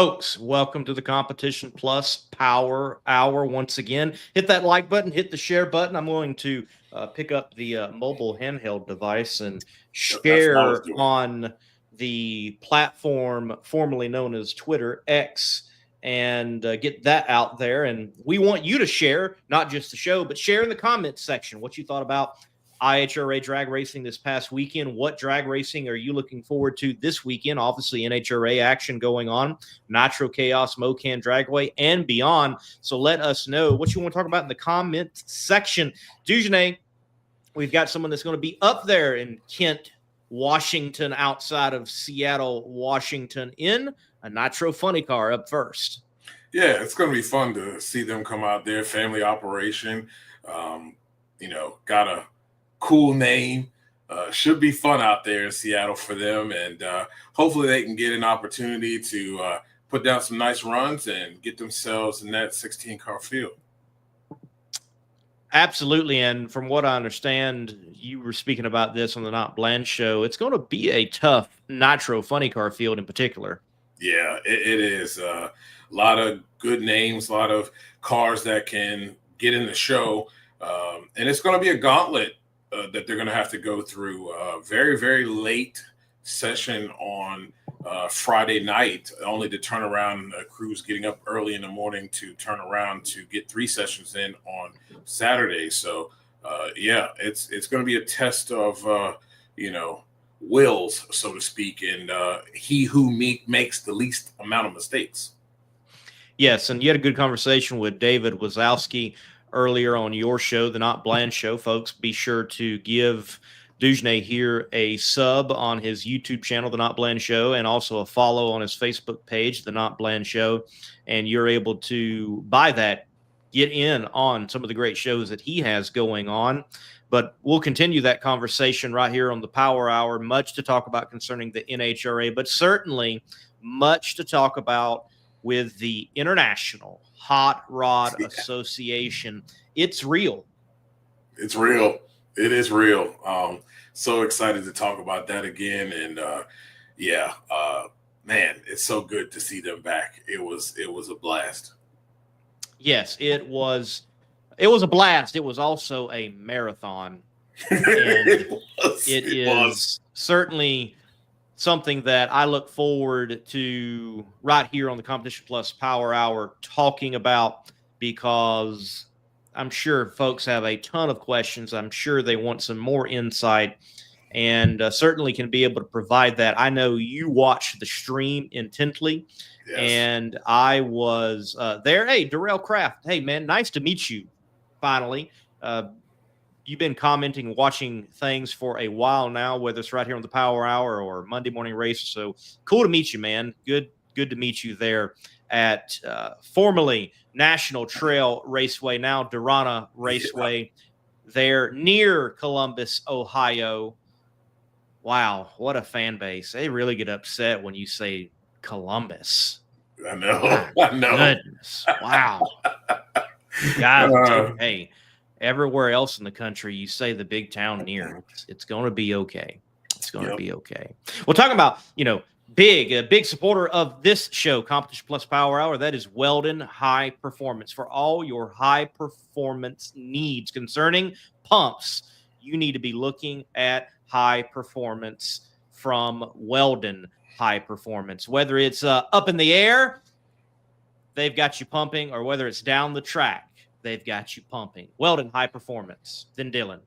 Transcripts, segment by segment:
Folks, welcome to the Competition Plus Power Hour once again. Hit that like button, hit the share button. I'm going to pick up the mobile handheld device and share on the platform formerly known as Twitter, X, and get that out there. And we want you to share, not just the show, but share in the comments section what you thought about IHRA drag racing this past weekend. What drag racing are you looking forward to this weekend? Obviously, NHRA action going on, Nitro Chaos, Mocan Dragway, and beyond. So let us know what you want to talk about in the comment section. Dujane, we've got someone that's going to be up there in Kent, Washington, outside of Seattle, Washington, in a Nitro Funny Car up first. Yeah, it's going to be fun to see them come out there. Family operation, got a cool name. Should be fun out there in Seattle for them, and hopefully they can get an opportunity to put down some nice runs and get themselves in that 16-car field. Absolutely, and from what I understand, you were speaking about this on the Not Bland show. It's going to be a tough Nitro Funny Car field in particular. Yeah, it is. A lot of good names, a lot of cars that can get in the show, and it's going to be a gauntlet that they're going to have to go through. Very, very late session on Friday night, only to turn around. Crews getting up early in the morning to turn around to get 3 sessions in on Saturday. So, it's going to be a test of, wills, so to speak, and he who makes the least amount of mistakes. Yes, and you had a good conversation with David Wazowski earlier on your show, the Not Bland show. Folks, be sure to give Dujane here a sub on his YouTube channel, the Not Bland show, and also a follow on his Facebook page, the Not Bland show, and you're able to buy that, get in on some of the great shows that he has going on. But we'll continue that conversation right here on the Power Hour. Much to talk about concerning the NHRA, but certainly much to talk about with the International Hot Rod Association. It's real. It's real. It is real. So excited to talk about that again. And man, it's so good to see them back. It was a blast. Yes, it was a blast. It was also a marathon. And it is certainly something that I look forward to right here on the Competition Plus Power Hour talking about, because I'm sure folks have a ton of questions. I'm sure they want some more insight, and certainly can be able to provide that. I know you watched the stream intently, yes, and I was there. Hey, Darrell Kraft. Hey, man, nice to meet you finally. You've been commenting, watching things for a while now, whether it's right here on the Power Hour or Monday Morning Race. So cool to meet you, man. Good to meet you there at formerly National Trail Raceway, now Durana Raceway, there near Columbus, Ohio. Wow, what a fan base. They really get upset when you say Columbus. I know. Goodness. Wow. Guys, hey, everywhere else in the country, you say the big town near, it's going to be okay. It's going to be okay. We're talking about, a big supporter of this show, Competition Plus Power Hour. That is Weldon High Performance. For all your high performance needs concerning pumps, you need to be looking at high performance from Weldon High Performance. Whether it's up in the air, they've got you pumping, or whether it's down the track, they've got you pumping. Weldon High Performance. Then Dylan.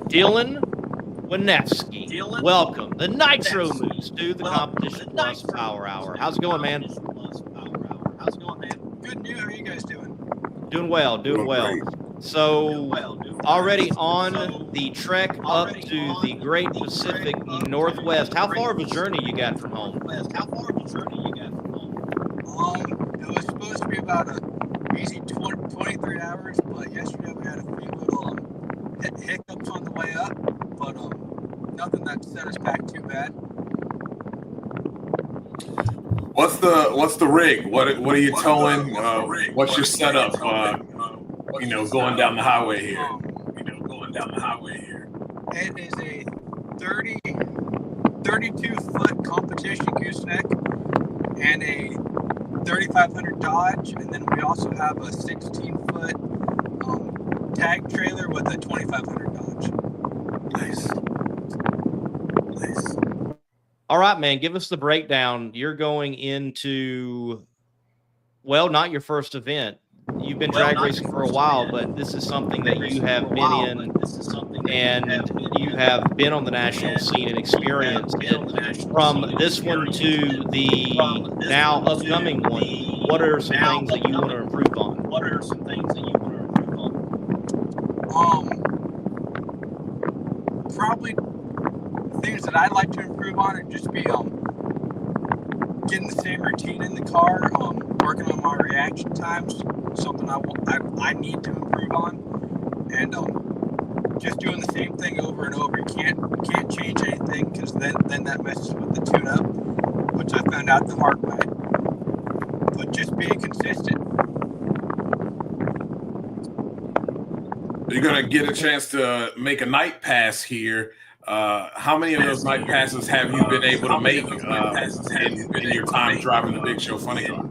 Dylan Winefsky. Welcome. The Nitro Moose to the Competition Plus Power Hour. How's it going, man? Good news. How are you guys doing? Doing well. So, already on the trek up to the Great Pacific Northwest. How far of a journey you got from home? It was supposed to be about a easy 23 hours, but yesterday we had a few little hiccups on the way up, but nothing that set us back too bad. What's the rig? What are you towing? What's your setup? Going down the highway here. It is a 32-foot competition gooseneck and a 3500 Dodge, and then we also have a 16-foot tag trailer with a 2500 Dodge. Nice. All right, man, give us the breakdown. You're going into, well, not your first event. You've been drag racing for a while, but this is something that you have been in, and you have been on the national scene and experienced it. From this one to the now upcoming one, what are some things that you want to improve on? Probably things that I'd like to improve on would just be getting the same routine in the car, working on my reaction times, something I need to improve on, and just doing the same thing over and over. You can't change anything, because then that messes with the tune-up, which I found out the hard way. But just being consistent. You're gonna get a chance to make a night pass here. How many of those night passes have you been able to make in your time driving the Big Show Funny Car?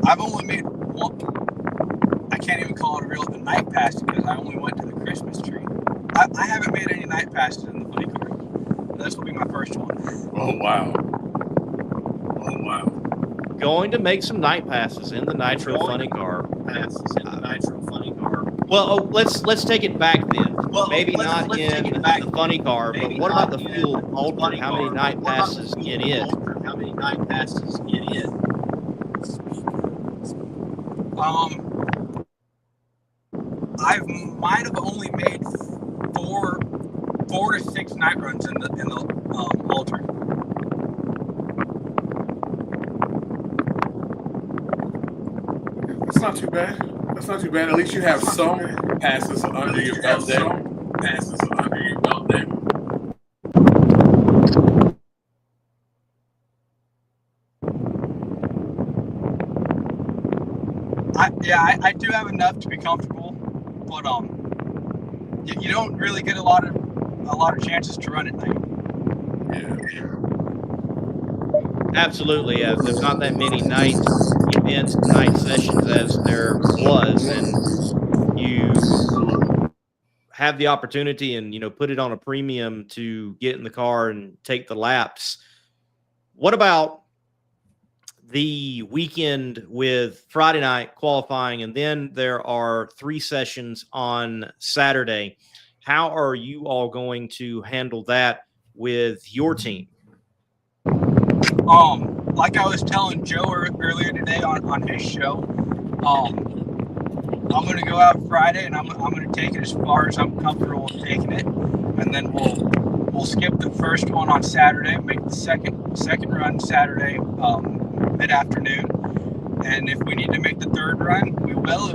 I've only made one. I can't even call it a night pass, because I only went to the Christmas tree. I haven't made any night passes in the Funny Car. This will be my first one. Oh wow. Going to make some night passes in the Nitro Funny Car. Well, let's take it back then. Maybe not in the Funny Car, but what about the Fuel Ultra? How many night passes in it? I might have only made four to six night runs in the Ultra. That's not too bad. At least you have some passes under your belt there. I do have enough to be comfortable, but you don't really get a lot of chances to run at night. Yeah. Absolutely. There's not that many night events, night sessions as there was, and you have the opportunity and put it on a premium to get in the car and take the laps. What about the weekend with Friday night qualifying, and then there are 3 sessions on Saturday? How are you all going to handle that with your team? Like I was telling Joe earlier today on his show, I'm going to go out Friday, and I'm going to take it as far as I'm comfortable with taking it, and then we'll skip the first one on Saturday, make the second run Saturday mid-afternoon, and if we need to make the third run, we will.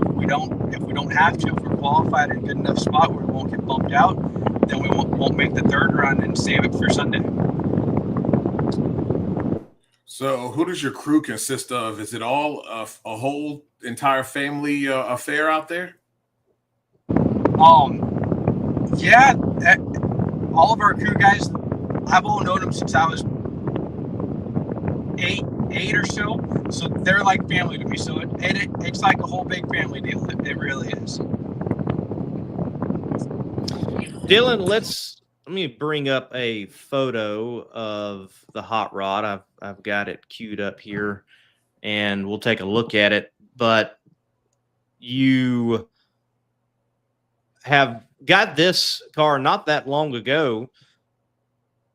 If we don't have to, if we're qualified in a good enough spot where we won't get bumped out, then we won't make the third run and save it for Sunday. So who does your crew consist of? Is it all a whole entire family affair out there? Yeah, all of our crew guys, I've all known them since I was eight or so. So they're like family to me. So it's like a whole big family deal. It really is. Dylan, let me bring up a photo of the hot rod. I've got it queued up here, and we'll take a look at it. But you have got this car not that long ago.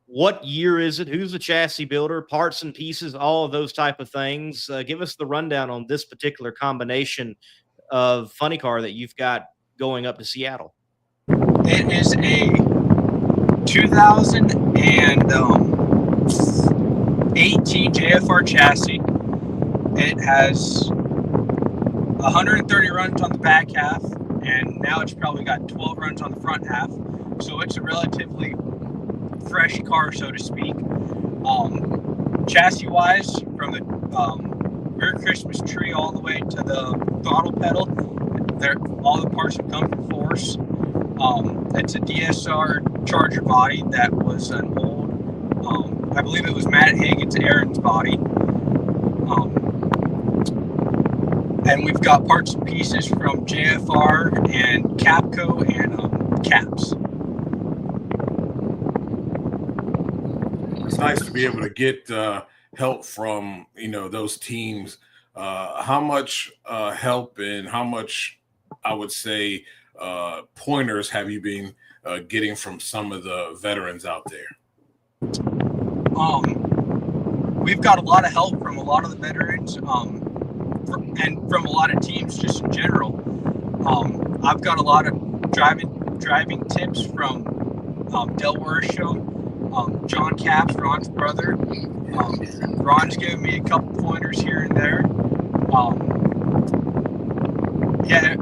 What year is it? Who's the chassis builder? Parts and pieces, all of those type of things. Give us the rundown on this particular combination of funny car that you've got going up to Seattle? It is a 2018 JFR chassis. It has 130 runs on the back half, and now it's probably got 12 runs on the front half. So it's a relatively fresh car, so to speak. Chassis-wise, from the rear Christmas tree all the way to the throttle pedal, all the parts have come from Force. It's a DSR Charger body that was an old, I believe it was Matt Hagen's Aaron's body. And we've got parts and pieces from JFR and Capco and Caps. It's nice to be able to get help from, those teams. How much help and how much, I would say, pointers have you been getting from some of the veterans out there? We've got a lot of help from a lot of the veterans, and from a lot of teams just in general. I've got a lot of driving tips from Del Show, John Caps, Ron's brother. Ron's given me a couple pointers here and there.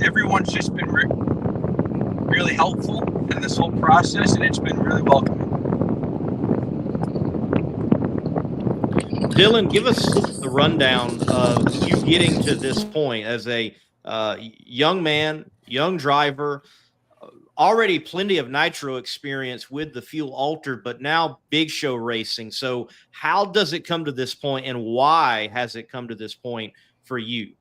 Everyone's just been really helpful in this whole process, and it's been really welcoming. Dylan, give us the rundown of you getting to this point as a young man, young driver, already plenty of nitro experience with the fuel altered, but now big show racing. So how does it come to this point, and why has it come to this point for you?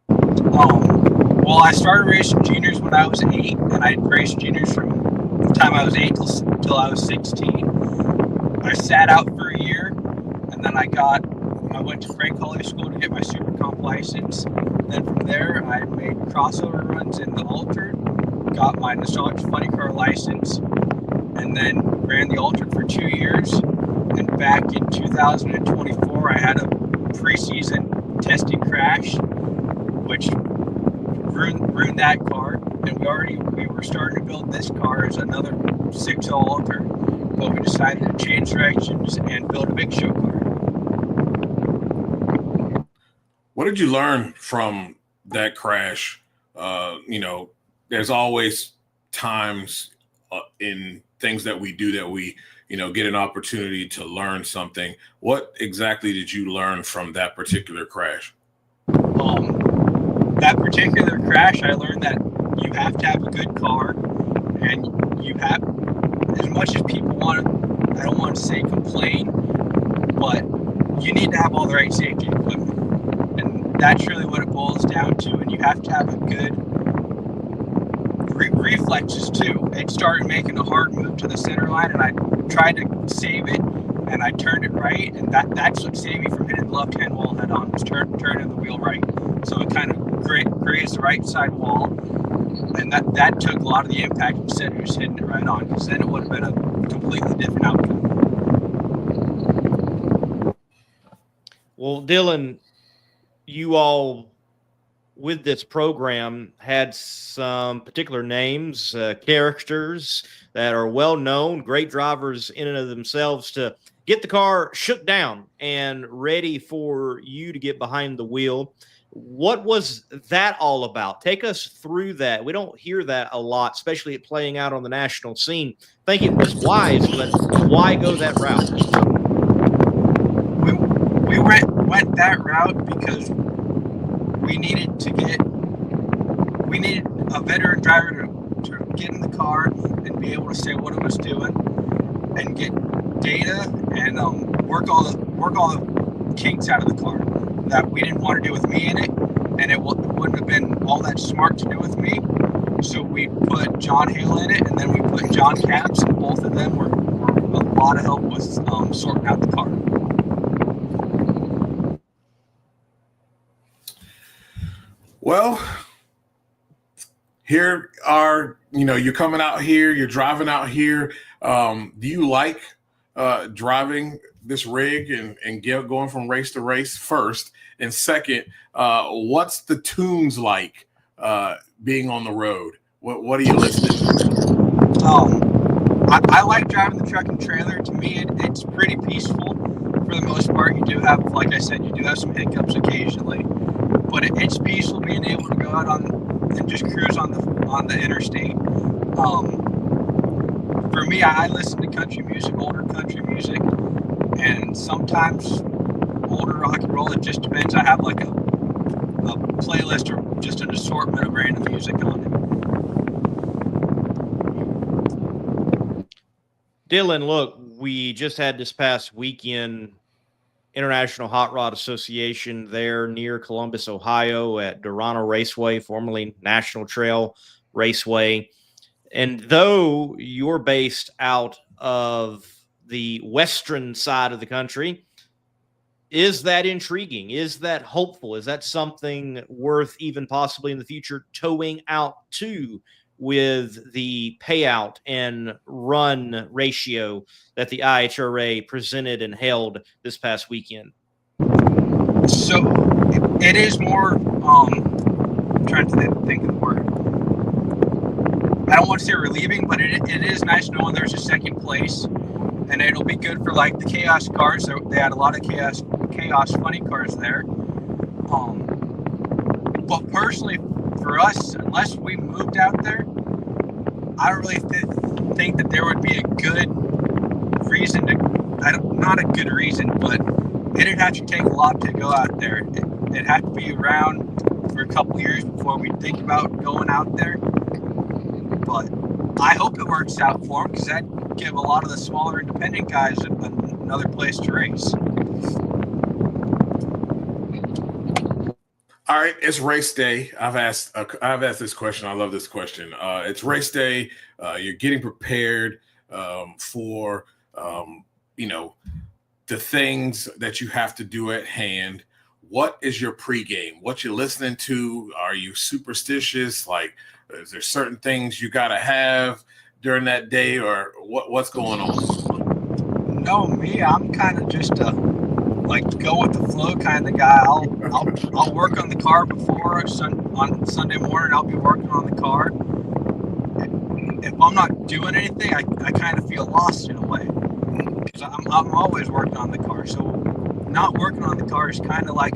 Well, I started racing juniors when I was 8, and I raced juniors from the time I was 8 till I was 16. I sat out for a year, and then I went to Frank Hawley School to get my Super Comp license. Then from there, I made crossover runs in the altered, got my nostalgic funny car license, and then ran the altered for 2 years. And back in 2024, I had a preseason testing crash, which ruined that car. And we were starting to build this car as another 6.0 altered, but we decided to change directions and build a big show car. What did you learn from that crash? There's always times in things that we do that we, get an opportunity to learn something. What exactly did you learn from that particular crash? That particular crash, I learned that you have to have a good car, and you have, as much as people want to, I don't want to say complain, but you need to have all the right safety equipment. And that's really what it boils down to. And you have to have a good reflexes too. It started making a hard move to the center line, and I tried to save it, and I turned it right, and that's what saved me from hitting the left-hand wall head-on, was turning the wheel right. So it kind of grazed the right side wall, and that took a lot of the impact instead of just hitting it right on, because then it would have been a completely different outcome. Well, Dylan, you all with this program had some particular names, characters that are well known, great drivers in and of themselves, to get the car shook down and ready for you to get behind the wheel. What was that all about? Take us through that. We don't hear that a lot, especially it playing out on the national scene. I think it was wise, but why go that route? We went that route because we needed a veteran driver to get in the car and be able to say what it was doing and get data and work all the kinks out of the car that we didn't want to do with me in it, and it wouldn't have been all that smart to do with me. So we put John Hale in it, and then we put John Caps, and both of them were a lot of help with sorting out the car. Well, here are, you're coming out here, you're driving out here. Do you like driving this rig and going from race to race, first? And second, what's the tunes like being on the road? What are you listening to? I like driving the truck and trailer. To me, it's pretty peaceful for the most part. You do have, like I said, you do have some hiccups occasionally, but it's peaceful being able to go out and just cruise on the interstate. For me, I listen to country music, older country music, and sometimes older rock and roll. It just depends. I have like a playlist or just an assortment of random music on it. Dylan, look, we just had this past weekend International Hot Rod Association there near Columbus, Ohio at Dorano Raceway, formerly National Trail Raceway. And though you're based out of the western side of the country, is that intriguing? Is that hopeful? Is that something worth even possibly in the future towing out to with the payout and run ratio that the IHRA presented and held this past weekend? So it is more, I'm trying to think of the word. I don't want to say relieving, but it is nice knowing there's a second place, and it'll be good for like the chaos cars. They had a lot of chaos funny cars there. But personally, for us, unless we moved out there, I don't really think that there would be a good reason not a good reason, but it'd have to take a lot to go out there. It'd have to be around for a couple years before we think about going out there. But I hope it works out for them, because that'd give a lot of the smaller independent guys another place to race. All right, it's race day. I've asked this question. I love this question. It's race day. You're getting prepared for the things that you have to do at hand. What is your pregame? What you listening to? Are you superstitious? Like, is there certain things you got to have during that day, or what's going on? No, me, I'm kind of just a go with the flow kind of guy. I'll work on the car before on Sunday morning. I'll be working on the car. If I'm not doing anything, I kind of feel lost in a way, because I'm always working on the car. So not working on the car is kind of like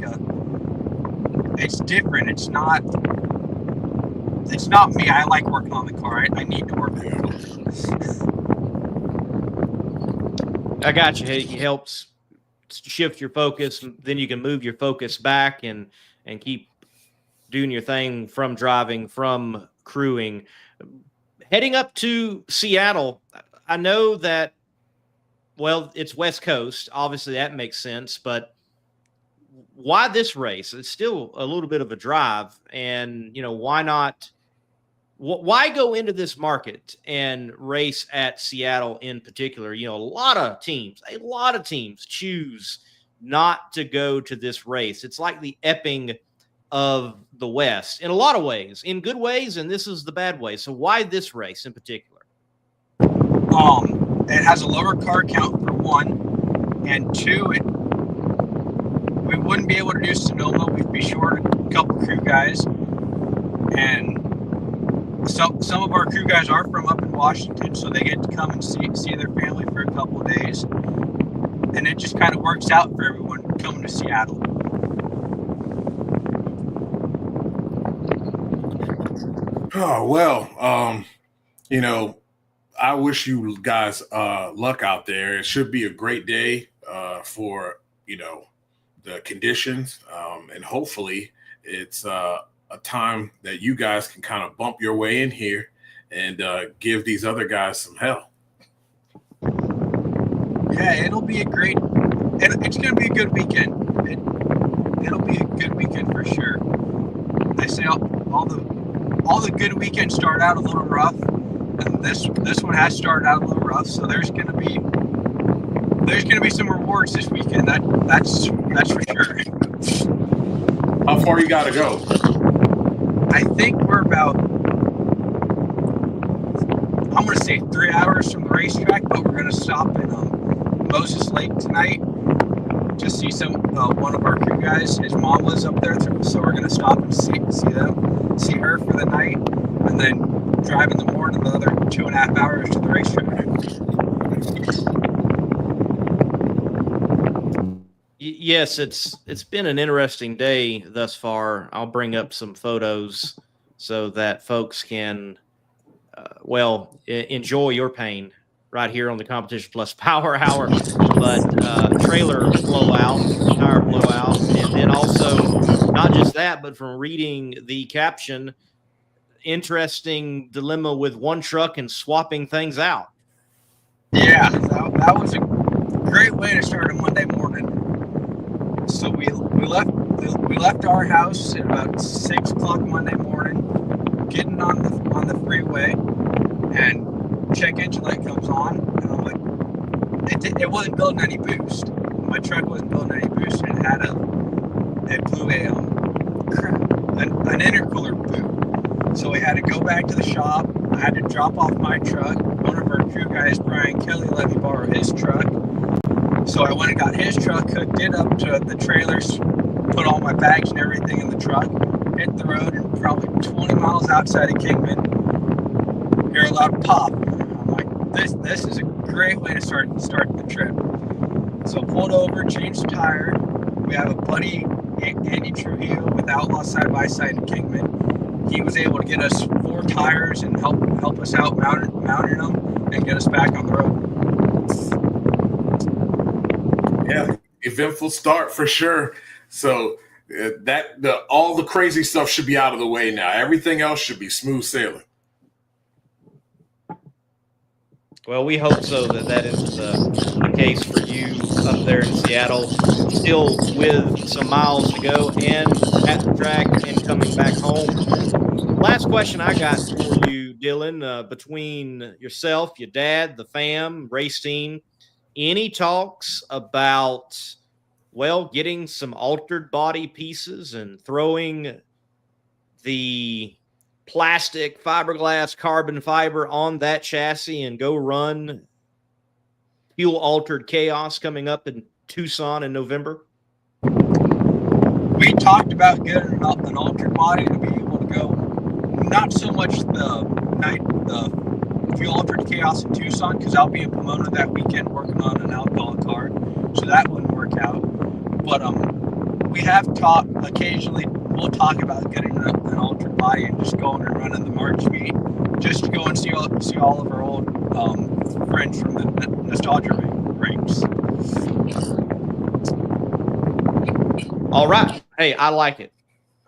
it's different. It's not me. I like working on the car. I need to work on the car. I got you. It helps shift your focus, and then you can move your focus back and keep doing your thing from driving, from crewing. Heading up to Seattle, I know that, well, it's West Coast. Obviously, that makes sense, but why this race? It's still a little bit of a drive, and, why not? Why go into this market and race at Seattle in particular? A lot of teams choose not to go to this race. It's like the Epping of the West in a lot of ways, in good ways, and this is the bad way. So why this race in particular? It has a lower car count for one, and two, we wouldn't be able to do Sonoma. We'd be short a couple crew guys, and some of our crew guys are from up in Washington, so they get to come and see their family for a couple of days, and it just kind of works out for everyone coming to Seattle. Oh, well, I wish you guys luck out there. It should be a great day for, the conditions, and hopefully it's a time that you guys can kind of bump your way in here and give these other guys some hell. Yeah, it'll be it's going to be a good weekend. It'll be a good weekend for sure. They say all the good weekends start out a little rough, and this one has started out a little rough. So there's going to be some rewards this weekend. That's for sure. How far you got to go? I think we're about, I'm going to say 3 hours from the racetrack, but we're going to stop in Moses Lake tonight, to see one of our crew guys. His mom lives up there, so we're gonna stop and see her for the night, and then drive in the morning the other 2.5 hours to the racetrack. Yes, it's been an interesting day thus far. I'll bring up some photos so that folks can, enjoy your pain right here on the Competition Plus Power Hour. But trailer blowout, tire blowout, and then also not just that, but from reading the caption, interesting dilemma with one truck and swapping things out. Yeah, that was a great way to start a Monday morning. So we left our house at about 6 o'clock Monday morning, getting on the freeway, and check engine light comes on, and I'm like, it wasn't building any boost. My truck wasn't building any boost, and it blew an intercooler boot. So we had to go back to the shop. I had to drop off my truck. One of our crew guys, Brian Kelly, let me borrow his truck. So I went and got his truck, hooked it up to the trailers, put all my bags and everything in the truck, hit the road, and probably 20 miles outside of Kingman, hear a loud pop. I'm like, this is a great way to start the trip. So pulled over, changed the tire. We have a buddy, Andy Trujillo, with Outlaw Side by Side in Kingman. He was able to get us 4 tires and help us out mounting them and get us back on the road. Yeah, eventful start for sure. So all the crazy stuff should be out of the way now. Everything else should be smooth sailing. Well, we hope so that is the case for you up there in Seattle. Still with some miles to go and at the track and coming back home. Last question I got for you, Dylan, between yourself, your dad, the fam, race team, any talks about, getting some altered body pieces and throwing the plastic, fiberglass, carbon fiber on that chassis and go run fuel altered chaos coming up in Tucson in November? We talked about getting an altered body to be able to go, not so much the fuel altered chaos in Tucson, because I'll be in Pomona that weekend working on an alcohol car, so that wouldn't work out. But we have talked occasionally. We'll talk about getting an altered body and just going and running the March meet, just to go and see all of our old friends from the nostalgia ranks. All right. Hey, I like it.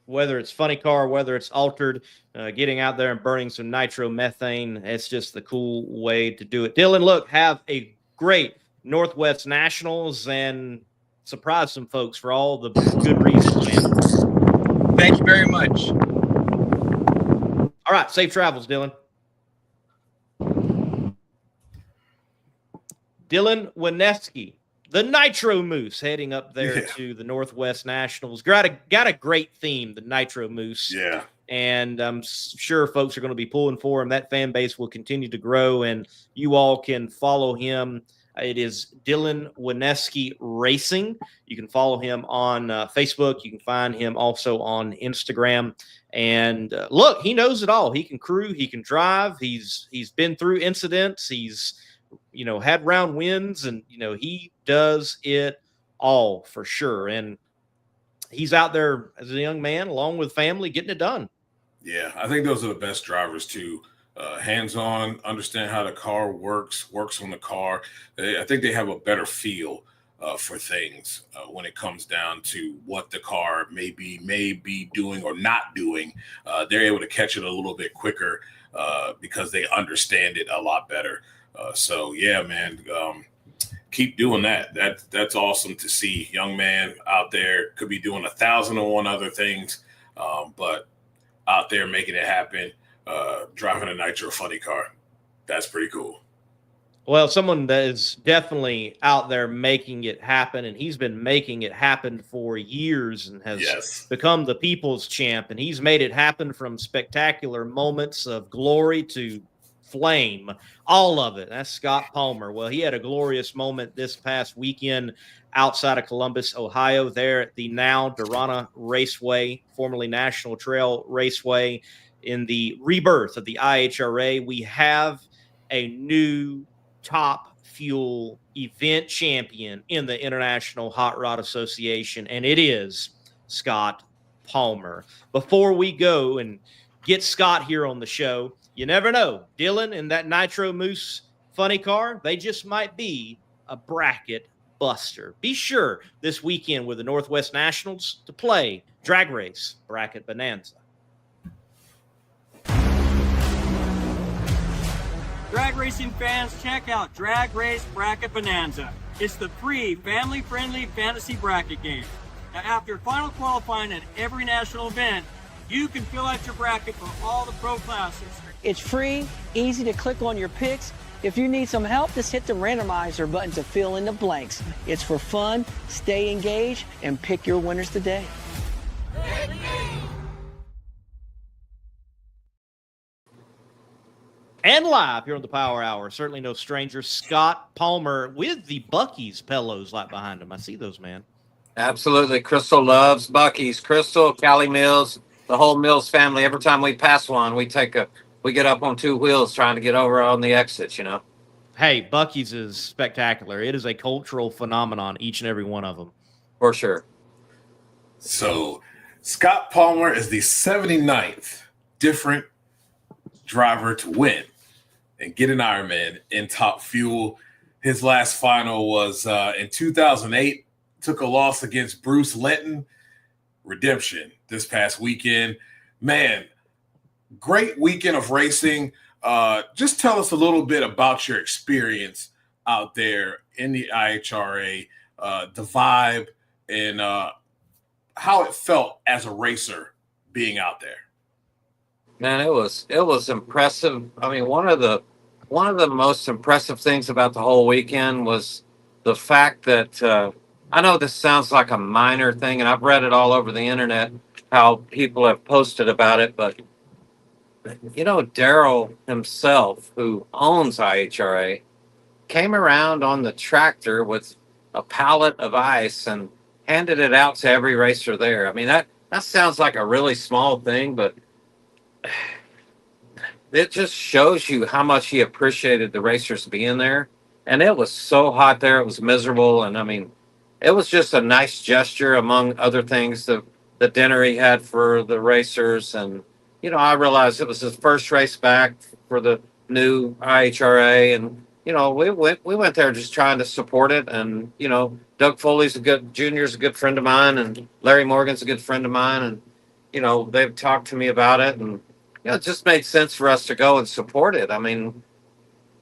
Whether it's funny car, whether it's altered, getting out there and burning some nitromethane, it's just the cool way to do it. Dylan, look, have a great Northwest Nationals and surprise some folks for all the good reasons, man. Thank you very much. All right. Safe travels, Dylan. Dylan Winefsky, the Nitro Moose, heading up there to the Northwest Nationals. Got a great theme, the Nitro Moose. Yeah. And I'm sure folks are going to be pulling for him. That fan base will continue to grow, and you all can follow him. It is Dylan Winefsky Racing. You can follow him on Facebook. You can find him also on Instagram. And look, he knows it all. He can crew. He can drive. He's been through incidents. He's had round wins, and he does it all for sure. And he's out there as a young man, along with family, getting it done. Yeah, I think those are the best drivers too. Hands-on, understand how the car works on the car. I think they have a better feel for things when it comes down to what the car may be doing or not doing. They're able to catch it a little bit quicker because they understand it a lot better. So yeah, man, keep doing that. That's awesome to see. Young man out there could be doing 1,001 other things, but out there making it happen, driving a nitro funny car. That's pretty cool. Well, someone that is definitely out there making it happen, and he's been making it happen for years and has become the people's champ, and he's made it happen from spectacular moments of glory to flame, all of it. That's Scott Palmer. Well, he had a glorious moment this past weekend outside of Columbus, Ohio, there at the now Durana Raceway, formerly National Trail Raceway, in the rebirth of the IHRA. We have a new top fuel event champion in the International Hot Rod Association, and it is Scott Palmer. Before we go and get Scott here on the show, you never know. Dylan and that Nitro Moose funny car, they just might be a bracket buster. Be sure this weekend with the Northwest Nationals to play Drag Race Bracket Bonanza. Drag racing fans, check out Drag Race Bracket Bonanza. It's the free, family-friendly fantasy bracket game. Now, after final qualifying at every national event, you can fill out your bracket for all the pro classes. It's free, easy to click on your picks. If you need some help, just hit the randomizer button to fill in the blanks. It's for fun, stay engaged, and pick your winners today. And live here on the Power Hour, certainly no stranger, Scott Palmer with the Buc-ee's pillows right behind him. I see those, man. Absolutely. Crystal loves Buc-ee's. Crystal, Callie Mills, the whole Mills family. Every time we pass one, we get up on two wheels trying to get over on the exits, you know. Hey, Buc-ee's is spectacular. It is a cultural phenomenon, each and every one of them. For sure. So Scott Palmer is the 79th different driver to win and get an Ironman in Top Fuel. His last final was in 2008. Took a loss against Bruce Linton. Redemption this past weekend. Man, great weekend of racing. Just tell us a little bit about your experience out there in the IHRA, the vibe, and how it felt as a racer being out there. Man, it was impressive. I mean, one of the most impressive things about the whole weekend was the fact that I know this sounds like a minor thing, and I've read it all over the internet, how people have posted about it, but you know, Daryl himself, who owns IHRA, came around on the tractor with a pallet of ice and handed it out to every racer there. I mean, that sounds like a really small thing, but it just shows you how much he appreciated the racers being there. And it was so hot there, it was miserable. And I mean, it was just a nice gesture among other things, the dinner he had for the racers. And, you know, I realized it was his first race back for the new IHRA. And, you know, we went there just trying to support it. And, you know, Doug Foley's Junior's a good friend of mine, and Larry Morgan's a good friend of mine. And, you know, they've talked to me about it, and, you know, it just made sense for us to go and support it. I mean,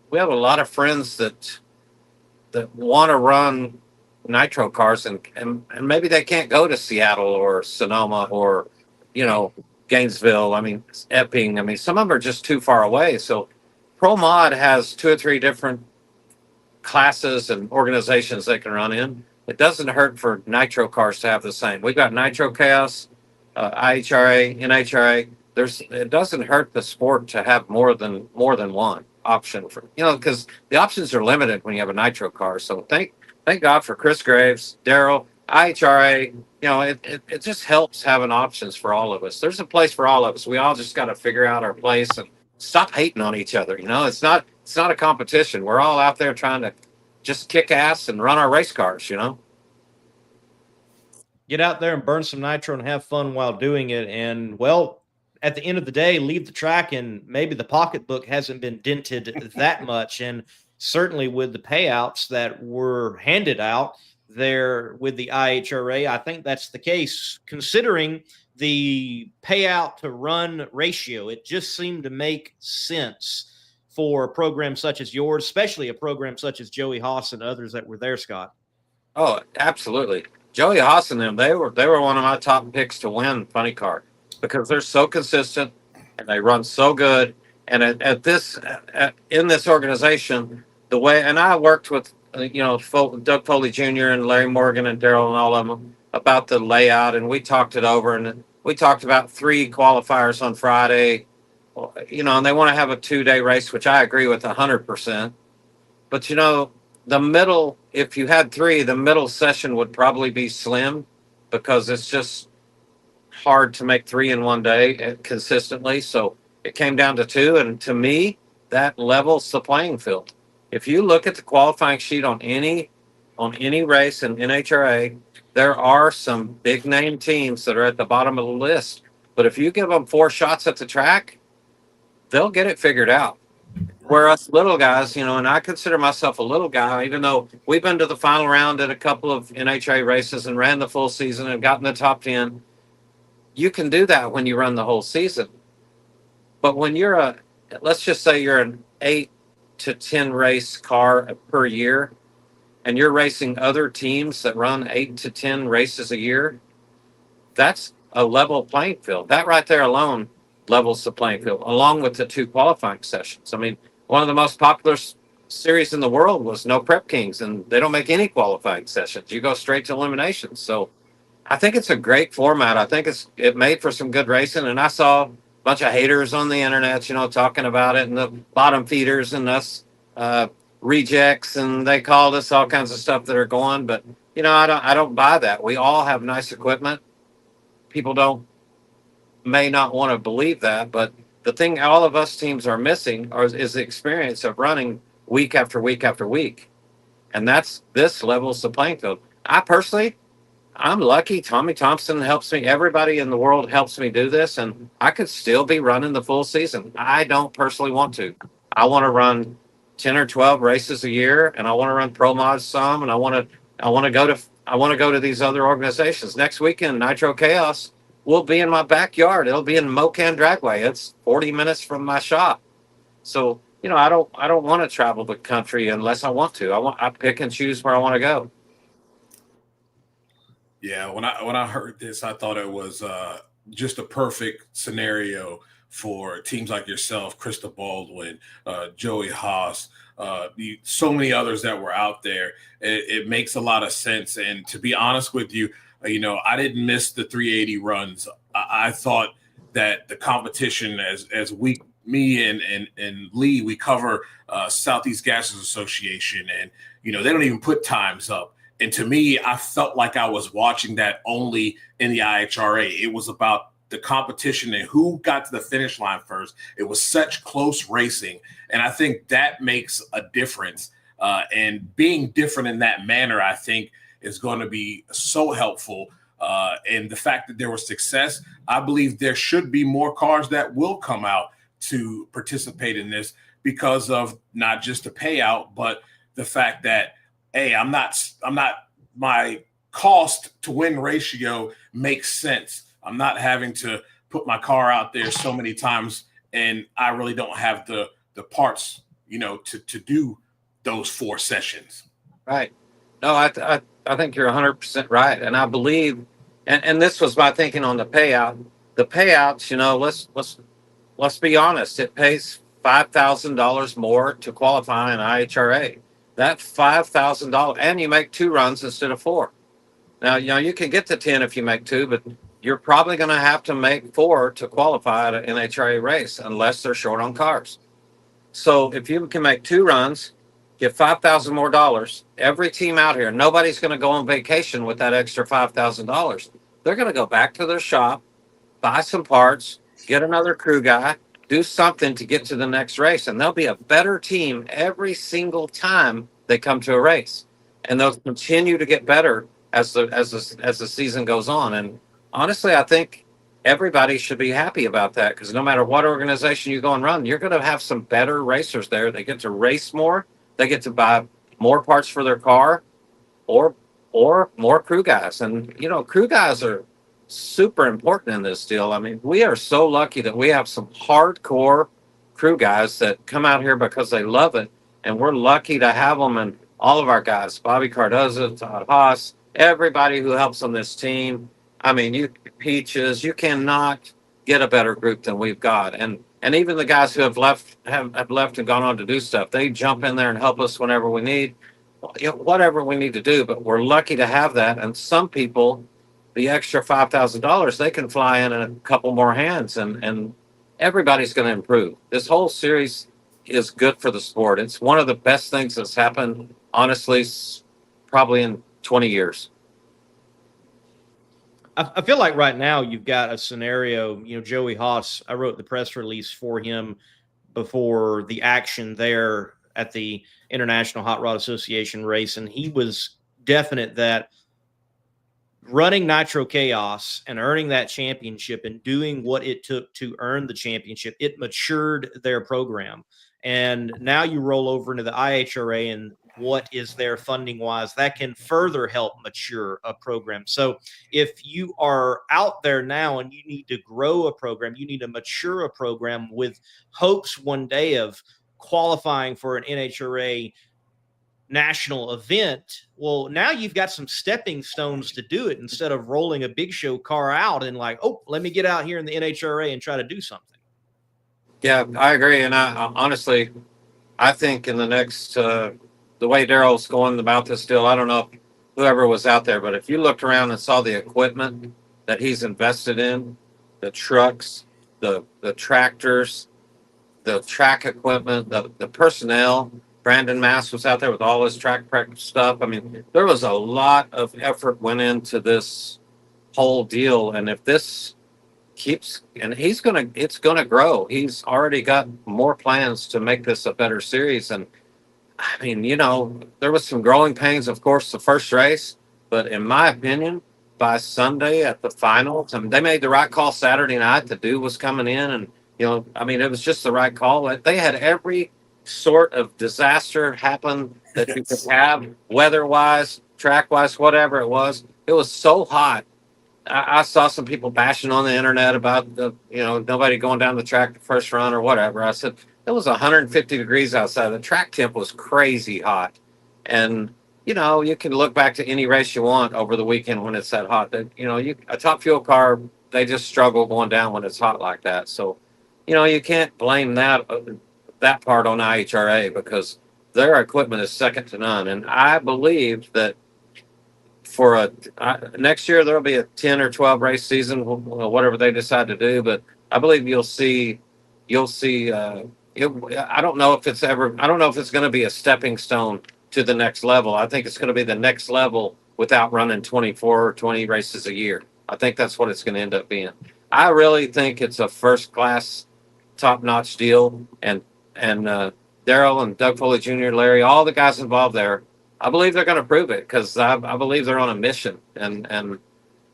we have a lot of friends that want to run nitro cars, and maybe they can't go to Seattle or Sonoma or, you know, Gainesville. I mean, Epping. I mean, some of them are just too far away. So Pro Mod has 2 or 3 different classes and organizations they can run in. It doesn't hurt for nitro cars to have the same. We've got Nitro Chaos, IHRA, NHRA. It doesn't hurt the sport to have more than one option for, you know, because the options are limited when you have a nitro car. So thank God for Chris Graves, Daryl, IHRA. You know, it just helps having options for all of us. There's a place for all of us. We all just got to figure out our place and stop hating on each other. You know, it's not a competition. We're all out there trying to just kick ass and run our race cars, you know. Get out there and burn some nitro and have fun while doing it. And, well, at the end of the day, leave the track, and maybe the pocketbook hasn't been dented that much. And certainly with the payouts that were handed out there with the IHRA, I think that's the case. Considering the payout to run ratio, it just seemed to make sense for a program such as yours, especially a program such as Joey Haas and others that were there, Scott. Oh, absolutely. Joey Haas and them, they were one of my top picks to win Funny Car, because they're so consistent and they run so good. And in this organization, the way, and I worked with, you know, Doug Foley Jr. and Larry Morgan and Daryl and all of them about the layout, and we talked it over, and we talked about 3 qualifiers on Friday, and they want to have a 2-day race, which I agree with 100%. But, the middle, if you had 3, the middle session would probably be slim because it's just hard to make 3 in one day consistently. So it came down to 2. And to me, that levels the playing field. If you look at the qualifying sheet on any race in NHRA, there are some big name teams that are at the bottom of the list. But if you give them 4 shots at the track, they'll get it figured out. Where us little guys, and I consider myself a little guy, even though we've been to the final round at a couple of NHRA races and ran the full season and gotten the top 10. You can do that when you run the whole season. But when let's just say you're an 8 to 10 race car per year, and you're racing other teams that run 8 to 10 races a year, that's a level playing field. That right there alone levels the playing field, along with the 2 qualifying sessions. I mean, one of the most popular series in the world was No Prep Kings, and they don't make any qualifying sessions. You go straight to eliminations. So I think it's a great format. I think it made for some good racing, and I saw a bunch of haters on the internet, talking about it, and the bottom feeders and us rejects, and they called us all kinds of stuff that are going. But I don't buy that. We all have nice equipment. People may not want to believe that, but the thing all of us teams are missing is the experience of running week after week after week, and this levels the playing field. I'm lucky. Tommy Thompson helps me. Everybody in the world helps me do this, and I could still be running the full season. I don't personally want to. I want to run 10 or 12 races a year, and I want to run pro mods some, and I want to go to these other organizations. Next weekend, Nitro Chaos will be in my backyard. It'll be in Mocan Dragway. It's 40 minutes from my shop. So, I don't want to travel the country unless I want to. I pick and choose where I want to go. Yeah, when I heard this, I thought it was just a perfect scenario for teams like yourself, Krista Baldwin, Joey Haas, so many others that were out there. It makes a lot of sense. And to be honest with you, I didn't miss the 380 runs. I thought that the competition, as me and Lee, we cover Southeast Gases Association, and they don't even put times up. And to me, I felt like I was watching that only in the IHRA. It was about the competition and who got to the finish line first. It was such close racing, and I think that makes a difference. And being different in that manner, I think, is going to be so helpful. And the fact that there was success, I believe there should be more cars that will come out to participate in this because of not just the payout, but the fact that, hey, my cost to win ratio makes sense. I'm not having to put my car out there so many times, and I really don't have the parts, to do those 4 sessions. Right. No, I think you're 100% right. And I believe, and this was my thinking on the payout. The payouts, let's be honest, it pays $5,000 more to qualify in IHRA. That $5,000, and you make 2 runs instead of 4. Now, you can get to 10 if you make 2, but you're probably going to have to make 4 to qualify at an NHRA race unless they're short on cars. So if you can make 2 runs, get $5,000 more dollars. Every team out here, nobody's going to go on vacation with that extra $5,000. They're going to go back to their shop, buy some parts, get another crew guy, do something to get to the next race, and they'll be a better team every single time they come to a race, and they'll continue to get better as the season goes on. And honestly, I think everybody should be happy about that, because no matter what organization you go and run, you're going to have some better racers there. They get to race more, they get to buy more parts for their car, or more crew guys. And crew guys are super important in this deal. I mean, we are so lucky that we have some hardcore crew guys that come out here because they love it, and we're lucky to have them. And all of our guys, Bobby Cardoza, Todd Haas, everybody who helps on this team. I mean, you cannot get a better group than we've got. And even the guys who have left and gone on to do stuff, they jump in there and help us whenever we need, whatever we need to do. But we're lucky to have that. And some people, the extra $5,000, they can fly in a couple more hands and everybody's going to improve. This whole series is good for the sport. It's one of the best things that's happened, honestly, probably in 20 years. I feel like right now you've got a scenario, Joey Haas, I wrote the press release for him before the action there at the International Hot Rod Association race, and he was definite that running Nitro Chaos and earning that championship and doing what it took to earn the championship, it matured their program. And now you roll over into the IHRA and what is there funding wise that can further help mature a program. So if you are out there now and you need to grow a program, you need to mature a program with hopes one day of qualifying for an NHRA national event. Well, now you've got some stepping stones to do it instead of rolling a big show car out and like, oh, let me get out here in the NHRA and try to do something. Yeah, I agree. And I honestly, I think in the next, the way Daryl's going about this deal, I don't know if whoever was out there, but if you looked around and saw the equipment that he's invested in, the trucks, the tractors, the track equipment, the personnel, Brandon Mass was out there with all his track prep stuff. I mean, there was a lot of effort went into this whole deal. And if this keeps, and it's gonna grow. He's already got more plans to make this a better series. And I mean, there was some growing pains, of course, the first race, but in my opinion, by Sunday at the finals, I mean, they made the right call Saturday night. The dude was coming in, and I mean, it was just the right call. They had every sort of disaster happen that you could have, weather-wise, track-wise, whatever it was. It was so hot. I saw some people bashing on the internet about nobody going down the track the first run or whatever. I said, it was 150 degrees outside. The track temp was crazy hot. And, you can look back to any race you want over the weekend when it's that hot. That a top fuel car, they just struggle going down when it's hot like that. So, you can't blame that part on IHRA because their equipment is second to none. And I believe that for next year there'll be a 10 or 12 race season, whatever they decide to do. But I believe you'll see. I don't know if it's going to be a stepping stone to the next level. I think it's going to be the next level without running 24 or 20 races a year. I think that's what it's going to end up being. I really think it's a first class, top notch deal. And Daryl and Doug Foley Jr., Larry, all the guys involved there, I believe they're going to prove it because I believe they're on a mission. And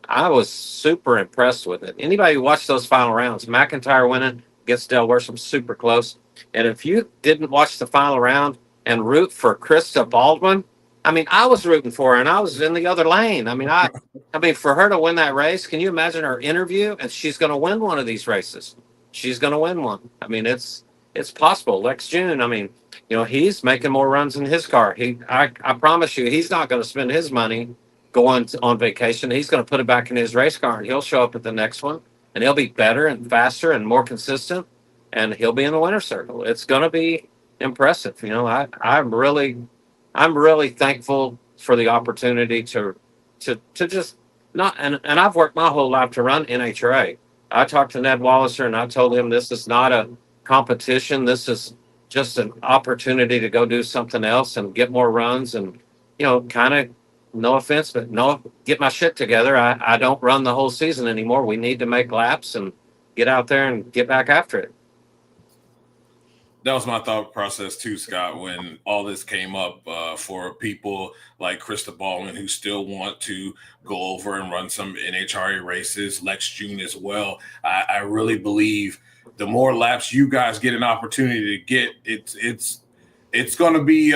I was super impressed with it. Anybody who watched those final rounds, McIntyre winning against Del Worsham, super close. And if you didn't watch the final round and root for Krista Baldwin, I mean, I was rooting for her and I was in the other lane. I mean, for her to win that race, can you imagine her interview? And she's going to win one of these races. She's going to win one. I mean, it's possible. Lex June, I mean, he's making more runs in his car. I promise you, he's not going to spend his money going on vacation. He's going to put it back in his race car and he'll show up at the next one and he'll be better and faster and more consistent and he'll be in the winner's circle. It's going to be impressive. I'm really thankful for the opportunity to just not, and I've worked my whole life to run NHRA. I talked to Ned Walliser and I told him this is not a competition. This is just an opportunity to go do something else and get more runs and, kind of, no offense, but get my shit together. I don't run the whole season anymore. We need to make laps and get out there and get back after it. That was my thought process too, Scott, when all this came up for people like Krista Baldwin who still want to go over and run some NHRA races, Lex June as well. I really believe the more laps you guys get an opportunity to get, it's going to be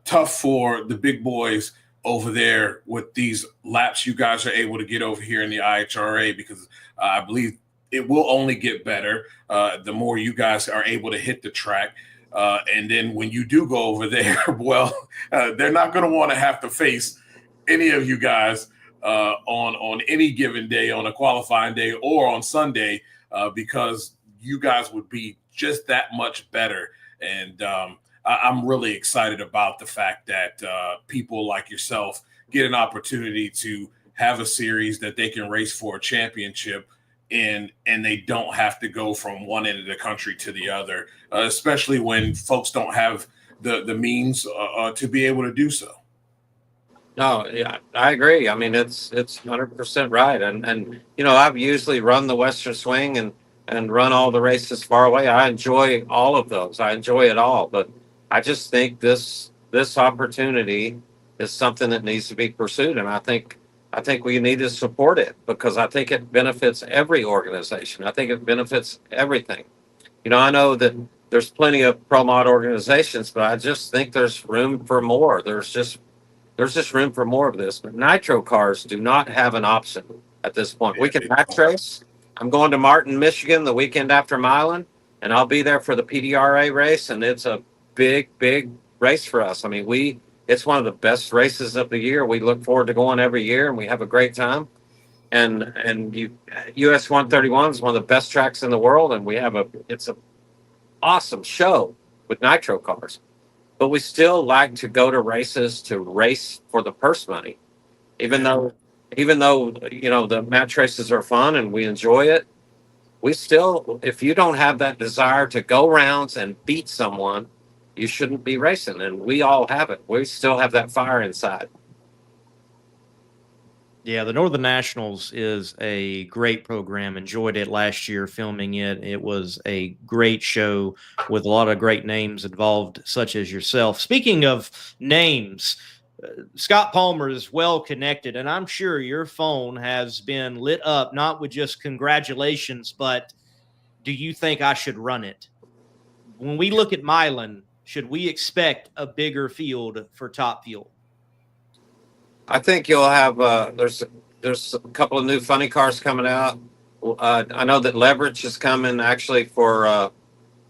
tough for the big boys over there with these laps you guys are able to get over here in the IHRA because I believe it will only get better the more you guys are able to hit the track. And then when you do go over there, well, they're not going to want to have to face any of you guys on any given day, on a qualifying day or on Sunday, because you guys would be just that much better. And I'm really excited about the fact that people like yourself get an opportunity to have a series that they can race for a championship and they don't have to go from one end of the country to the other, especially when folks don't have the means to be able to do so. No, yeah, I agree. I mean, it's 100% right. And you know, I've usually run the Western Swing and run all the races far away. I enjoy all of those. I enjoy it all. But I just think this opportunity is something that needs to be pursued, and I think we need to support it because I think it benefits every organization. I think it benefits everything. You know, I know that there's plenty of pro mod organizations, but I just think there's room for more. There's just room for more of this. But nitro cars do not have an option at this point. We can match race. I'm going to Martin, Michigan the weekend after Milan, and I'll be there for the PDRA race, and it's a big race for us. I mean, it's one of the best races of the year. We look forward to going every year, and we have a great time. And US 131 is one of the best tracks in the world, and it's an awesome show with nitro cars. But we still like to go to races to race for the purse money, even though you know the match races are fun and we enjoy it. We still, if you don't have that desire to go rounds and beat someone, you shouldn't be racing. And we all have it. We still have that fire inside. Yeah, the Northern Nationals is a great program. Enjoyed it last year filming it. It was a great show with a lot of great names involved, such as yourself. Speaking of names, Scott Palmer is well connected, and I'm sure your phone has been lit up, not with just congratulations, but do you think I should run it? When we look at Milan, should we expect a bigger field for Top Fuel? I think you'll have there's a couple of new funny cars coming out. I know that Leverage is coming actually for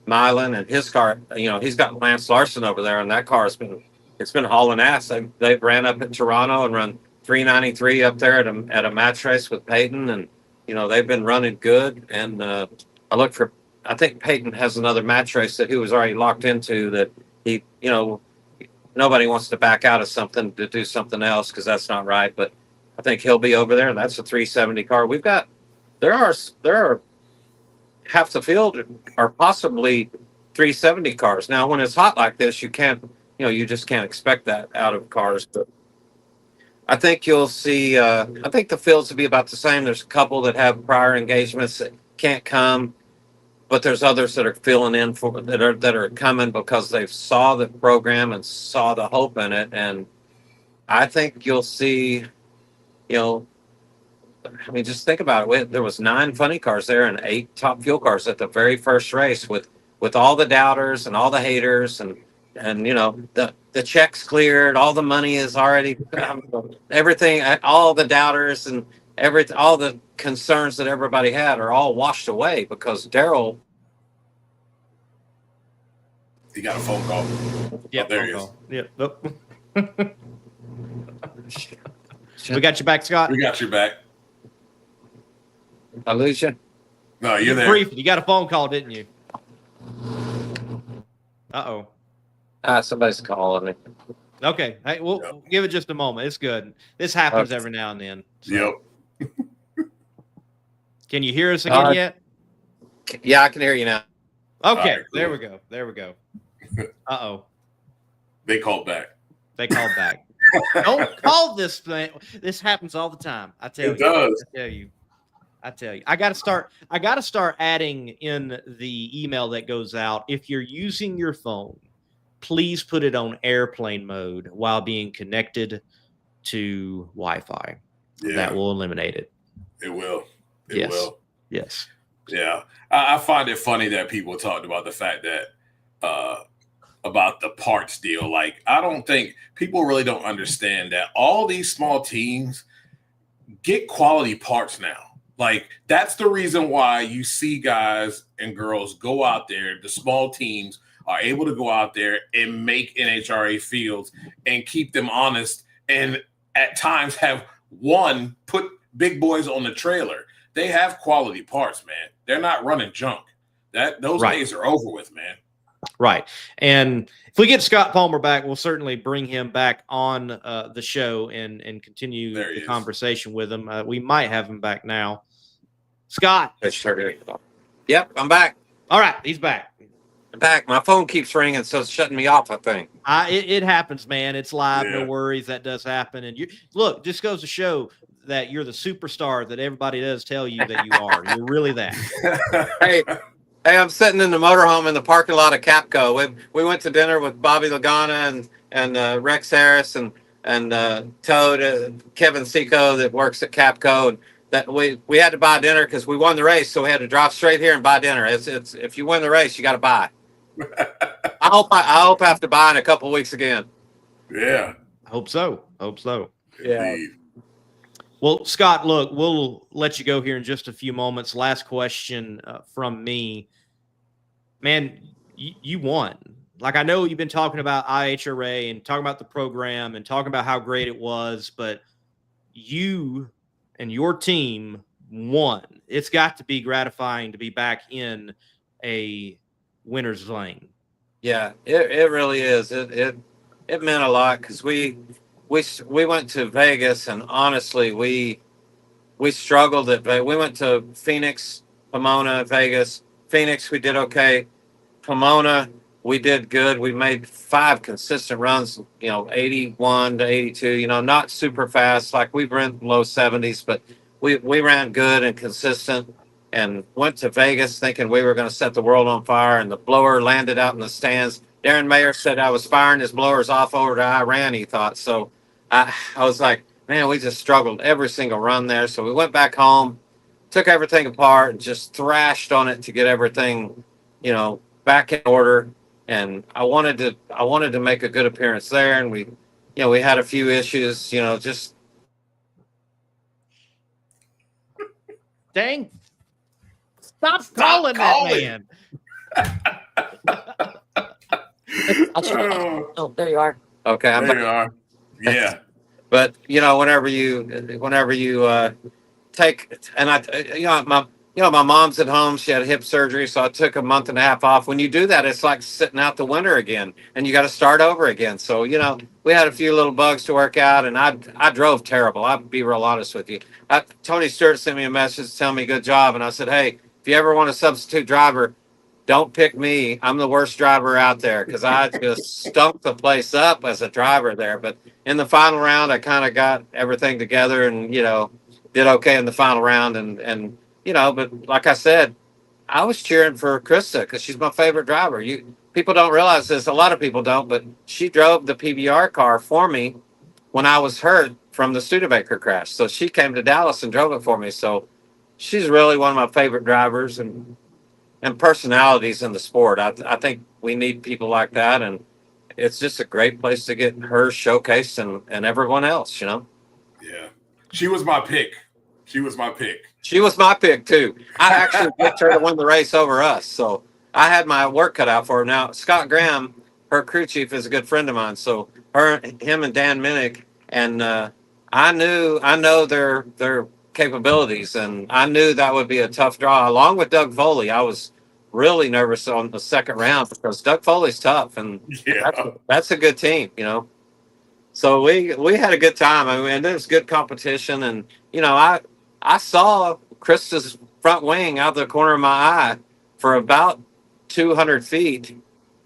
Milan, and his car, you know, he's got Lance Larson over there, and that car has been hauling ass. They've ran up at Toronto and run 393 up there at a match race with Peyton, and you know they've been running good. And I think Peyton has another match race that he was already locked into that he, you know, nobody wants to back out of something to do something else because that's not right. But I think he'll be over there, and that's a 370 car. There are half the field are possibly 370 cars. Now, when it's hot like this, you just can't expect that out of cars. But I think you'll see. I think the fields will be about the same. There's a couple that have prior engagements that can't come, but there's others that are filling in for that are coming because they saw the program and saw the hope in it. And I think you'll see, you know, I mean, just think about it. There was 9 funny cars there and 8 Top Fuel cars at the very first race with all the doubters and all the haters and you know the checks cleared, all the money is already everything, all the doubters and all the concerns that everybody had are all washed away because Daryl. He got a phone call. Yeah, oh, there he is. Yep. Oh. We got you back, Scott. We got you back. I lose you? No, you're there. Brief. You got a phone call, didn't you? Uh-oh. Somebody's calling me. Okay. Hey, we'll give it just a moment. It's good. This happens every now and then. So. Yep. Can you hear us again yet? Yeah, I can hear you now. Okay. Right, There cool. we go. There we go. Uh-oh. They called back. They called back. Don't call this thing. This happens all the time. I tell you. It does. I tell you. I gotta start adding in the email that goes out. If you're using your phone, please put it on airplane mode while being connected to Wi-Fi. Yeah. That will eliminate it. It will. It Yes. will. Yes. Yeah. I find it funny that people talked about the fact that about the parts deal. Like, I don't think people really don't understand that all these small teams get quality parts now. Like, that's the reason why you see guys and girls go out there. The small teams are able to go out there and make NHRA fields and keep them honest. And at times have put big boys on the trailer. They have quality parts, man. They're not running junk. Those days are over with, man. Right. And if we get Scott Palmer back, we'll certainly bring him back on the show and continue the conversation with him. We might have him back now. Scott. Yep, I'm back. All right, he's back. I'm back. My phone keeps ringing, so it's shutting me off, I think. It happens, man. It's live. Yeah. No worries. That does happen. And you look, just goes to show that you're the superstar that everybody does tell you that you are. You're really that. Hey, I'm sitting in the motorhome in the parking lot of Capco. We went to dinner with Bobby Lagana and Rex Harris and Toad, Kevin Seco that works at Capco. And that we had to buy dinner because we won the race, so we had to drive straight here and buy dinner. It's if you win the race, you got to buy. I hope I have to buy in a couple of weeks again. Yeah. Hope so. Yeah. Indeed. Well, Scott, look, we'll let you go here in just a few moments. Last question from me. Man, you won. Like, I know you've been talking about IHRA and talking about the program and talking about how great it was, but you and your team won. It's got to be gratifying to be back in a winner's lane. Yeah, it really is. It meant a lot because we went to Vegas, and honestly, we struggled at Vegas. We went to Phoenix, Pomona, Vegas. Phoenix, we did okay. Pomona, we did good. We made 5 consistent runs, 81 to 82, not super fast. Like we ran low 70s, but we ran good and consistent, and went to Vegas thinking we were going to set the world on fire, and the blower landed out in the stands. Darren Mayer said I was firing his blowers off over to Iran, he thought. So I was like, man, we just struggled every single run there. So we went back home, took everything apart, and just thrashed on it to get everything, back in order. And I wanted to make a good appearance there. And we had a few issues, just. Dang. Stop calling that man. Oh, there you are. Okay. There you are. Yeah. But whenever you take, and my mom's at home. She had hip surgery, so I took a month and a half off. When you do that, it's like sitting out the winter again, and you got to start over again. So we had a few little bugs to work out, and I drove terrible. I'll be real honest with you. Tony Stewart sent me a message telling me good job, and I said, hey, if you ever want a substitute driver, don't pick me. I'm the worst driver out there because I just stunk the place up as a driver there. But in the final round, I kind of got everything together and, did okay in the final round. And but like I said, I was cheering for Krista because she's my favorite driver. People don't realize this. A lot of people don't, but she drove the PBR car for me when I was hurt from the Studebaker crash. So she came to Dallas and drove it for me. So she's really one of my favorite drivers and personalities in the sport. I think we need people like that, and it's just a great place to get her showcased and everyone else, Yeah. She was my pick. She was my pick too. I actually picked her to win the race over us, so I had my work cut out for her. Now, Scott Graham, her crew chief, is a good friend of mine, so him and Dan Minnick, and I know their capabilities, and I knew that would be a tough draw. Along with Doug Foley, I was really nervous on the second round because Doug Foley's tough, and that's a good team, So we had a good time. I mean, it was good competition, and I saw Krista's front wing out the corner of my eye for about 200 feet,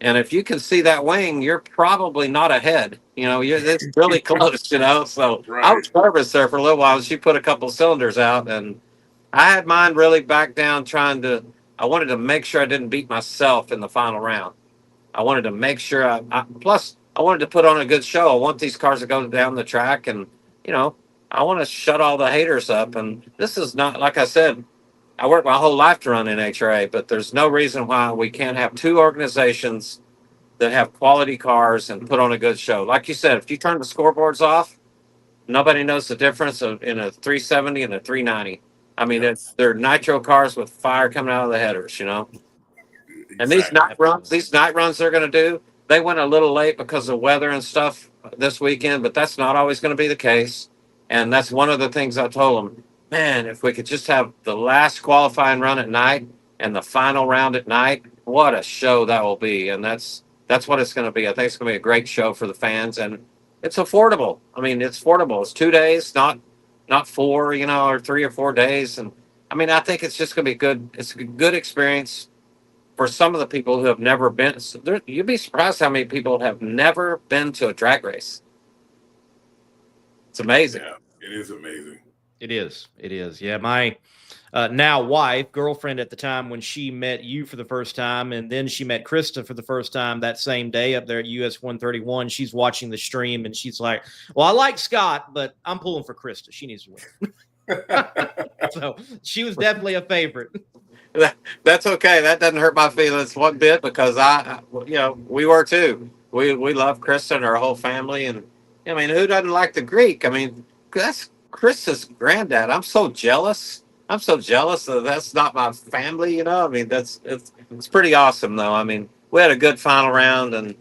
and if you can see that wing, you're probably not ahead. It's really close. So right. I was nervous there for a little while. She put a couple cylinders out, and I had mine really back down, I wanted to make sure I didn't beat myself in the final round. I wanted to make sure plus I wanted to put on a good show. I want these cars to go down the track, and I want to shut all the haters up. And this is not, like I said, I worked my whole life to run NHRA, but there's no reason why we can't have 2 organizations that have quality cars and put on a good show. Like you said, if you turn the scoreboards off, nobody knows the difference in a 370 and a 390. I mean, they're nitro cars with fire coming out of the headers, Exactly. And these night runs they're going to do, they went a little late because of weather and stuff this weekend, but that's not always going to be the case. And that's one of the things I told them, man, if we could just have the last qualifying run at night and the final round at night, what a show that will be. And that's what it's going to be. I think it's going to be a great show for the fans, and it's affordable. I mean, it's affordable. It's 2 days, not 4, or 3 or 4 days. And I mean, I think it's just going to be good. It's a good experience for some of the people who have never been. So you'd be surprised how many people have never been to a drag race. It's amazing. Yeah, it is amazing. It is. It is. Yeah, my now wife, girlfriend at the time when she met you for the first time, and then she met Krista for the first time that same day up there at US 131. She's watching the stream and she's like, "Well, I like Scott, but I'm pulling for Krista. She needs to win." So she was definitely a favorite. That's okay. That doesn't hurt my feelings one bit because we were too. We love Krista and her whole family, and I mean, who doesn't like the Greek? I mean, that's Krista's granddad. I'm so jealous. I'm so jealous that that's not my family. I mean, it's pretty awesome though. I mean, we had a good final round, and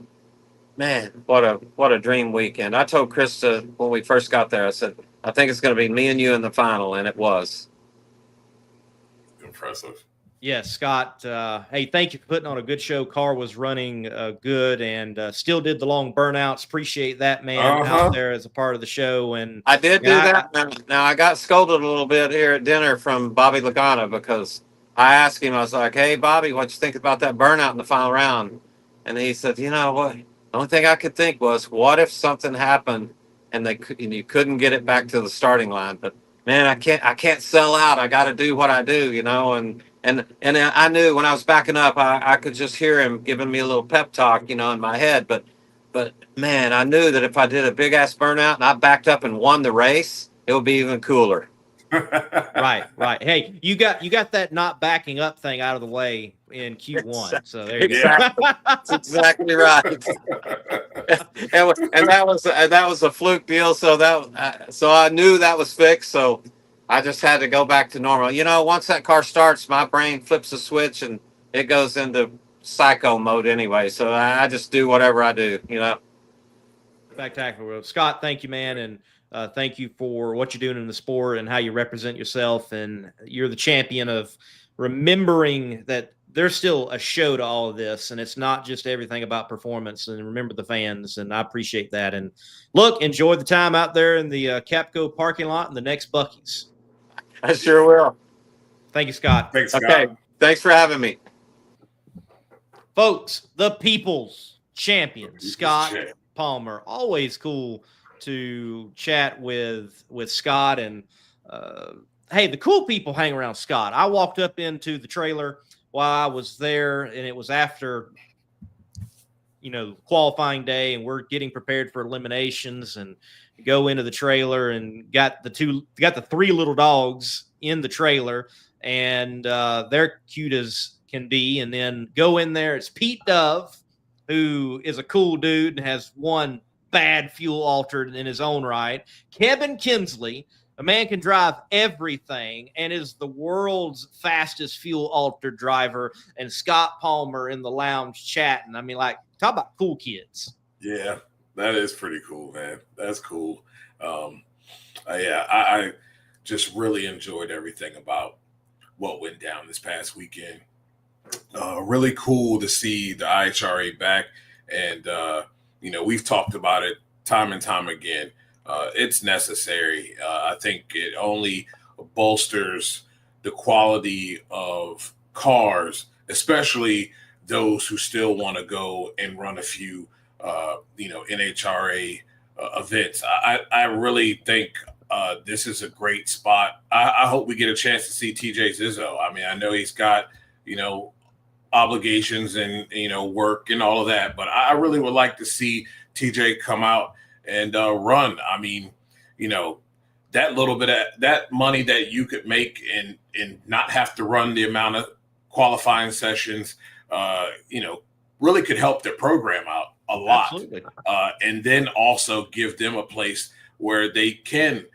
man, what a dream weekend. I told Krista when we first got there, I said, I think it's going to be me and you in the final, and it was. Impressive. Yes, Scott. Hey, thank you for putting on a good show. Car was running good and still did the long burnouts. Appreciate that, man, out there as a part of the show. And I did do that. Now, I got scolded a little bit here at dinner from Bobby Lagana because I asked him, I was like, "Hey, Bobby, what you think about that burnout in the final round?" And he said, "You know what? The only thing I could think was, what if something happened and you couldn't get it back to the starting line? But man, I can't sell out. I got to do what I do, And I knew when I was backing up, I could just hear him giving me a little pep talk, in my head. But man, I knew that if I did a big ass burnout and I backed up and won the race, it would be even cooler." Right. Hey, you got that not backing up thing out of the way in Q1. So there you go. That's exactly right. and that was a fluke deal. So I knew that was fixed. So I just had to go back to normal. Once that car starts, my brain flips a switch and it goes into psycho mode anyway. So I just do whatever I do. Spectacular. Scott, thank you, man, and thank you for what you're doing in the sport and how you represent yourself. And you're the champion of remembering that there's still a show to all of this, and it's not just everything about performance. And remember the fans, and I appreciate that. And look, enjoy the time out there in the Capco parking lot and the next Buc-ee's. I sure will. Thank you, Scott. Thanks, Scott. Okay, thanks for having me. Folks, the people's champion, Scott Palmer. Always cool to chat with Scott. And hey, the cool people hang around Scott. I walked up into the trailer while I was there, and it was after qualifying day, and we're getting prepared for eliminations, and go into the trailer and got the three little dogs in the trailer, and they're cute as can be. And then go in there, it's Pete Dove, who is a cool dude and has one bad fuel altered in his own right. Kevin Kinsley, a man can drive everything and is the world's fastest fuel altered driver. And Scott Palmer in the lounge chatting. I mean, like, talk about cool kids. Yeah, that is pretty cool, man. That's cool. I just really enjoyed everything about what went down this past weekend. Really cool to see the IHRA back. And, we've talked about it time and time again. It's necessary. I think it only bolsters the quality of cars, especially those who still want to go and run a few, NHRA events. I really think this is a great spot. I hope we get a chance to see TJ Zizzo. I mean, I know he's got, obligations and, work and all of that, but I really would like to see TJ come out and run. I mean, that little bit of that money that you could make and not have to run the amount of qualifying sessions, really could help their program out a lot. Absolutely. And then also give them a place where they can,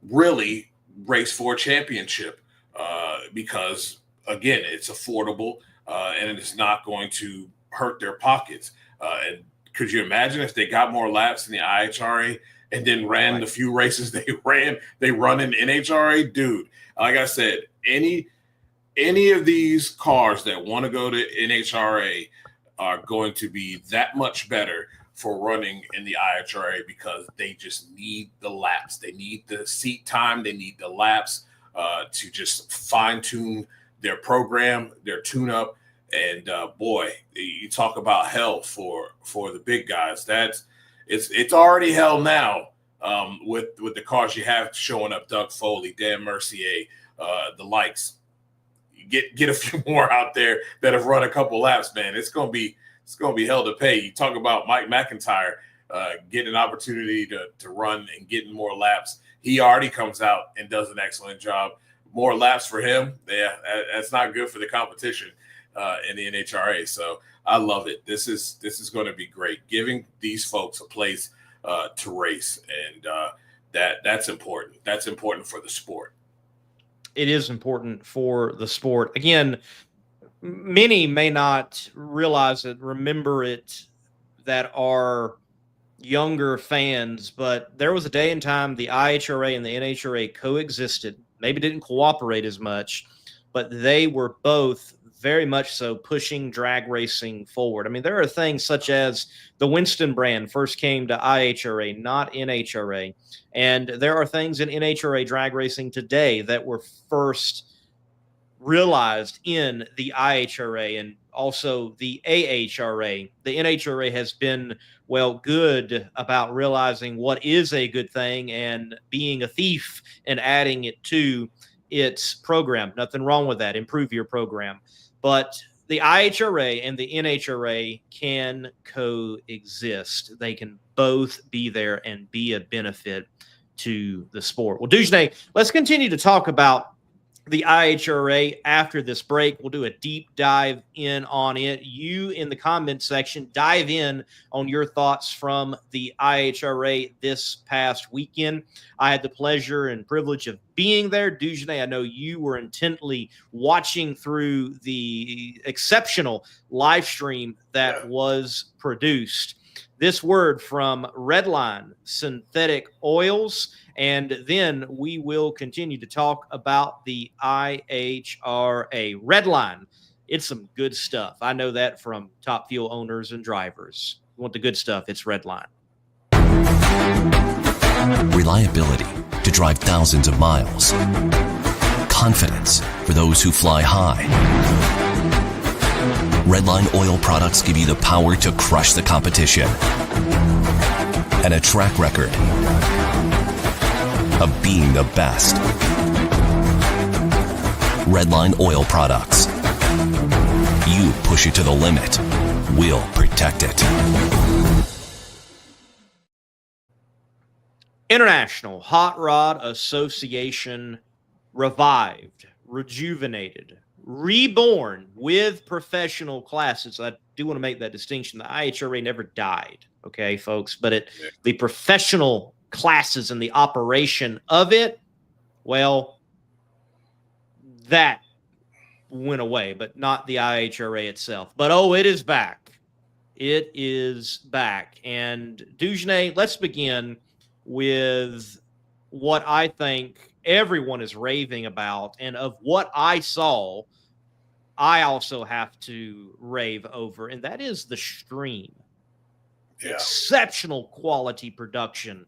really race for a championship because, again, it's affordable and it's not going to hurt their pockets. And could you imagine if they got more laps in the IHRA and then ran the few races they run in NHRA? Dude, like I said, any of these cars that want to go to NHRA are going to be that much better for running in the IHRA because they just need the laps. They need the seat time. They need the laps to just fine tune their program, their tune up. And boy, you talk about hell for the big guys. It's already hell now with the cars you have showing up. Doug Foley, Dan Mercier, the likes. You get a few more out there that have run a couple laps, man. It's gonna be hell to pay. You talk about Mike McIntyre getting an opportunity to run and getting more laps. He already comes out and does an excellent job. More laps for him. Yeah, that's not good for the competition in the NHRA. So I love it. This is going to be great. Giving these folks a place to race, and that's important. That's important for the sport. It is important for the sport. Again, many may not realize it, remember it, that are younger fans, but there was a day and time the IHRA and the NHRA coexisted. Maybe didn't cooperate as much, but they were both very much so pushing drag racing forward. I mean, there are things such as the Winston brand first came to IHRA, not NHRA. And there are things in NHRA drag racing today that were first realized in the IHRA and also the AHRA. The NHRA has been, well, good about realizing what is a good thing and being a thief and adding it to its program. Nothing wrong with that. Improve your program. But the IHRA and the NHRA can coexist. They can both be there and be a benefit to the sport. Well, Dujne, let's continue to talk about the IHRA after this break. We'll do a deep dive in on it. You in the comment section, dive in on your thoughts from the IHRA this past weekend. I had the pleasure and privilege of being there. Dujne, I know you were intently watching through the exceptional live stream that was produced. This word from Redline Synthetic Oils, and then we will continue to talk about the IHRA. Redline, it's some good stuff. I know that from Top Fuel owners and drivers. You want the good stuff, it's Redline. Reliability to drive thousands of miles. Confidence for those who fly high. Redline oil products give you the power to crush the competition and a track record of being the best. Redline oil products. You push it to the limit, we'll protect it. International Hot Rod Association revived, rejuvenated, reborn with professional classes. I do want to make that distinction. The IHRA never died, okay, folks, but the professional classes and the operation of it, well, that went away, but not the IHRA itself. But it is back. It is back. And Dujne, let's begin with what I think everyone is raving about, and of what I saw, I also have to rave over, and that is the stream. Yeah. Exceptional quality production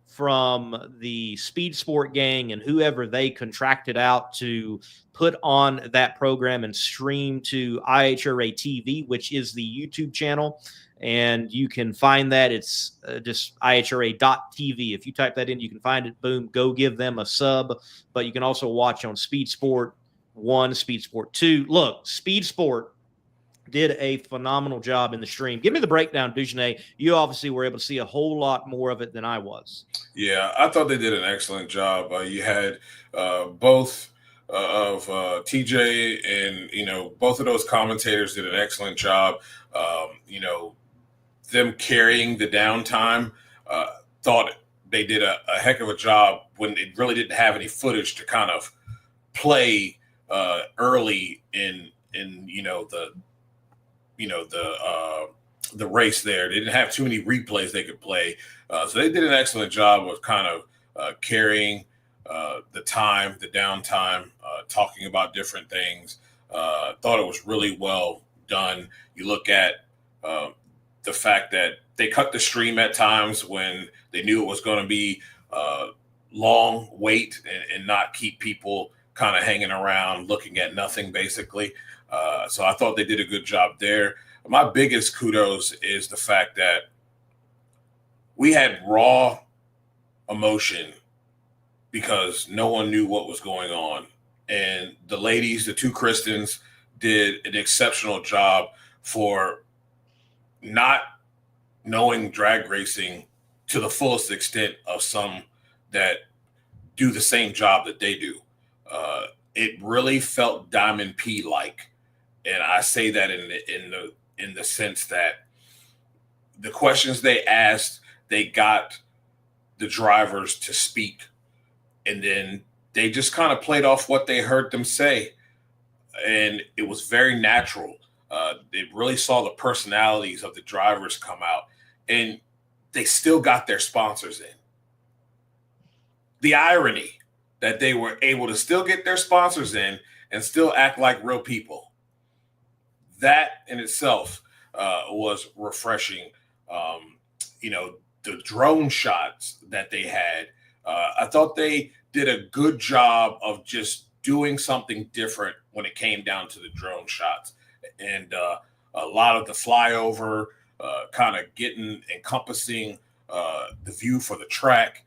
from the Speed Sport gang and whoever they contracted out to put on that program and stream to IHRA TV, which is the YouTube channel. And you can find that. It's just IHRA.TV. If you type that in, you can find it. Boom, go give them a sub. But you can also watch on Speed Sport 1, Speed Sport 2. Look, Speed Sport did a phenomenal job in the stream. Give me the breakdown, Dujne. You obviously were able to see a whole lot more of it than I was. Yeah, I thought they did an excellent job. You had both of TJ and, both of those commentators did an excellent job. Them carrying the downtime, thought they did a heck of a job when it really didn't have any footage to kind of play early in the race there. They didn't have too many replays they could play. So they did an excellent job of kind of carrying the time, the downtime, talking about different things. Thought it was really well done. You look at the fact that they cut the stream at times when they knew it was going to be long wait and not keep people kind of hanging around looking at nothing, basically. So I thought they did a good job there. My biggest kudos is the fact that we had raw emotion because no one knew what was going on. And the ladies, the two Kristens, did an exceptional job for not knowing drag racing to the fullest extent of some that do the same job that they do. It really felt Diamond P like, and I say that in the sense that the questions they asked, they got the drivers to speak, and then they just kind of played off what they heard them say, and it was very natural. They really saw the personalities of the drivers come out, and they still got their sponsors in. The irony that they were able to still get their sponsors in and still act like real people. That in itself was refreshing. The drone shots that they had, I thought they did a good job of just doing something different when it came down to the drone shots. And a lot of the flyover, kind of encompassing the view for the track.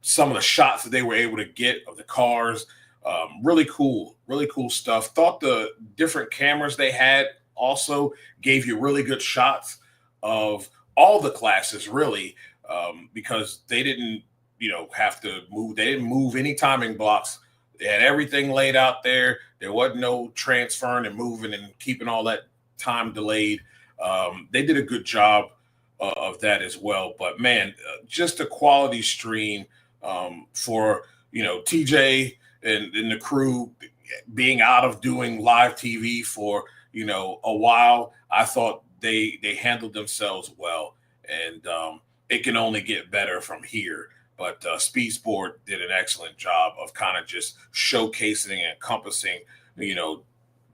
Some of the shots that they were able to get of the cars, really cool stuff. Thought the different cameras they had also gave you really good shots of all the classes, really, because they didn't, have to move. They didn't move any timing blocks. They had everything laid out there. There wasn't no transferring and moving and keeping all that time delayed. They did a good job of that as well. But man, just a quality stream for TJ and the crew being out of doing live TV for a while. I thought they handled themselves well, and it can only get better from here. But Speed Sport did an excellent job of kind of just showcasing and encompassing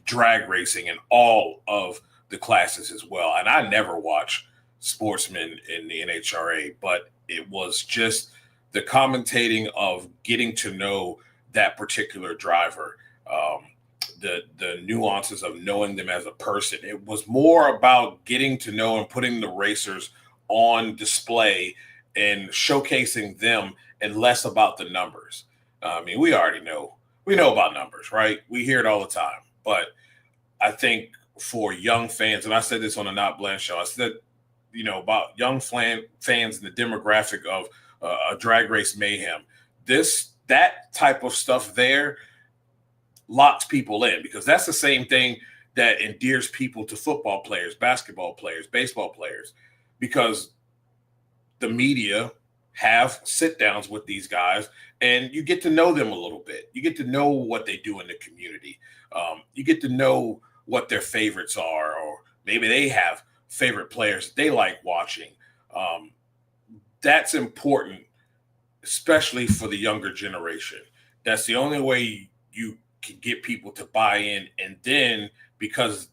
drag racing in all of the classes as well. And I never watched Sportsman in the NHRA, but it was just the commentating of getting to know that particular driver, the nuances of knowing them as a person. It was more about getting to know and putting the racers on display and showcasing them, and less about the numbers. We already know. We know about numbers, right? We hear it all the time. But I think for young fans, and I said this on the Not Bland show, I said, about young fans and the demographic of a drag race mayhem, that type of stuff there locks people in, because that's the same thing that endears people to football players, basketball players, baseball players, because the media have sit downs with these guys and you get to know them a little bit. You get to know what they do in the community. You get to know what their favorites are, or maybe they have favorite players they like watching. That's important, especially for the younger generation. That's the only way you can get people to buy in. And then, because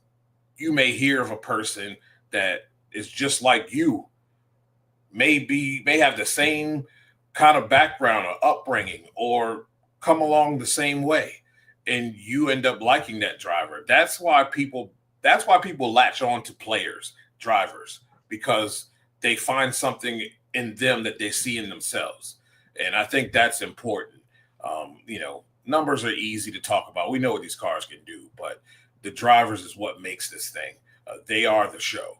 you may hear of a person that is just like you, may have the same kind of background or upbringing, or come along the same way, and you end up liking that driver. That's why people latch on to drivers, because they find something in them that they see in themselves. And I think that's important. Numbers are easy to talk about. We know what these cars can do, but the drivers is what makes this thing. They are the show.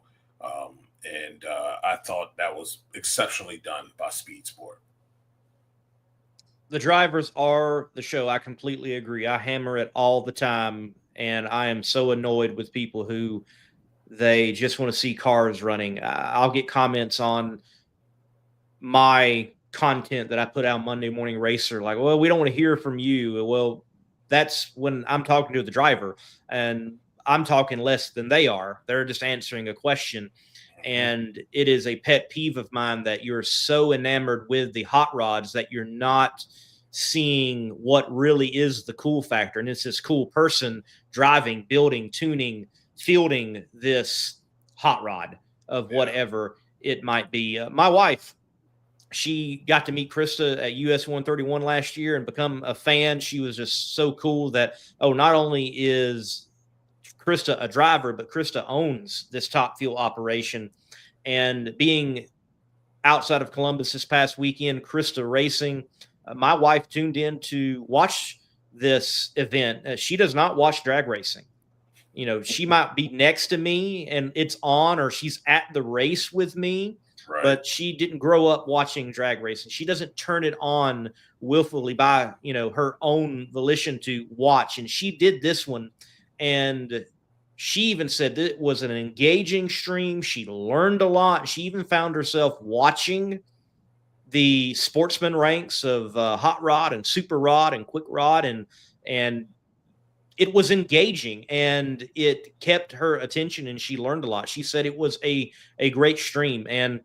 And I thought that was exceptionally done by Speed Sport. The drivers are the show. I completely agree. I hammer it all the time, and I am so annoyed with people who they just want to see cars running. I'll get comments on my content that I put out Monday Morning Racer, like, well, we don't want to hear from you. Well, that's when I'm talking to the driver, and I'm talking less than they are. They're just answering a question. And it is a pet peeve of mine that you're so enamored with the hot rods that you're not seeing what really is the cool factor. And it's this cool person driving, building, tuning, fielding this hot rod of whatever. it might be. My wife, she got to meet Krista at US 131 last year and become a fan. She was just so cool that, not only is Krista a driver, but Krista owns this Top Fuel operation. And being outside of Columbus this past weekend, Krista racing, my wife tuned in to watch this event. She does not watch drag racing. She might be next to me and it's on, or she's at the race with me, right, but she didn't grow up watching drag racing. She doesn't turn it on willfully by, her own volition to watch. And she did this one. And she even said that it was an engaging stream. She learned a lot. She even found herself watching the sportsman ranks of hot rod and super rod and quick rod, and it was engaging and it kept her attention and she learned a lot. She said it was a great stream, and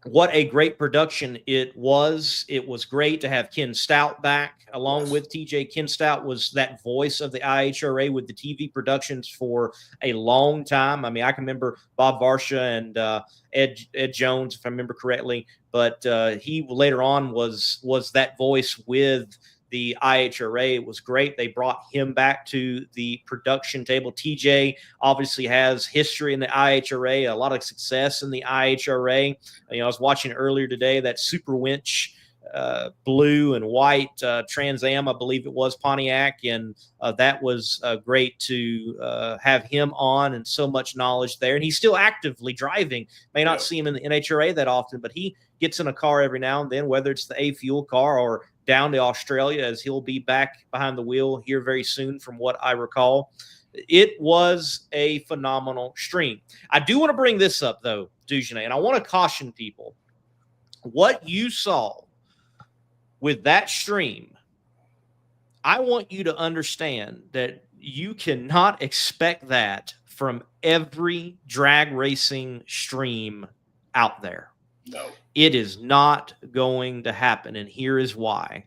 what a great production it was. It was great to have Ken Stout back along with TJ. Ken Stout was that voice of the IHRA with the TV productions for a long time. I mean, I can remember Bob Varsha and Ed Jones, if I remember correctly, but he later on was that voice with the IHRA. It was great. They brought him back to the production table. TJ obviously has history in the IHRA, a lot of success in the IHRA. I was watching earlier today that Super Winch blue and white Trans Am, I believe it was, Pontiac, and that was great to have him on, and so much knowledge there. And he's still actively driving. May not see him in the NHRA that often, but he gets in a car every now and then, whether it's the A Fuel car or down to Australia, as he'll be back behind the wheel here very soon, from what I recall. It was a phenomenal stream. I do want to bring this up, though, Dujanay, and I want to caution people. What you saw with that stream, I want you to understand that you cannot expect that from every drag racing stream out there. No. It is not going to happen, and here is why.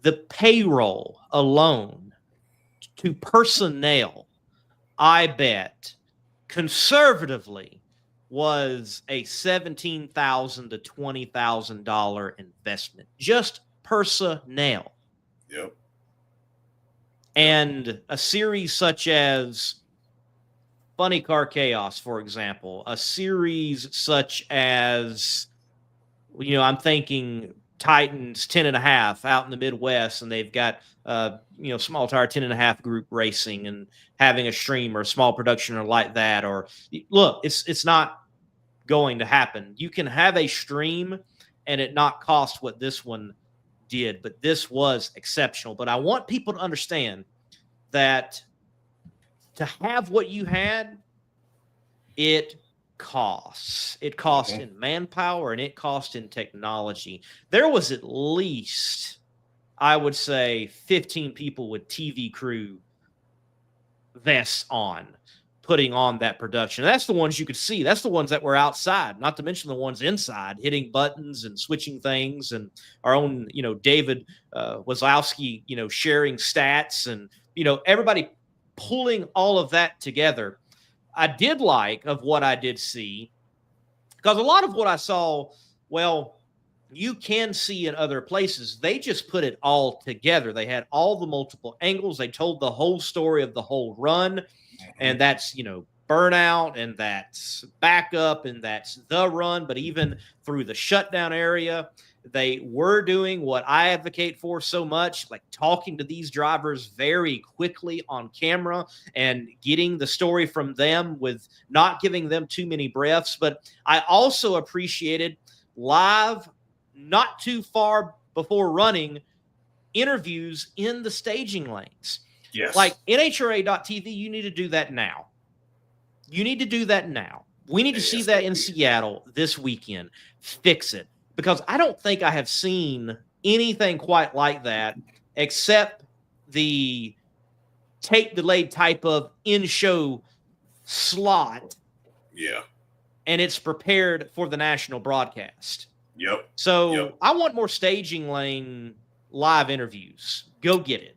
The payroll alone to personnel, I bet, conservatively, was a $17,000 to $20,000 investment. Just personnel. Yep. And a series such as Funny Car Chaos, for example, a series such as, I'm thinking Titans 10.5 out in the Midwest, and they've got, small tire 10.5 group racing and having a stream or a small production or like that. Or look, it's not going to happen. You can have a stream and it not cost what this one did, but this was exceptional. But I want people to understand that to have what you had, it costs. It costs in manpower and it costs in technology. There was at least, I would say, 15 people with TV crew vests on, putting on that production. That's the ones you could see. That's the ones that were outside, not to mention the ones inside, hitting buttons and switching things. And our own, David Wazowski, sharing stats, and, everybody pulling all of that together. I did like of what I did see, because a lot of what I saw, well, you can see in other places. They just put it all together. They had all the multiple angles. They told the whole story of the whole run, and that's, burnout, and that's backup, and that's the run. But even through the shutdown area, they were doing what I advocate for so much, like talking to these drivers very quickly on camera and getting the story from them with not giving them too many breaths. But I also appreciated live, not too far before running, interviews in the staging lanes. Yes. Like NHRA.tv, you need to do that now. You need to do that now. We need to see that in Seattle this weekend. Fix it. Because I don't think I have seen anything quite like that, except the tape delayed type of in-show slot. Yeah. And it's prepared for the national broadcast. Yep. So I want more staging lane live interviews. Go get it.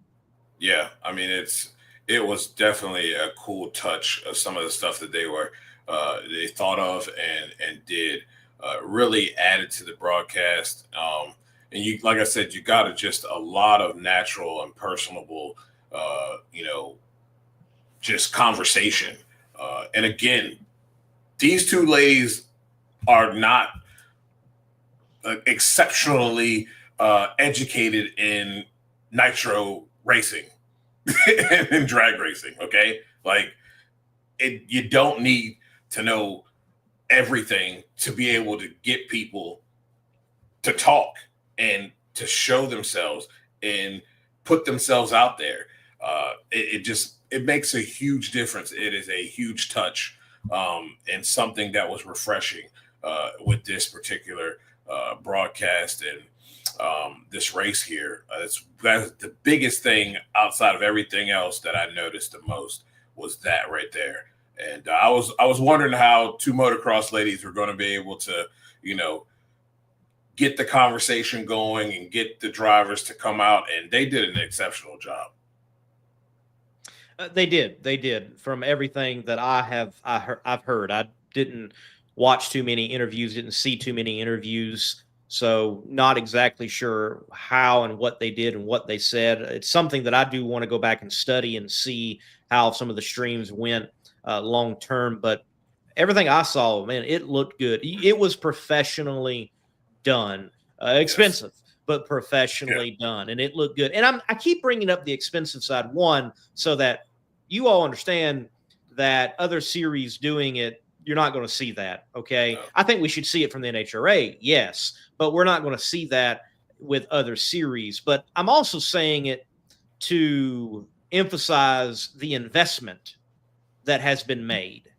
Yeah. I mean, it was definitely a cool touch of some of the stuff that they were they thought of and did really added to the broadcast. And you, like I said, you got just a lot of natural and personable, just conversation. And again, these two ladies are not exceptionally educated in nitro racing and in drag racing. Okay. Like you don't need to know everything to be able to get people to talk and to show themselves and put themselves out there. It makes a huge difference. It is a huge touch and something that was refreshing with this particular broadcast and this race here. That's the biggest thing outside of everything else that I noticed the most was that right there. And I was wondering how two motocross ladies were going to be able to, get the conversation going and get the drivers to come out, and they did an exceptional job. They did. From everything that I've heard. I didn't watch too many interviews, didn't see too many interviews, so not exactly sure how and what they did and what they said. It's something that I do want to go back and study and see how some of the streams went long term. But everything I saw, man, it looked good. It was professionally done, expensive, but professionally done, and it looked good. And I keep bringing up the expensive side, one, so that you all understand that other series doing it, you're not going to see that. Okay, I think we should see it from the NHRA, yes, but we're not going to see that with other series. But I'm also saying it to emphasize the investment that has been made,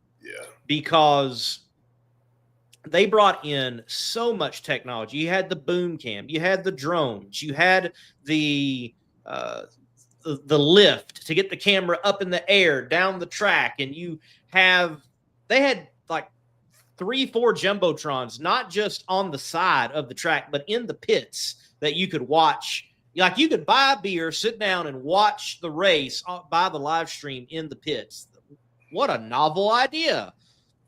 because they brought in so much technology. You had the boom cam, you had the drones, you had the lift to get the camera up in the air down the track, and they had like 3-4 jumbotrons, not just on the side of the track, but in the pits that you could watch. Like you could buy a beer, sit down, and watch the race by the live stream in the pits. What a novel idea!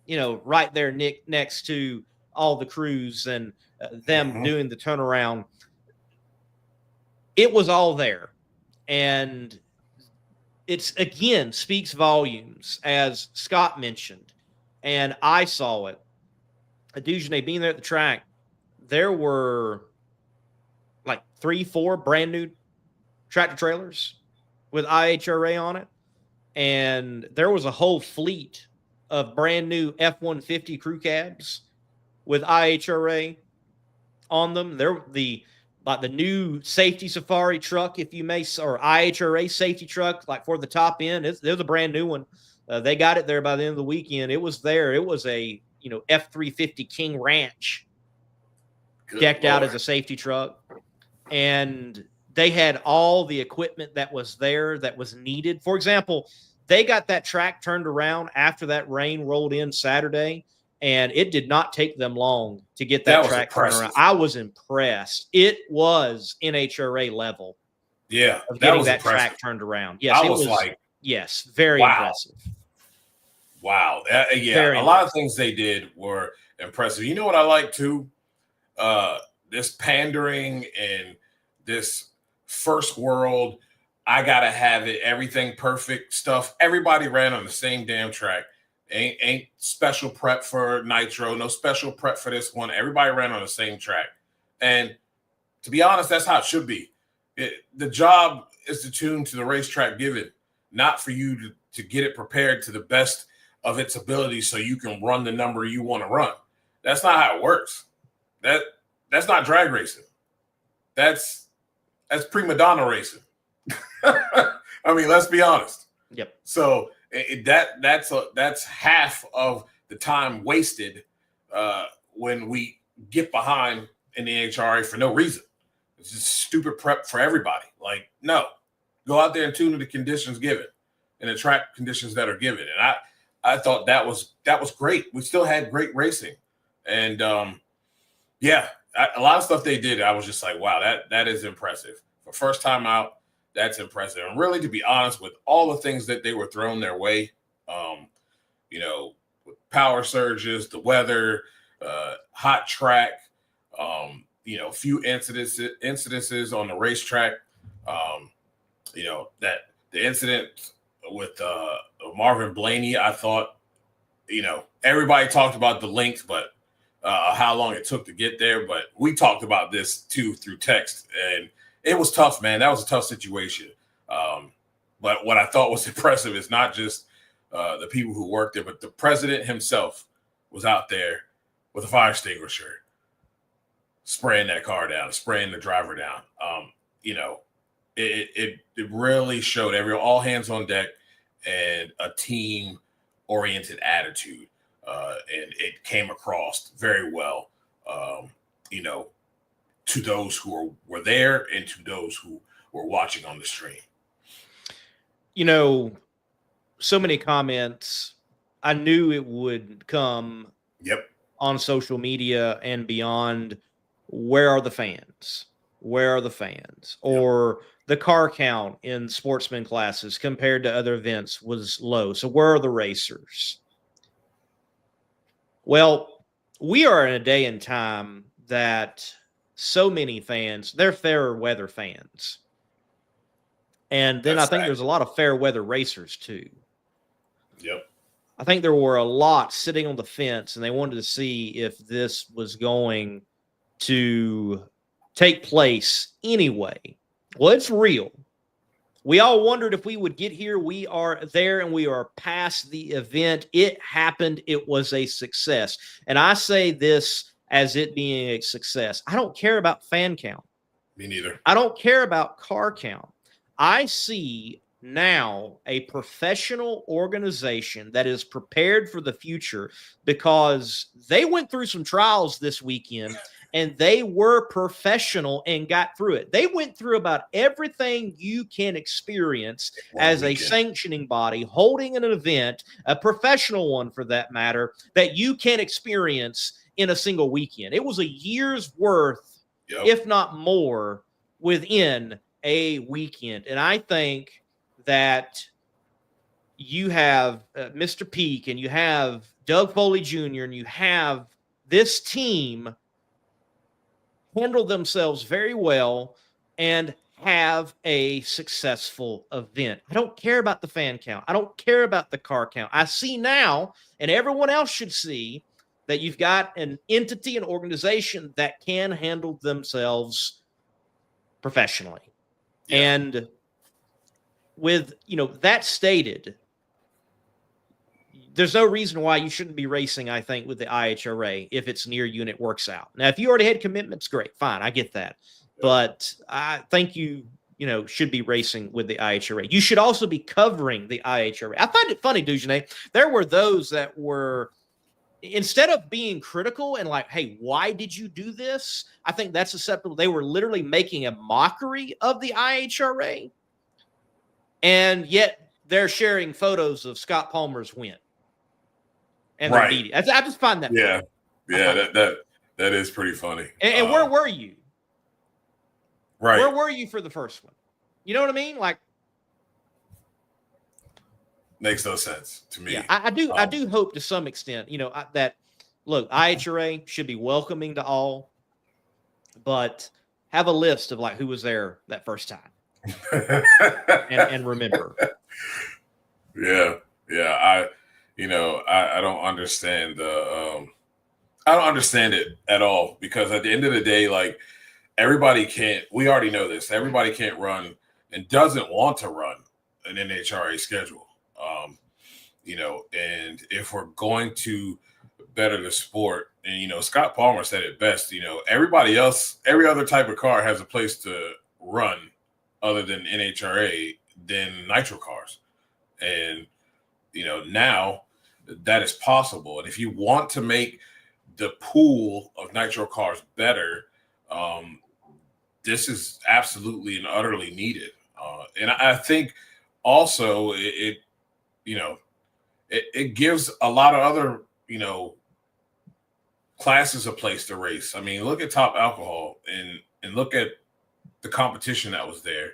Right there, Nick, next to all the crews and them doing the turnaround. It was all there. And it's, again, speaks volumes, as Scott mentioned. And I saw it. Dujane being there at the track, there were like 3-4 brand new tractor trailers with IHRA on it. And there was a whole fleet of brand new F-150 crew cabs with IHRA on them. They're the new safety safari truck, if you may, or IHRA safety truck, like for the top end. There's a brand new one. They got it there by the end of the weekend. It was there. It was a F-350 King Ranch decked out as a safety truck, and they had all the equipment that was there that was needed. For example, they got that track turned around after that rain rolled in Saturday, and it did not take them long to get that track turned around. I was impressed. It was NHRA level. Yeah, of getting that track turned around. Yes, I was like, yes, very impressive. Wow. A lot of things they did were impressive. You know what I like too? This pandering and this first world, I gotta have it, everything perfect stuff. Everybody ran on the same damn track. Ain't special prep for Nitro, no special prep for this one. Everybody ran on the same track. And to be honest, that's how it should be. The job is to tune to the racetrack given, not for you to get it prepared to the best of its ability so you can run the number you want to run. That's not how it works. That's not drag racing. That's prima donna racing. I mean, let's be honest. Yep. So that's half of the time wasted when we get behind in the NHRA for no reason. It's just stupid prep for everybody. Like, no, go out there and tune to the conditions given and the track conditions that are given. And I thought that was great. We still had great racing, and a lot of stuff they did, I was just like, wow, that is impressive. For first time out, that's impressive. And really, to be honest, with all the things that they were thrown their way, with power surges, the weather, hot track, few incidences on the racetrack. That the incident with Marvin Blaney, I thought, everybody talked about the length, but how long it took to get there. But we talked about this too through text, and it was tough, man. That was a tough situation. But what I thought was impressive is not just the people who worked there, but the president himself was out there with a fire extinguisher, spraying that car down, spraying the driver down. It really showed all hands on deck and a team-oriented attitude, and it came across very well, to those who were there and to those who were watching on the stream. So many comments. I knew it would come. Yep. On social media and beyond. Where are the fans? Where are the fans? Or the car count in sportsman classes compared to other events was low. So where are the racers? Well, we are in a day and time that so many fans, they're fair weather fans. And then I think there's a lot of fair weather racers too. Yep. I think there were a lot sitting on the fence, and they wanted to see if this was going to take place anyway. Well, it's real. We all wondered if we would get here. We are there, and we are past the event. It happened. It was a success. And I say this as it being a success. I don't care about fan count. Me neither. I don't care about car count. I see now a professional organization that is prepared for the future because they went through some trials this weekend and they were professional and got through it. They went through about everything you can experience as a sanctioning body holding an event, a professional one for that matter, that you can experience in a single weekend. It was a year's worth, if not more, within a weekend. And I think that you have Mr. Peak and you have Doug Foley Jr. and you have this team handle themselves very well and have a successful event. I don't care about the fan count. I don't care about the car count. I see now, and everyone else should see, that you've got an entity, an organization that can handle themselves professionally. Yeah. And with, that stated, there's no reason why you shouldn't be racing, I think, with the IHRA if it's near you and it works out. Now, if you already had commitments, great, fine, I get that. Yeah. But I think you should be racing with the IHRA. You should also be covering the IHRA. I find it funny, Dujanay, there were those that were, instead of being critical and like, hey, why did you do this? I think that's acceptable. They were literally making a mockery of the IHRA. And yet they're sharing photos of Scott Palmer's win. And they're beating. I just find that funny. Yeah, that is pretty funny. And where were you? Right. Where were you for the first one? You know what I mean? Like, makes no sense to me. Yeah, I do hope to some extent, that look, IHRA should be welcoming to all, but have a list of like who was there that first time. and remember. Yeah. I don't understand I don't understand it at all, because at the end of the day, like, we already know this. Everybody can't run and doesn't want to run an NHRA schedule. And if we're going to better the sport, and, Scott Palmer said it best, everybody else, every other type of car has a place to run other than NHRA than nitro cars. And, now that is possible. And if you want to make the pool of nitro cars better, this is absolutely and utterly needed. And I think also it gives a lot of other, classes a place to race. I mean, look at Top Alcohol and look at the competition that was there.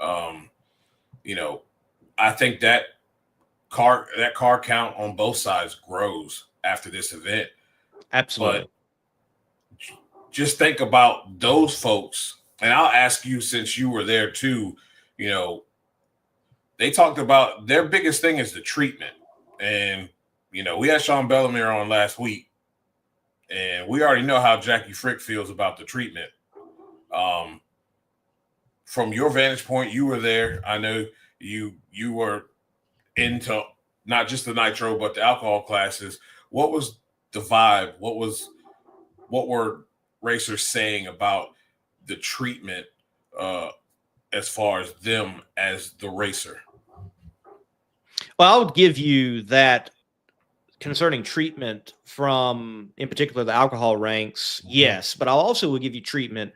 I think that car count on both sides grows after this event. Absolutely. But just think about those folks. And I'll ask you, since you were there too, you know, they talked about their biggest thing is the treatment. And, you know, we had Sean Bellemere on last week, and we already know how Jackie Frick feels about the treatment. From your vantage point, you were there. I know you were into not just the nitro, but the alcohol classes. What was the vibe? What were racers saying about the treatment as far as them as the racer? Well, I would give you that concerning treatment from, in particular, the alcohol ranks, yes, but I also will give you treatment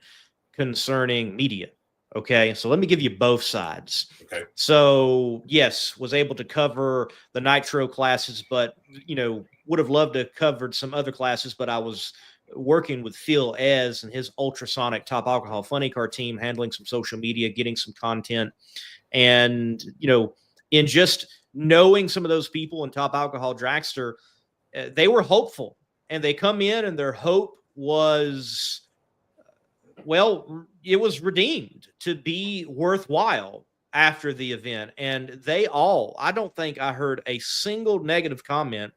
concerning media. Okay, so let me give you both sides. Okay. So, yes, was able to cover the nitro classes, but, you know, would have loved to have covered some other classes, but I was working with Phil Ez and his ultrasonic top alcohol funny car team, handling some social media, getting some content. And, you know, in just knowing some of those people in top alcohol dragster, they were hopeful, and they come in and their hope was, well, it was redeemed to be worthwhile after the event. And they all, I don't think I heard a single negative comment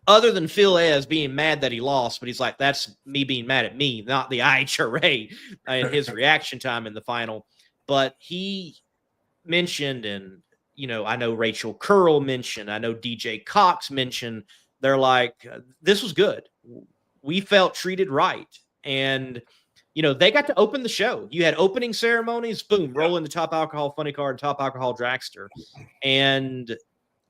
other than Phil Ez being mad that he lost, but he's like, that's me being mad at me, not the IHRA and his reaction time in the final. But he mentioned, and, you know, I know Rachel Curl mentioned, I know DJ Cox mentioned, they're like, this was good. We felt treated right. And, you know, they got to open the show. You had opening ceremonies, boom, roll in the top alcohol funny car and top alcohol dragster. And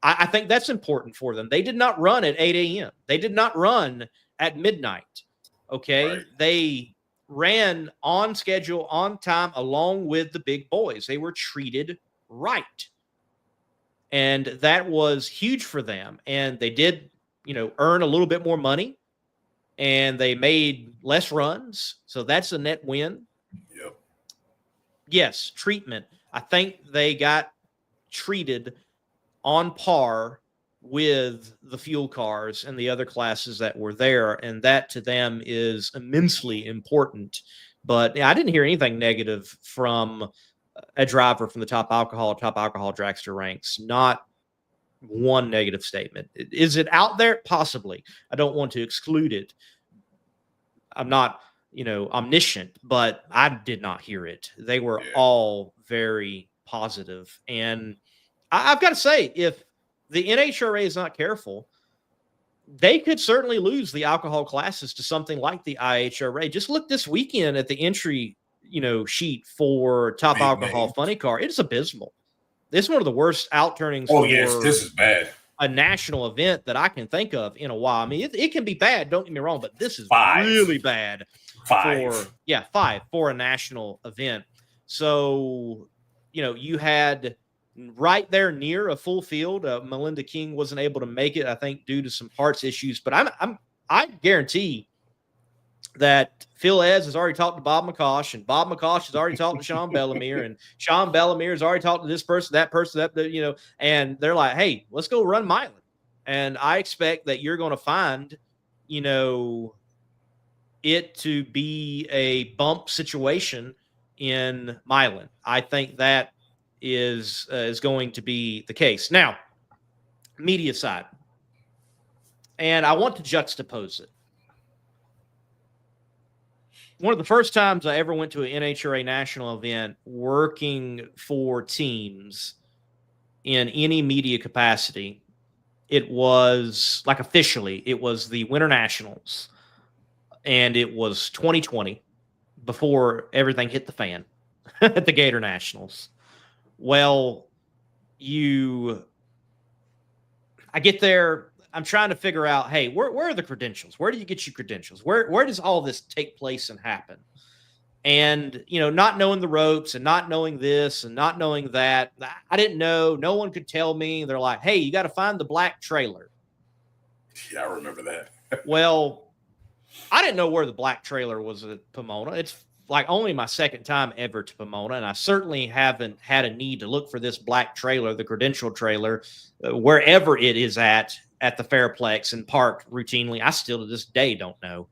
I think that's important for them. They did not run at 8 a.m. They did not run at midnight. Okay. Right. They ran on schedule, on time, along with the big boys. They were treated right. And that was huge for them. And they did, you know, earn a little bit more money, and they made less runs. So that's a net win. Yep. Yes, treatment. I think they got treated on par with the fuel cars and the other classes that were there. And that to them is immensely important. But I didn't hear anything negative from a driver from the top alcohol dragster ranks. Not one negative statement. Is it out there? Possibly. I don't want to exclude it. I'm not, you know, omniscient, but I did not hear it. They were all very positive. And I've got to say, if the NHRA is not careful, they could certainly lose the alcohol classes to something like the IHRA. Just look this weekend at the entry, you know, sheet for top alcohol funny car. It is abysmal. This is one of the worst outturnings. Oh, yes, this is bad. A national event that I can think of in a while. I mean, it can be bad, don't get me wrong, but this is 5. really bad. 5. For a national event. So, you know, you had right there near a full field. Melinda King wasn't able to make it, I think, due to some parts issues. But I guarantee that Phil Ez has already talked to Bob McCosh, and Bob McCosh has already talked to Sean Bellemere, and Sean Bellemere has already talked to this person, that, you know, and they're like, hey, let's go run Milan. And I expect that you're going to find, you know, it to be a bump situation in Milan. I think that is going to be the case. Now, media side. And I want to juxtapose it. One of the first times I ever went to an NHRA national event working for teams in any media capacity, it was like officially, it was the Winter Nationals. And it was 2020 before everything hit the fan at the Gator Nationals. Well, I get there. I'm trying to figure out, hey, where are the credentials? Where do you get your credentials? Where does all this take place and happen? And, you know, not knowing the ropes and not knowing this and not knowing that, I didn't know. No one could tell me. They're like, hey, you got to find the black trailer. Yeah, I remember that. Well, I didn't know where the black trailer was at Pomona. It's like only my second time ever to Pomona, and I certainly haven't had a need to look for this black trailer, the credential trailer, wherever it is at at the Fairplex and park routinely. I still to this day don't know.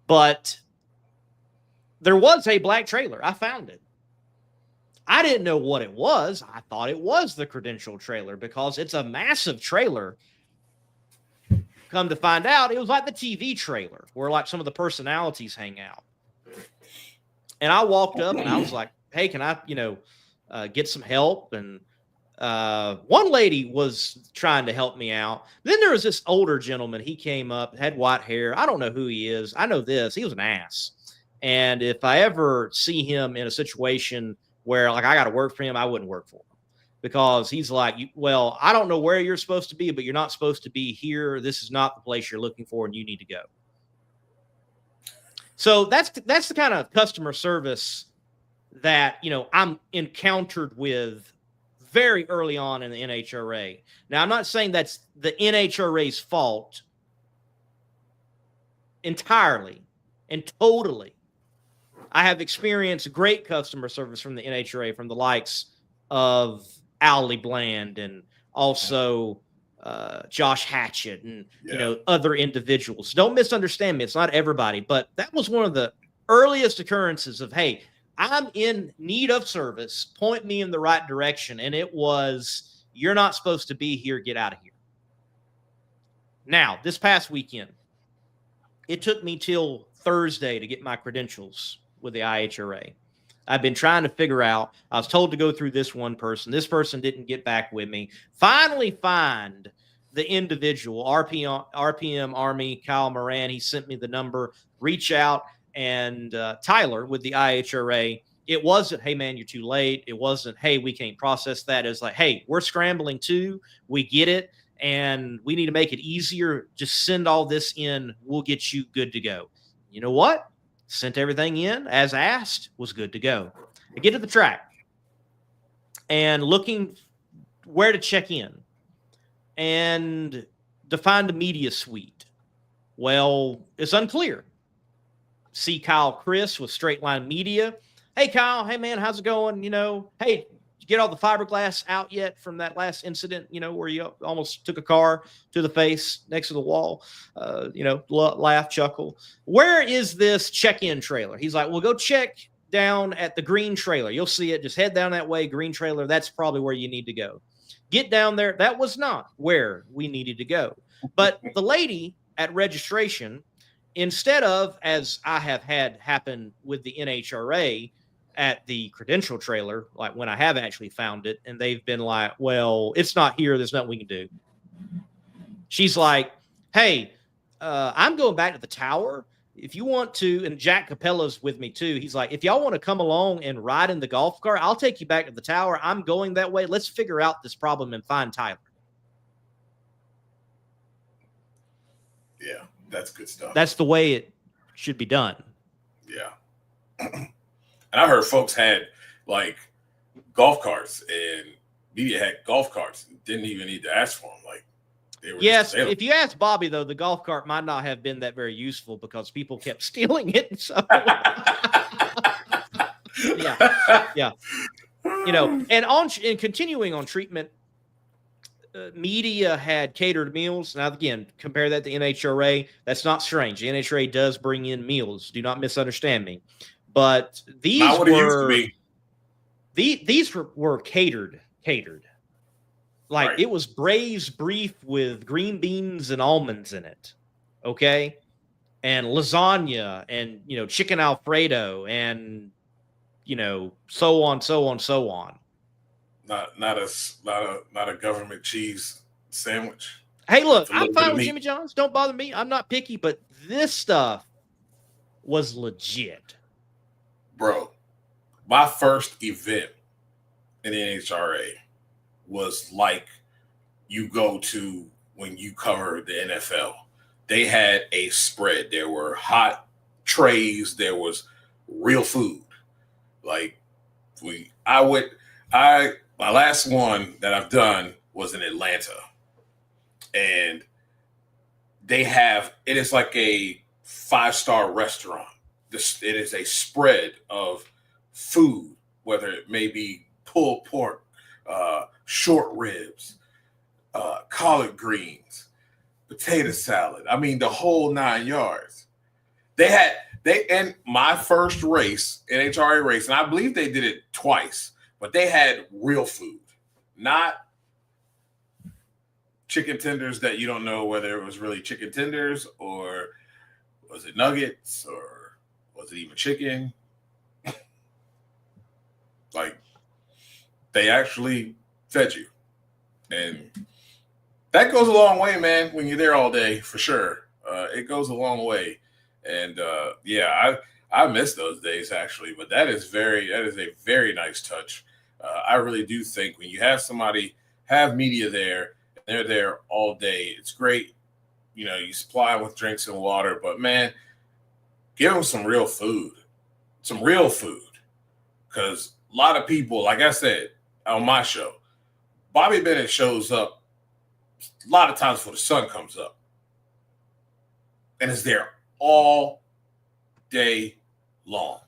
But there was a black trailer. I found it. I didn't know what it was. I thought it was the Credential trailer because it's a massive trailer. Come to find out, it was like the TV trailer where like some of the personalities hang out. And I walked up and I was like, hey, can I, get some help? And one lady was trying to help me out. Then there was this older gentleman. He came up, had white hair. I don't know who he is. I know this. He was an ass. And if I ever see him in a situation where like I got to work for him, I wouldn't work for him. Because he's like, well, I don't know where you're supposed to be, but you're not supposed to be here. This is not the place you're looking for, and you need to go. So that's the kind of customer service that, I'm encountered with very early on in the NHRA. Now, I'm not saying that's the NHRA's fault entirely and totally. I have experienced great customer service from the NHRA, from the likes of Owlie Bland and also Josh Hatchett and other individuals. Don't misunderstand me. It's not everybody, but that was one of the earliest occurrences of, hey, I'm in need of service. Point me in the right direction. And it was, you're not supposed to be here. Get out of here. Now, this past weekend, it took me till Thursday to get my credentials with the IHRA. I've been trying to figure out. I was told to go through this one person. This person didn't get back with me. Finally find the individual, RPM Army, Kyle Moran. He sent me the number. Reach out. And Tyler with the IHRA, it wasn't, hey, man, you're too late. It wasn't, hey, we can't process that. It's like, hey, we're scrambling too. We get it. And we need to make it easier. Just send all this in. We'll get you good to go. You know what? Sent everything in as asked, was good to go. I get to the track and looking where to check in and to find a media suite. Well, it's unclear. See Kyle Chris with Straight Line Media. Hey, Kyle. Hey, man, how's it going? Hey, did you get all the fiberglass out yet from that last incident, where you almost took a car to the face next to the wall? Laugh, chuckle. Where is this check-in trailer? He's like, well, go check down at the green trailer. You'll see it. Just head down that way, green trailer. That's probably where you need to go. Get down there. That was not where we needed to go. But the lady at registration, instead of, as I have had happen with the NHRA at the Credential trailer, like when I have actually found it, and they've been like, well, it's not here. There's nothing we can do. She's like, hey, I'm going back to the tower. If you want to, and Jack Capella's with me too. He's like, if y'all want to come along and ride in the golf cart, I'll take you back to the tower. I'm going that way. Let's figure out this problem and find Tyler. Yeah, that's good stuff. That's the way it should be done. Yeah. And I heard folks had like golf carts and media had golf carts. Didn't even need to ask for them. Like, they were yes, if you ask Bobby, though, the golf cart might not have been that very useful because people kept stealing it. So, yeah. And continuing on treatment, media had catered meals. Now, again, compare that to NHRA. That's not strange. The NHRA does bring in meals. Do not misunderstand me. But these were catered. Like right. It was braised beef with green beans and almonds in it. Okay. And lasagna and, chicken Alfredo and, so on. Not a government cheese sandwich. Hey, look, I'm fine with Jimmy John's. Don't bother me. I'm not picky, but this stuff was legit. Bro, my first event in the NHRA was like you go to when you cover the NFL. They had a spread. There were hot trays. There was real food. Like my last one that I've done was in Atlanta. And it is like a 5-star restaurant. It is a spread of food, whether it may be pulled pork, short ribs, collard greens, potato salad. I mean, the whole 9 yards. And my first race, NHRA race, and I believe they did it twice, but they had real food, not chicken tenders that you don't know whether it was really chicken tenders or was it nuggets or was it even chicken? Like, they actually fed you. And that goes a long way, man, when you're there all day, for sure. It goes a long way. And I miss those days, actually. But that is a very nice touch. I really do think when you have media there, and they're there all day, it's great. You know, you supply them with drinks and water, but man, give them some real food. Because a lot of people, like I said on my show, Bobby Bennett shows up a lot of times before the sun comes up and is there all day long.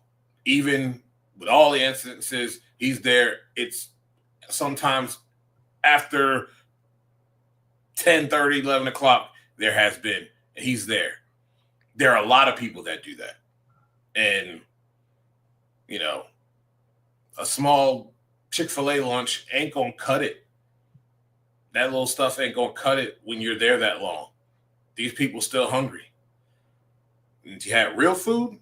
Even with all the instances, he's there. It's sometimes after 10:30, 11 o'clock, there has been, and he's there. There are a lot of people that do that. And, you know, a small Chick-fil-A lunch ain't going to cut it. That little stuff ain't going to cut it when you're there that long. These people still hungry. And if you had real food, you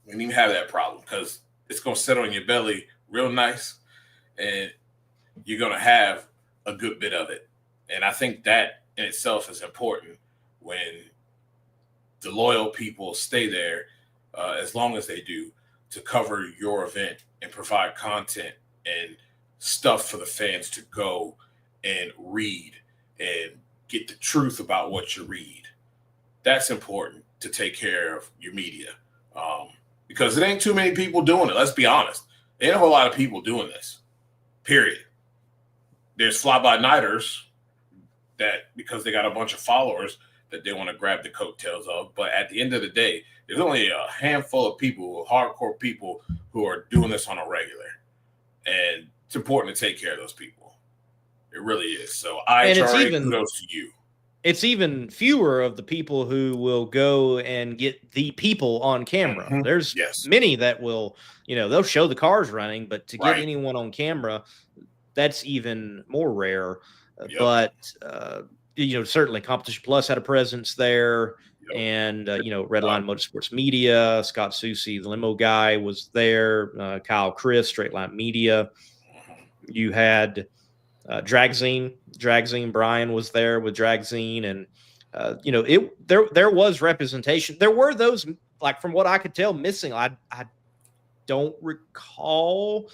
wouldn't even have that problem because it's going to sit on your belly real nice and you're going to have a good bit of it. And I think that in itself is important when the loyal people stay there as long as they do to cover your event and provide content and stuff for the fans to go and read and get the truth about what you read. That's important to take care of your media because it ain't too many people doing it. Let's be honest. There ain't a whole lot of people doing this, period. There's fly-by-nighters that because they got a bunch of followers that they want to grab the coattails of. But at the end of the day, there's only a handful of people, hardcore people, who are doing this on a regular. And it's important to take care of those people. It really is. So IHRA, kudos to you. It's even fewer of the people who will go and get the people on camera. Mm-hmm. There's many that will, they'll show the cars running, but to get anyone on camera, that's even more rare. Yep. But, certainly Competition Plus had a presence there. Yep. And, Redline Motorsports Media, Scott Susie, the limo guy, was there. Kyle Chris, Straight Line Media. You had Dragzine Brian was there with Dragzine, and there was representation. There were those, like, from what I could tell, missing. I don't recall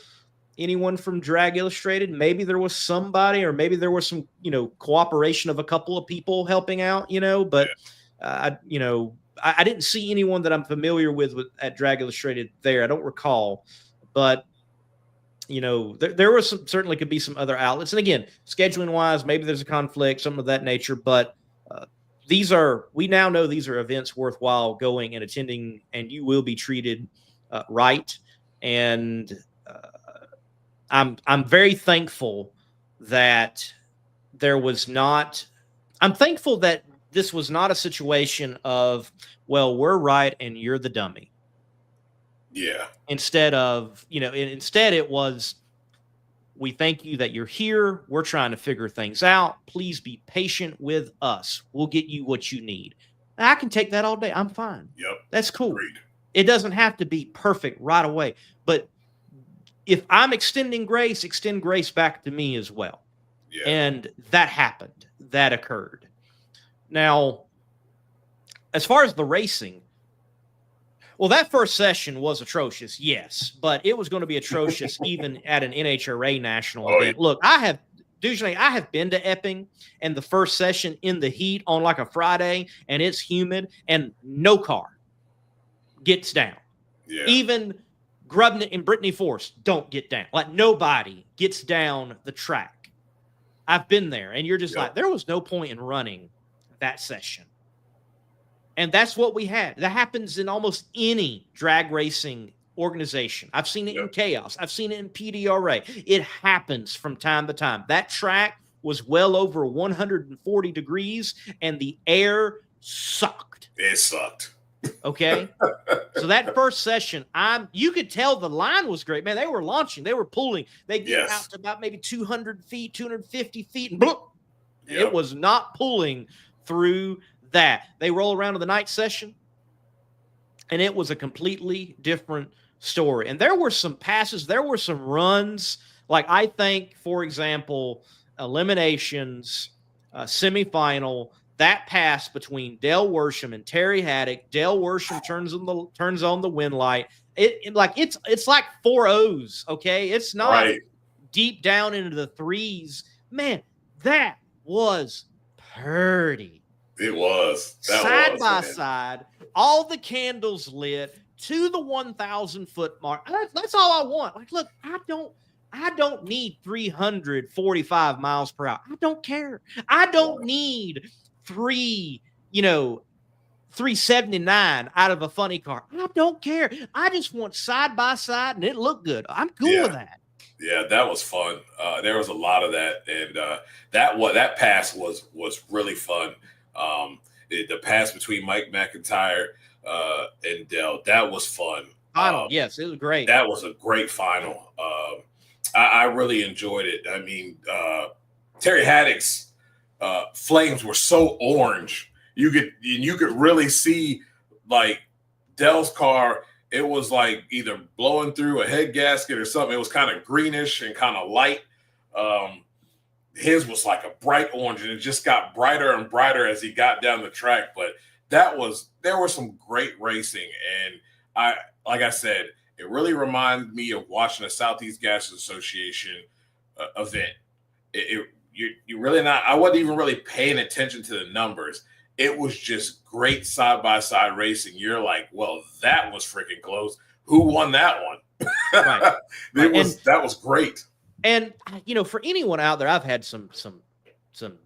anyone from Drag Illustrated. Maybe there was somebody, or maybe there was some cooperation of a couple of people helping out, but I didn't see anyone that I'm familiar with at Drag Illustrated there. I don't recall, but there was certainly could be some other outlets. And again, scheduling wise, maybe there's a conflict, some of that nature, but we now know these are events worthwhile going and attending, and you will be treated right. And I'm very thankful that I'm thankful that this was not a situation of, well, we're right and you're the dummy. Yeah. Instead it was, we thank you that you're here. We're trying to figure things out. Please be patient with us. We'll get you what you need. And I can take that all day. I'm fine. Yep. That's cool. Agreed. It doesn't have to be perfect right away. But if I'm extending grace, extend grace back to me as well. Yeah. And that happened. That occurred. Now, as far as the racing, well, that first session was atrocious, yes, but it was going to be atrocious even at an NHRA national event. Look, I have been to Epping, and the first session in the heat on like a Friday, and it's humid, and no car gets down. Yeah. Even Grubnett and Brittany Force don't get down. Like, nobody gets down the track. I've been there, and you're just like, there was no point in running that session. And that's what we had. That happens in almost any drag racing organization. I've seen it in Chaos. I've seen it in PDRA. It happens from time to time. That track was well over 140 degrees, and the air sucked. It sucked. Okay. So that first session, you could tell the line was great, man. They were launching, they were pulling, they get out to about maybe 200 feet, 250 feet, and bloop, it was not pulling through that. They roll around to the night session, and it was a completely different story. And there were some passes, there were some runs. Like, I think, for example, eliminations, semifinal, that pass between Dale Worsham and Terry Haddock. Dale Worsham turns on the wind light. It's like 4 O's. Okay, it's not deep down into the threes. Man, that was pretty. It was side by side, all the candles lit to the 1,000 foot mark. That's all I want. Like, look, I don't need 345 miles per hour. I don't care. I don't need 379 out of a funny car. I don't care. I just want side by side, and it looked good. I'm cool with that. Yeah, that was fun. There was a lot of that, and that pass was really fun. The pass between Mike McIntyre and Dell, that was fun. Final, yes, it was great. That was a great final. I really enjoyed it. I mean, Terry Haddock's flames were so orange. You could really see, like, Dell's car. It was like either blowing through a head gasket or something. It was kind of greenish and kind of light. His was like a bright orange, and it just got brighter and brighter as he got down the track. But there was some great racing, and like I said, it really reminded me of watching a Southeast Gas Association event. You really not. I wasn't even really paying attention to the numbers. It was just great side-by-side racing. You're like, well, that was freaking close. Who won that one? Right. That was great. And, for anyone out there, I've had some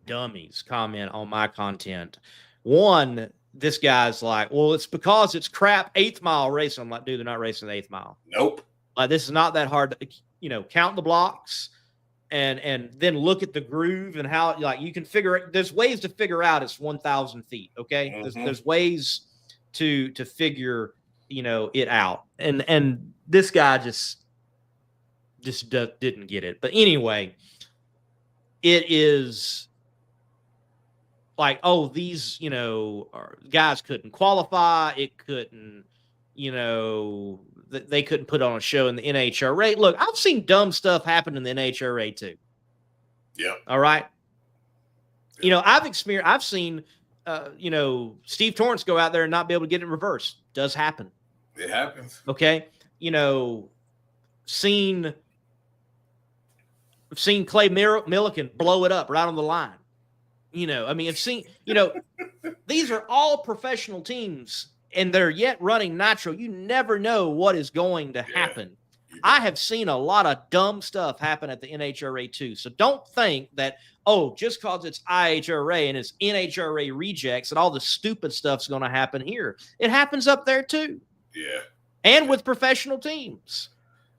dummies comment on my content. One, this guy's like, well, it's because it's crap 8th mile racing. I'm like, dude, they're not racing the 8th mile. Nope. Like, this is not that hard to, count the blocks and then look at the groove and how, like, you can figure it. There's ways to figure out it's 1,000 feet. Okay. Mm-hmm. There's ways to figure, it out. And this guy just didn't get it. But anyway, it is like, oh, these, guys couldn't qualify. It couldn't, they couldn't put on a show in the NHRA. Look, I've seen dumb stuff happen in the NHRA too. Yeah. All right. I've seen, Steve Torrance go out there and not be able to get it in reverse. Does happen. It happens. Okay. Seen Clay Milliken blow it up right on the line. I've seen, these are all professional teams, and they're yet running nitro. You never know what is going to happen. Yeah. I have seen a lot of dumb stuff happen at the NHRA too. So don't think that, just because it's IHRA and it's NHRA rejects and all the stupid stuff's going to happen here. It happens up there too. Yeah. And with professional teams.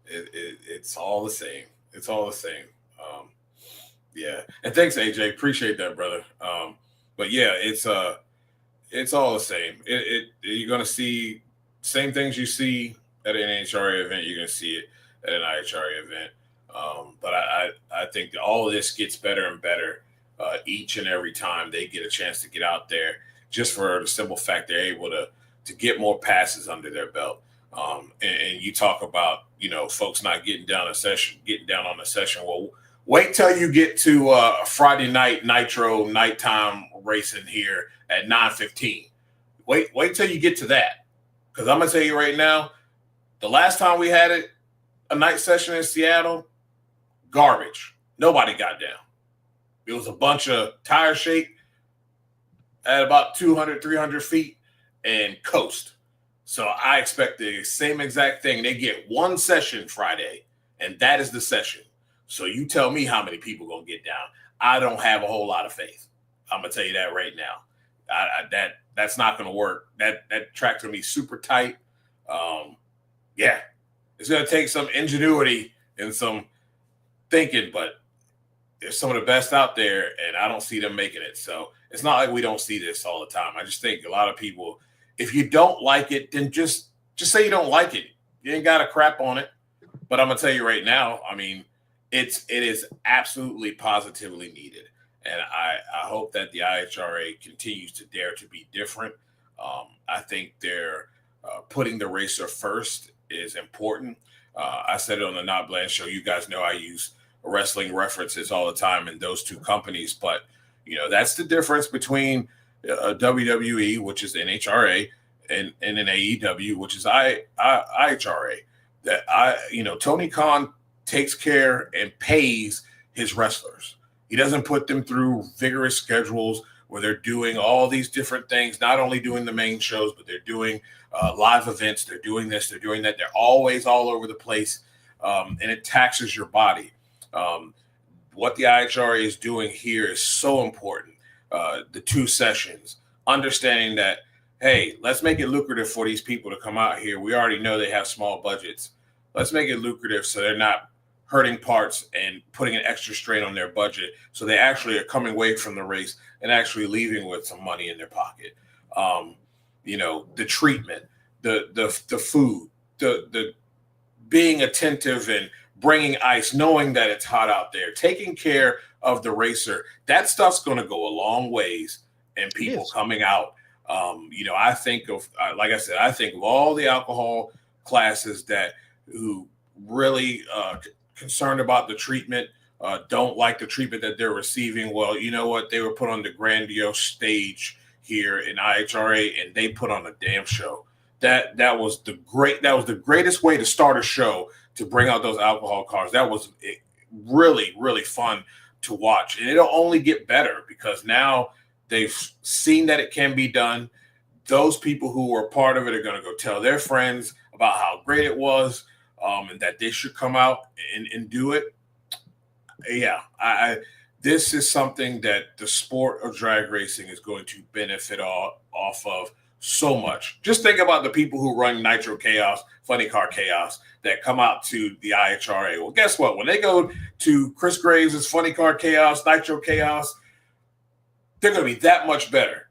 It's all the same. It's all the same. Yeah. And thanks, AJ. Appreciate that, brother. But yeah, it's all the same. You're going to see same things you see at an NHRA event. You're going to see it at an IHRA event. But I think that all of this gets better and better each and every time they get a chance to get out there, just for the simple fact they're able to get more passes under their belt. And you talk about, folks not getting down on a session. Well, wait till you get to Friday night nitro nighttime racing here at 9:15. Wait till you get to that. Because I'm going to tell you right now, the last time we had a night session in Seattle, garbage. Nobody got down. It was a bunch of tire shake at about 200, 300 feet and coast. So I expect the same exact thing. They get one session Friday, and that is the session. So you tell me how many people going to get down. I don't have a whole lot of faith. I'm going to tell you that right now. That's not going to work. That track's going to be super tight. It's going to take some ingenuity and some thinking, but they're some of the best out there, and I don't see them making it. So it's not like we don't see this all the time. I just think a lot of people, if you don't like it, then just say you don't like it. You ain't got to crap on it. But I'm gonna tell you right now, I mean, it is absolutely positively needed, and I hope that the IHRA continues to dare to be different. I think they're putting the racer first is important. I said it on the Not Bland show. You guys know I use wrestling references all the time in those two companies, but that's the difference between WWE, which is NHRA, and an AEW, which is IHRA. That Tony Khan takes care and pays his wrestlers. He doesn't put them through vigorous schedules where they're doing all these different things, not only doing the main shows, but they're doing live events. They're doing this, they're doing that. They're always all over the place, and it taxes your body. What the IHRA is doing here is so important. The 2 sessions, understanding that, hey, let's make it lucrative for these people to come out here. We already know they have small budgets. Let's make it lucrative so they're not hurting parts and putting an extra strain on their budget. So they actually are coming away from the race and actually leaving with some money in their pocket. The treatment, the food, the being attentive and bringing ice, knowing that it's hot out there, taking care of the racer, that stuff's going to go a long ways. And people coming out, I think of, like I said, I think of all the alcohol classes who really concerned about the treatment, don't like the treatment that they're receiving. Well, you know what? They were put on the grandiose stage here in IHRA, and they put on a damn show. That was the greatest way to start a show, to bring out those alcohol cars. That was really, really fun to watch. And it'll only get better because now they've seen that it can be done. Those people who were part of it are going to go tell their friends about how great it was, and that they should come out and do it. Yeah, this is something that the sport of drag racing is going to benefit off of so much. Just think about the people who run Nitro Chaos, Funny Car Chaos, that come out to the IHRA. Well, guess what? When they go to Chris Graves' Funny Car Chaos, Nitro Chaos, they're going to be that much better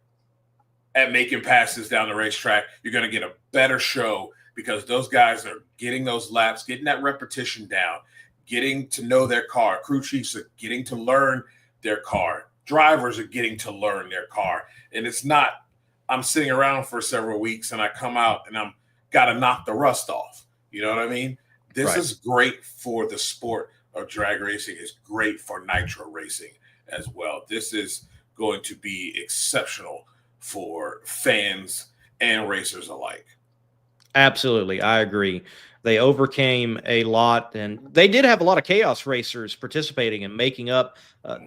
at making passes down the racetrack. You're going to get a better show because those guys are getting those laps, getting that repetition down, getting to know their car. Crew chiefs are getting to learn their car. Drivers are getting to learn their car. And it's not, I'm sitting around for several weeks and I come out and I'm got to knock the rust off. You know what I mean? This is great for the sport of drag racing. It's great for nitro racing as well. This is going to be exceptional for fans and racers alike. Absolutely. I agree. They overcame a lot, and they did have a lot of chaos racers participating and making up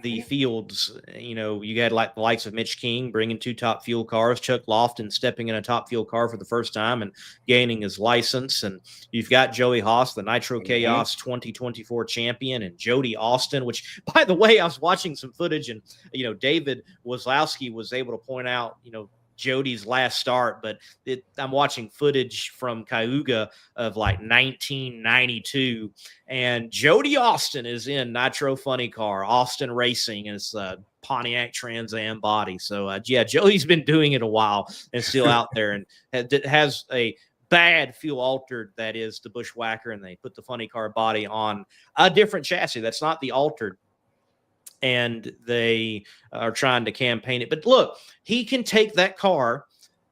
the fields. You had like the likes of Mitch King bringing 2 top fuel cars, Chuck Lofton stepping in a top fuel car for the first time and gaining his license. And you've got Joey Haas, the Nitro Chaos 2024 champion, and Jody Austin, which, by the way, I was watching some footage, and, David Wazlowski was able to point out, Jody's last start, but I'm watching footage from Cayuga of like 1992, and Jody Austin is in Nitro Funny Car, Austin Racing, and it's a Pontiac Trans Am body. So Jody's been doing it a while and still out there, and has a bad fuel altered that is the Bushwhacker, and they put the Funny Car body on a different chassis that's not the altered. And they are trying to campaign it. But look, he can take that car,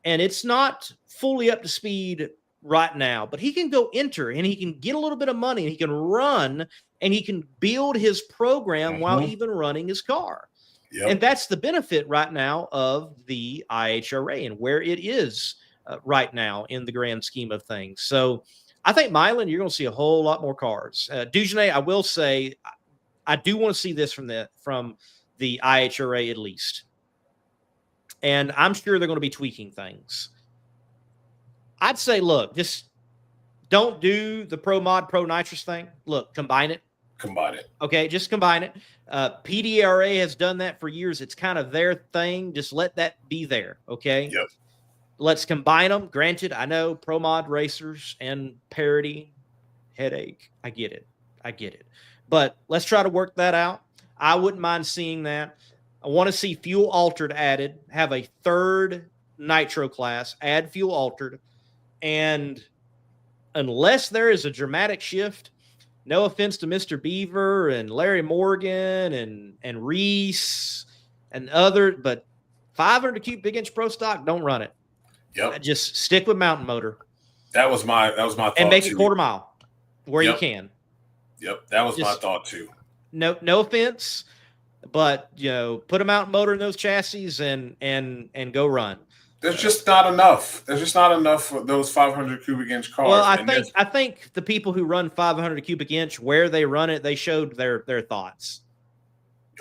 and it's not fully up to speed right now, but he can go enter, and he can get a little bit of money, and he can run, and he can build his program while even running his car. Yep. And that's the benefit right now of the IHRA and where it is right now in the grand scheme of things. So I think, Mylan, you're going to see a whole lot more cars. Dujanay, I will say, I do want to see this from the IHRA at least. And I'm sure they're going to be tweaking things. I'd say, look, just don't do the Pro Mod, Pro Nitrous thing. Look, combine it. Combine it. Okay, just combine it. PDRA has done that for years. It's kind of their thing. Just let that be there, okay? Yep. Let's combine them. Granted, I know Pro Mod racers and parity, headache. I get it. But let's try to work that out. I wouldn't mind seeing that. I want to see fuel altered added, have a third nitro class, add fuel altered. And unless there is a dramatic shift, no offense to Mr. Beaver and Larry Morgan and Reese and other, but 500 cubic big inch pro stock, don't run it. Yep. Just stick with mountain motor. That was my thought. And make it too. quarter mile where Yep. you can. Yep. That was my thought too. No offense, but put a mountain motor in those chassis and go run. There's just not enough. There's just not enough for those 500 cubic inch cars. Well, I think the people who run 500 cubic inch, where they run it, they showed their thoughts.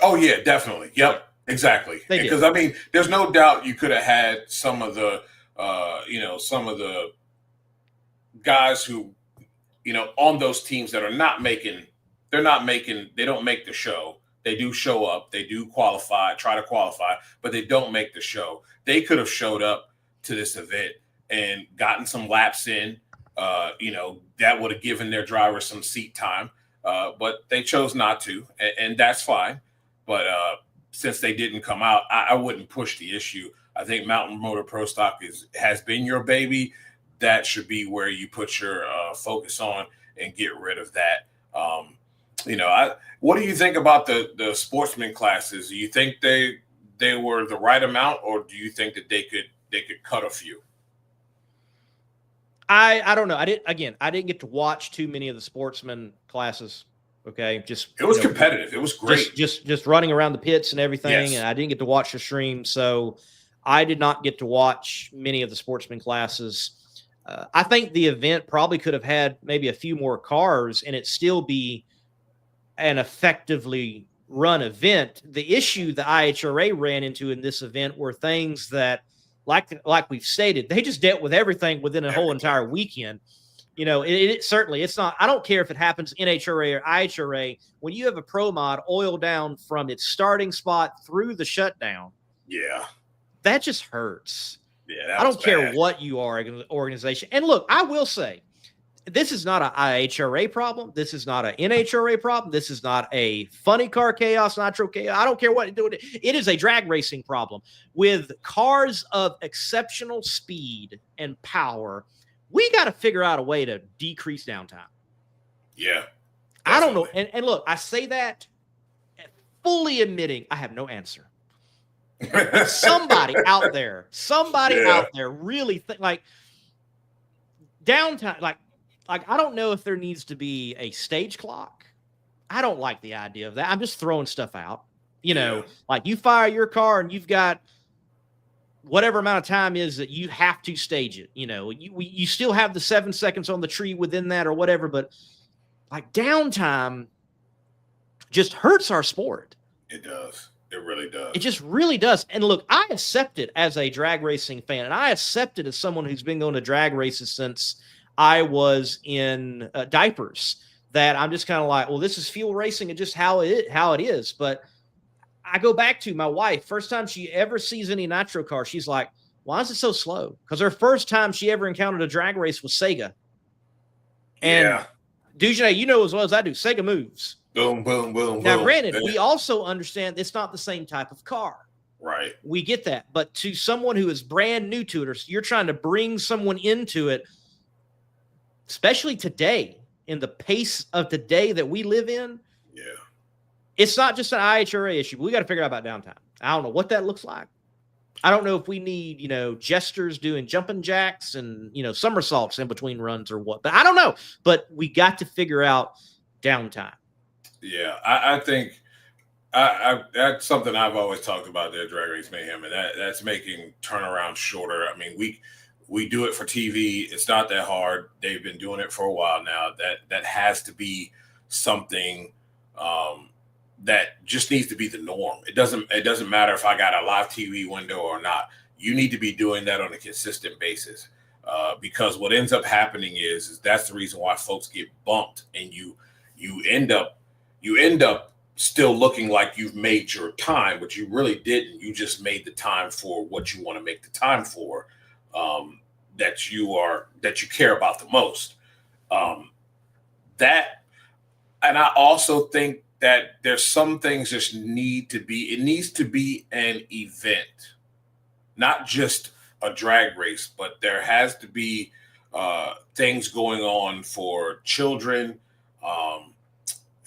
Oh yeah, definitely. Yep, exactly. Because I mean, there's no doubt you could have had some of the, some of the guys who, on those teams that are not making. They don't make the show. They do show up. They do try to qualify, but they don't make the show. They could have showed up to this event and gotten some laps in. That would have given their drivers some seat time, but they chose not to, and that's fine. But since they didn't come out, I wouldn't push the issue. I think Mountain Motor Pro Stock has been your baby. That should be where you put your focus on and get rid of that. What do you think about the sportsman classes? Do you think they were the right amount, or do you think that they could cut a few? I don't know. I didn't get to watch too many of the sportsman classes. Okay, it was competitive. It was great. Just running around the pits and everything, yes. And I didn't get to watch the stream, so I did not get to watch many of the sportsman classes. I think the event probably could have had maybe a few more cars, and it still be an effectively run event. The issue the IHRA ran into in this event were things that, like we've stated, they just dealt with everything within a whole entire weekend. It's not. I don't care if it happens NHRA or IHRA. When you have a pro mod oil down from its starting spot through the shutdown, yeah, that just hurts. Yeah, I don't care what you are, organization. And look, I will say, this is not an IHRA problem. This is not an NHRA problem. This is not a funny car chaos, nitro chaos. I don't care what do it. It is a drag racing problem with cars of exceptional speed and power. We got to figure out a way to decrease downtime. Yeah, definitely. I don't know. And look, I say that fully admitting I have no answer. Somebody out there really think like downtime, like I don't know if there needs to be a stage clock. I don't like the idea of that. I'm just throwing stuff out. Like you fire your car and you've got whatever amount of time is that you have to stage it. You still have the 7 seconds on the tree within that or whatever, but like downtime just hurts our sport. It does. It really does. It just really does. And look, I accept it as a drag racing fan, and I accept it as someone who's been going to drag races since I was in diapers, that I'm just kind of like, well, this is fuel racing and just how it is. But I go back to my wife, first time she ever sees any nitro car, she's like, why is it so slow? Because her first time she ever encountered a drag race was Sega. And Dujanet, you know as well as I do, Sega moves. Boom, boom, boom, now, boom. granted, we also understand it's not the same type of car. Right. We get that. But to someone who is brand new to it, or you're trying to bring someone into it, especially today, in the pace of the day that we live in, it's not just an IHRA issue. We got to figure out about downtime. I don't know what that looks like. I don't know if we need, jesters doing jumping jacks and, somersaults in between runs or what. But I don't know. But we got to figure out downtime. Yeah, I think that's something I've always talked about there, Drag Race Mayhem, and that's making turnaround shorter. I mean, we do it for TV. It's not that hard. They've been doing it for a while now. That has to be something that just needs to be the norm. It doesn't matter if I got a live TV window or not. You need to be doing that on a consistent basis, because what ends up happening is that's the reason why folks get bumped, and you end up still looking like you've made your time, but you really didn't. You just made the time for what you want to make the time for, that you care about the most. And I also think that there's some things just need to be, it needs to be an event, not just a drag race, but there has to be things going on for children,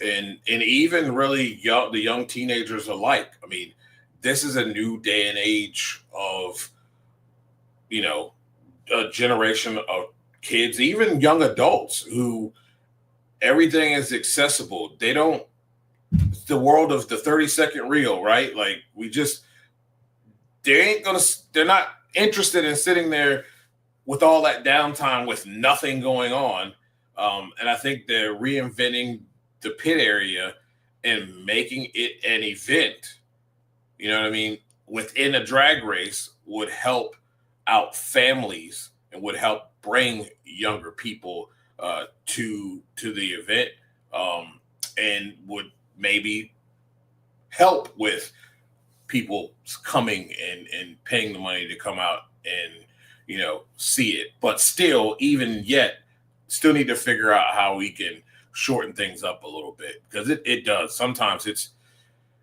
and even really the young teenagers alike. I mean, this is a new day and age of, you know, a generation of kids, even young adults, who everything is accessible. They don't, it's the world of the 30-second reel, right? Like, they're not interested in sitting there with all that downtime with nothing going on. And I think they're reinventing the pit area and making it an event, you know what I mean, within a drag race, would help out families and would help bring younger people to the event, and would maybe help with people coming and paying the money to come out and, you know, see it. But still, even yet, still need to figure out how we can shorten things up a little bit, because it does. Sometimes it's,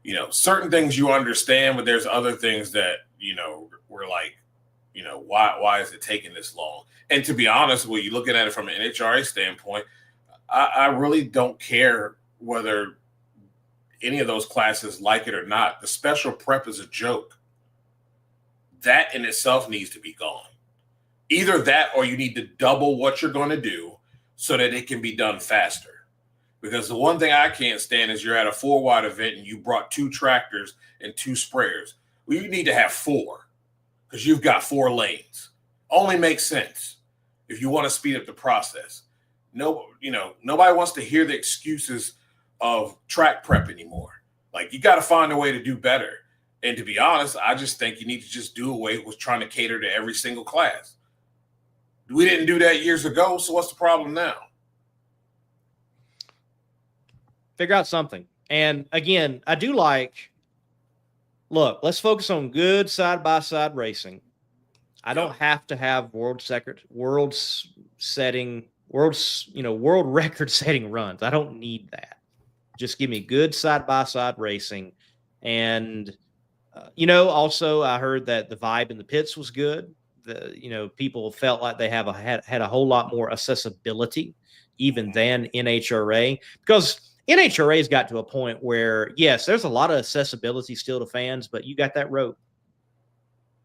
you know, certain things you understand, but there's other things that, you know, we're like, you know, why is it taking this long? And to be honest, when you're looking at it from an NHRA standpoint, I really don't care whether any of those classes like it or not. The special prep is a joke. That in itself needs to be gone. Either that, or you need to double what you're going to do so that it can be done faster. Because the one thing I can't stand is you're at a 4-wide event and you brought 2 tractors and 2 sprayers. Well, you need to have 4, because you've got 4 lanes. Only makes sense if you want to speed up the process. No, you know, nobody wants to hear the excuses of track prep anymore. Like, you got to find a way to do better. And to be honest, I just think you need to just do away with trying to cater to every single class. We didn't do that years ago, so what's the problem now? Figure out something. And again, I do like, look, let's focus on good side-by-side racing. I don't have to have world record setting runs. I don't need that. Just give me good side-by-side racing. And, also I heard that the vibe in the pits was good. People felt like they had a whole lot more accessibility even than NHRA, because NHRA's got to a point where, yes, there's a lot of accessibility still to fans, but you got that rope.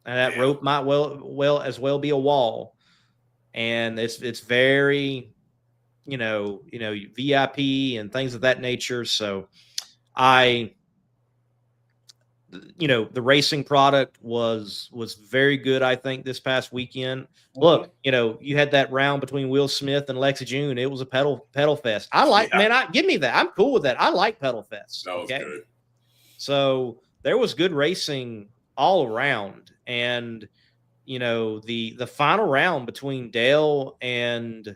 And that rope might well be a wall. And it's very, VIP and things of that nature. So the racing product was very good, I think, this past weekend. Look, you had that round between Will Smith and Lexi June. It was a pedal fest. Give me that. I'm cool with that. I like pedal fests. That was good. So there was good racing all around. And, the final round between Dale and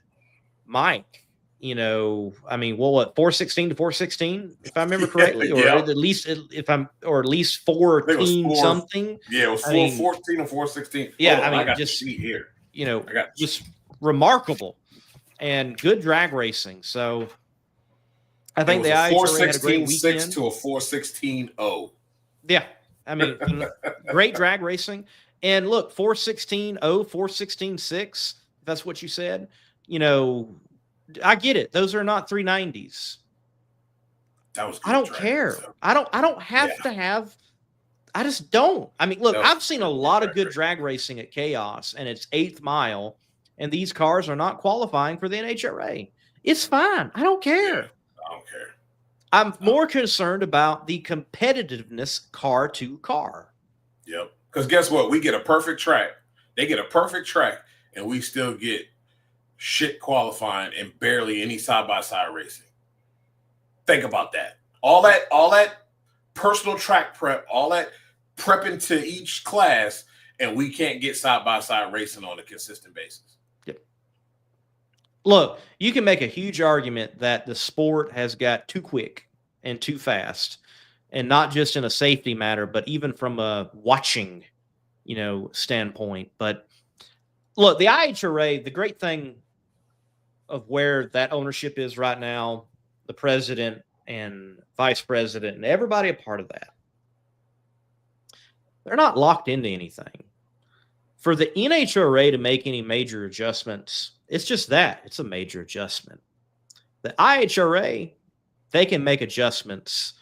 Mike, 416 to 416, if I remember correctly, or at least 14 something. Yeah, it was 414 or 416. Yeah, I got just see here. Just remarkable and good drag racing. So I think the IHRA had a great weekend. To a 416-0. Yeah, great drag racing. And look, 416-0, 416-6. That's what you said. I get it. Those are not 390s. That was. I don't care. So. I don't have to have. I just don't. I've seen a lot of good drag racing at Chaos, and it's 8th mile, and these cars are not qualifying for the NHRA. It's fine. I don't care. Yeah, I don't care. I'm more concerned about the competitiveness car to car. Yep. Because guess what? We get a perfect track. They get a perfect track, and we still get shit qualifying and barely any side-by-side racing. Think about that. All that personal track prep, all that prepping to each class, and we can't get side-by-side racing on a consistent basis. Yep. Look, you can make a huge argument that the sport has got too quick and too fast, and not just in a safety matter, but even from a watching, standpoint. But look, the IHRA, the great thing of where that ownership is right now, the president and vice president and everybody a part of that, they're not locked into anything. For the NHRA to make any major adjustments, it's just that. It's a major adjustment. The IHRA, they can make adjustments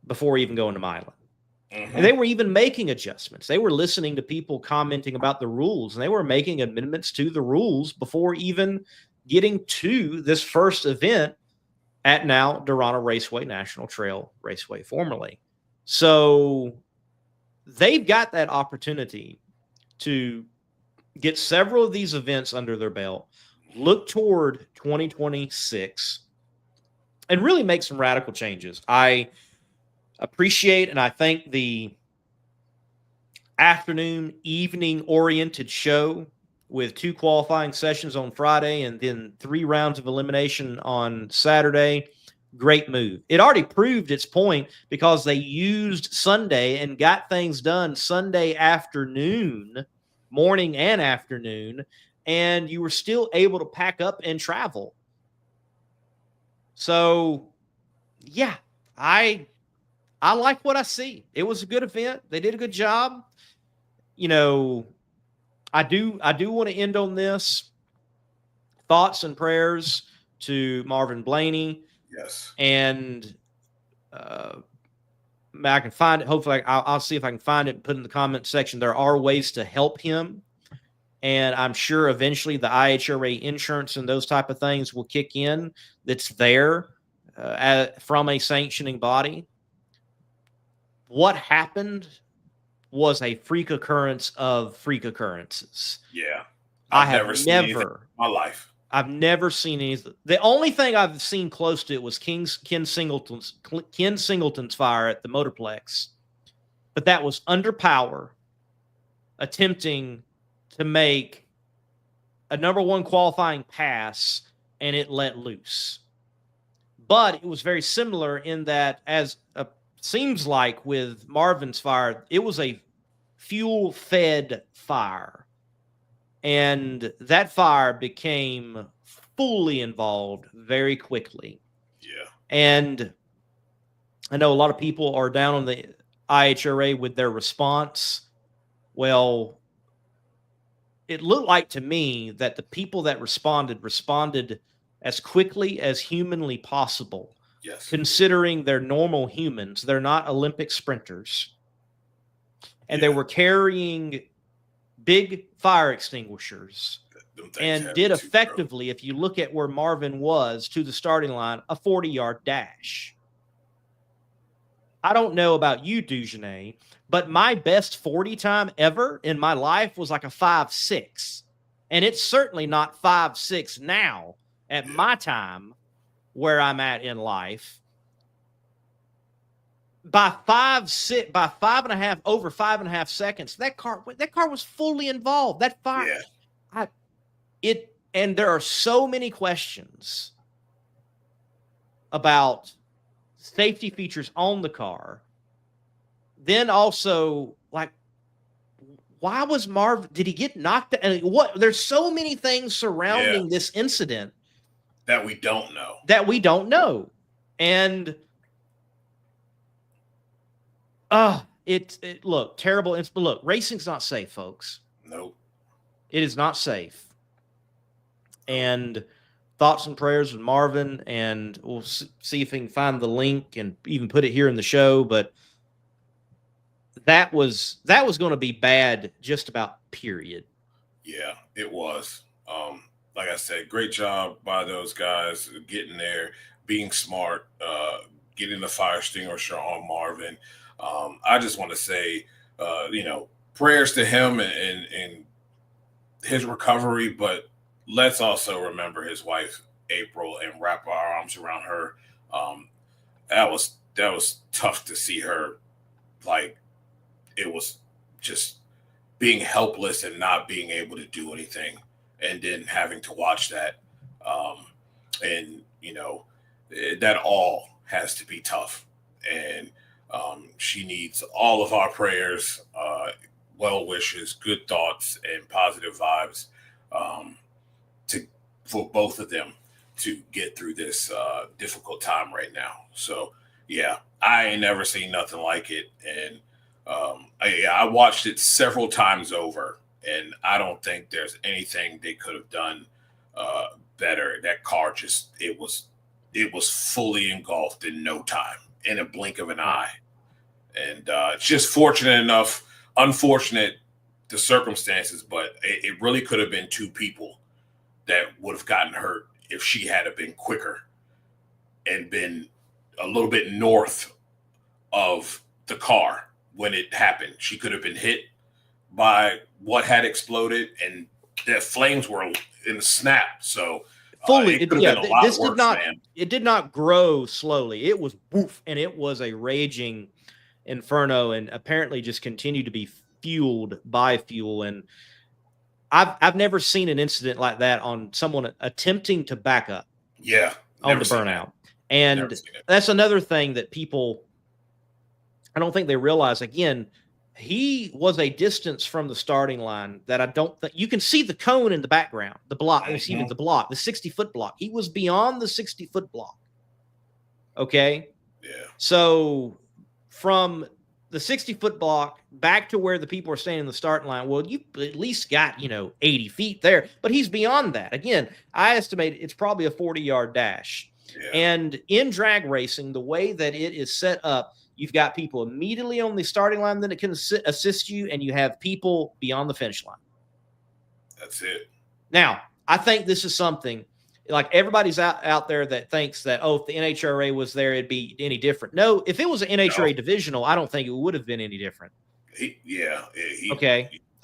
before even going to Milan. Mm-hmm. And they were even making adjustments. They were listening to people commenting about the rules, and they were making amendments to the rules before even getting to this first event at now Dorana Raceway, National Trail Raceway formerly. So they've got that opportunity to get several of these events under their belt, look toward 2026, and really make some radical changes. I appreciate and I thank the afternoon, evening-oriented show with 2 qualifying sessions on Friday and then 3 rounds of elimination on Saturday. Great move. It already proved its point because they used Sunday and got things done Sunday afternoon, morning and afternoon, and you were still able to pack up and travel. So, yeah, I like what I see. It was a good event. They did a good job. You know, I do want to end on this. Thoughts and prayers to Marvin Blaney. Yes. And I can find it. Hopefully, I'll see if I can find it and put it in the comment section. There are ways to help him. And I'm sure eventually the IHRA insurance and those type of things will kick in. That's there from a sanctioning body. What happened was a freak occurrence of freak occurrences. Yeah. I've never seen anything in my life. I've never seen anything. The only thing I've seen close to it was Ken Singleton's fire at the Motorplex. But that was under power, attempting to make a number 1 qualifying pass, and it let loose. But it was very similar in that, as seems like with Marvin's fire, it was a fuel-fed fire. And that fire became fully involved very quickly. Yeah. And I know a lot of people are down on the IHRA with their response. Well, it looked like to me that the people that responded as quickly as humanly possible. Yes. Considering they're normal humans. They're not Olympic sprinters. And they were carrying big fire extinguishers and did effectively, if you look at where Marvin was to the starting line, a 40-yard dash. I don't know about you, Dugenais, but my best 40 time ever in my life was like a 5.6. And it's certainly not 5.6 now at my time where I'm at in life. By 5.5, over 5.5 seconds, that car was fully involved. That fire, and there are so many questions about safety features on the car. Then also, like, why was Marvin? Did he get knocked out? And what? There's so many things surrounding this incident that we don't know. And look, terrible. Look, racing's not safe, folks. Nope. It is not safe. And thoughts and prayers with Marvin, and we'll see if we can find the link and even put it here in the show. But that was going to be bad just about period. Yeah, it was. Like I said, great job by those guys getting there, being smart, getting the fire extinguisher on Marvin. I just want to say, prayers to him and his recovery, but let's also remember his wife, April, and wrap our arms around her. That was tough to see her. Like, it was just being helpless and not being able to do anything, and then having to watch that. That all has to be tough. And she needs all of our prayers, well wishes, good thoughts, and positive vibes for both of them to get through this difficult time right now. So yeah, I ain't never seen nothing like it. And I watched it several times over, and I don't think there's anything they could have done better. That car it was fully engulfed in no time, in a blink of an eye. And it's just unfortunate the circumstances, but it really could have been two people that would have gotten hurt if she had been quicker and been a little bit north of the car when it happened. She could have been hit by what had exploded, and the flames were in the snap. So it did not grow slowly. It was woof, and it was a raging inferno, and apparently just continued to be fueled by fuel. And I've never seen an incident like that on someone attempting to back up. Yeah, on the burnout. And that's another thing that people, I don't think they realize. Again, he was a distance from the starting line that I don't think you can see the cone in the background, the block, even the block, the 60-foot block. He was beyond the 60-foot block. Okay. Yeah. So from the 60-foot block back to where the people are standing in the starting line, well, you at least got, 80 feet there, but he's beyond that. Again, I estimate it's probably a 40-yard dash. Yeah. And in drag racing, the way that it is set up, you've got people immediately on the starting line that it can assist you, and you have people beyond the finish line. That's it. Now, I think this is something like everybody's out there that thinks that, if the NHRA was there, it'd be any different. No, if it was an NHRA divisional, I don't think it would have been any different. I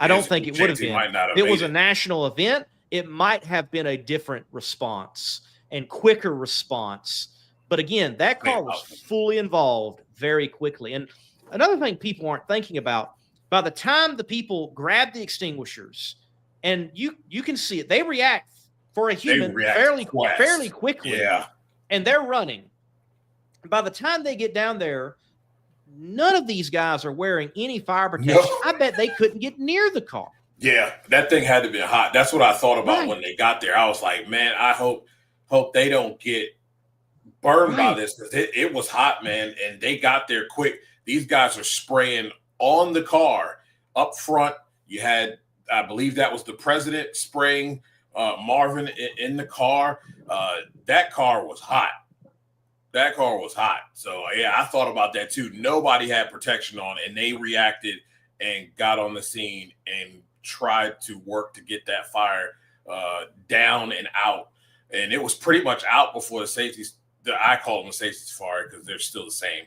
don't think it would have been. If it was a national event, it might have been a different response and quicker response. But again, that car was fully involved very quickly. And another thing people aren't thinking about, by the time the people grab the extinguishers, and you can see it, they react for a human fairly quickly. Yeah. And they're running. By the time they get down there, none of these guys are wearing any fire protection. No. I bet they couldn't get near the car. Yeah, that thing had to be hot. That's what I thought about when they got there. I was like, man, I hope they don't get burned by this, because it was hot, man, and they got there quick. These guys are spraying on the car up front. You had, I believe that was the president spraying Marvin in the car. That car was hot. So yeah, I thought about that too. Nobody had protection on, and they reacted and got on the scene and tried to work to get that fire down and out. And it was pretty much out before the safeties, I call them the safeties fire because they're still the same,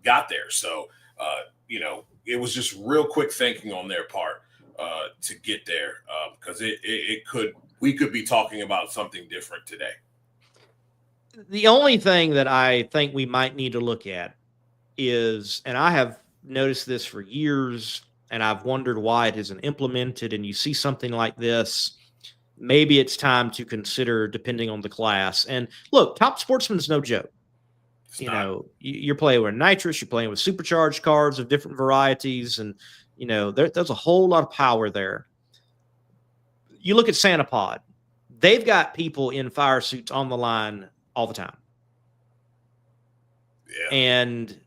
got there. So, it was just real quick thinking on their part to get there, because we could be talking about something different today. The only thing that I think we might need to look at is, and I have noticed this for years, and I've wondered why it isn't implemented, and you see something like this, maybe it's time to consider, depending on the class. And look, Top Sportsman is no joke. You're playing with nitrous, you're playing with supercharged cars of different varieties, and there's a whole lot of power there. You look at Santa Pod, they've got people in fire suits on the line all the time. Yeah. And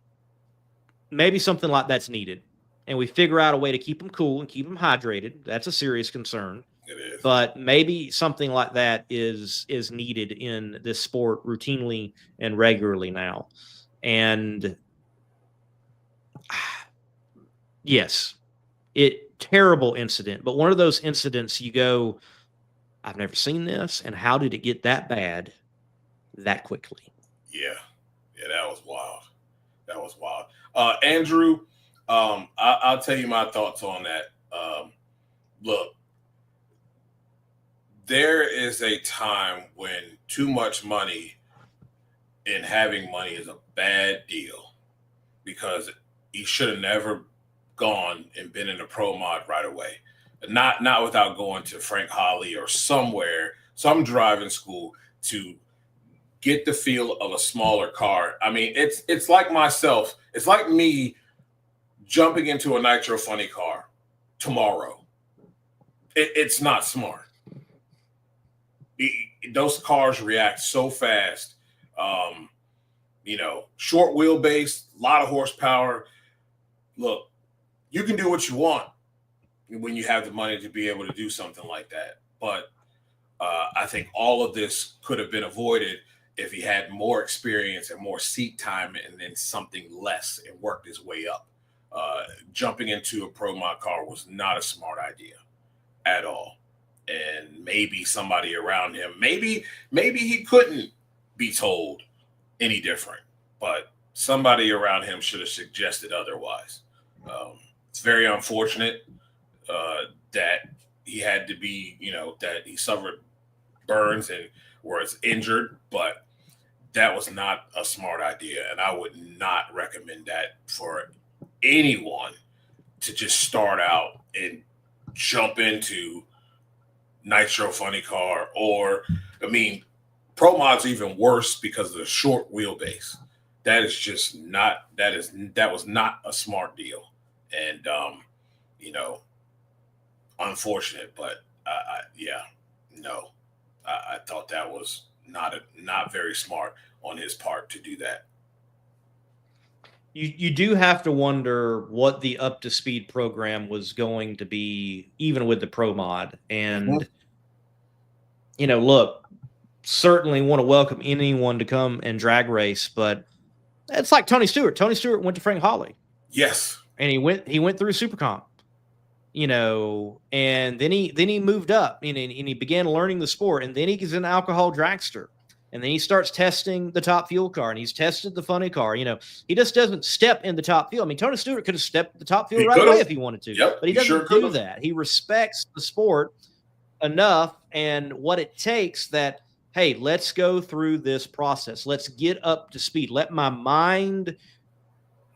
maybe something like that's needed. And we figure out a way to keep them cool and keep them hydrated. That's a serious concern. It is. But maybe something like that is needed in this sport routinely and regularly now. And yes, terrible incident. But one of those incidents you go, I've never seen this. And how did it get that bad that quickly? Yeah, that was wild. Andrew, I'll tell you my thoughts on that. Look, there is a time when too much money and having money is a bad deal, because he should have never gone and been in a pro mod right away. Not without going to Frank Holly or some driving school to get the feel of a smaller car. I mean, it's like myself. It's like me jumping into a Nitro Funny car tomorrow. It's not smart. those cars react so fast. Short wheelbase, a lot of horsepower. Look, you can do what you want when you have the money to be able to do something like that. But I think all of this could have been avoided if he had more experience and more seat time and then something less and worked his way up. Jumping into a pro mod car was not a smart idea at all. And maybe somebody around him, maybe he couldn't be told any different, but somebody around him should have suggested otherwise. It's very unfortunate that he had to be, that he suffered burns and was injured, but that was not a smart idea. And I would not recommend that for anyone to just start out and jump into Nitro Funny Car, or Pro Mod's even worse because of the short wheelbase. That is just not, that was not a smart deal. And unfortunate, but I thought that was not very smart on his part to do that. You do have to wonder what the up to speed program was going to be, even with the pro mod. And look, certainly want to welcome anyone to come and drag race, but it's like Tony Stewart. Tony Stewart went to Frank Hawley. Yes. And he went through Supercomp, and then he moved up and he began learning the sport, and then he gets an alcohol dragster, and then he starts testing the top fuel car, and he's tested the funny car. He just doesn't step in the top fuel. Tony Stewart could have stepped the top fuel right away if he wanted to, but he doesn't do that. He respects the sport enough and what it takes that, hey, let's go through this process. Let's get up to speed. Let my mind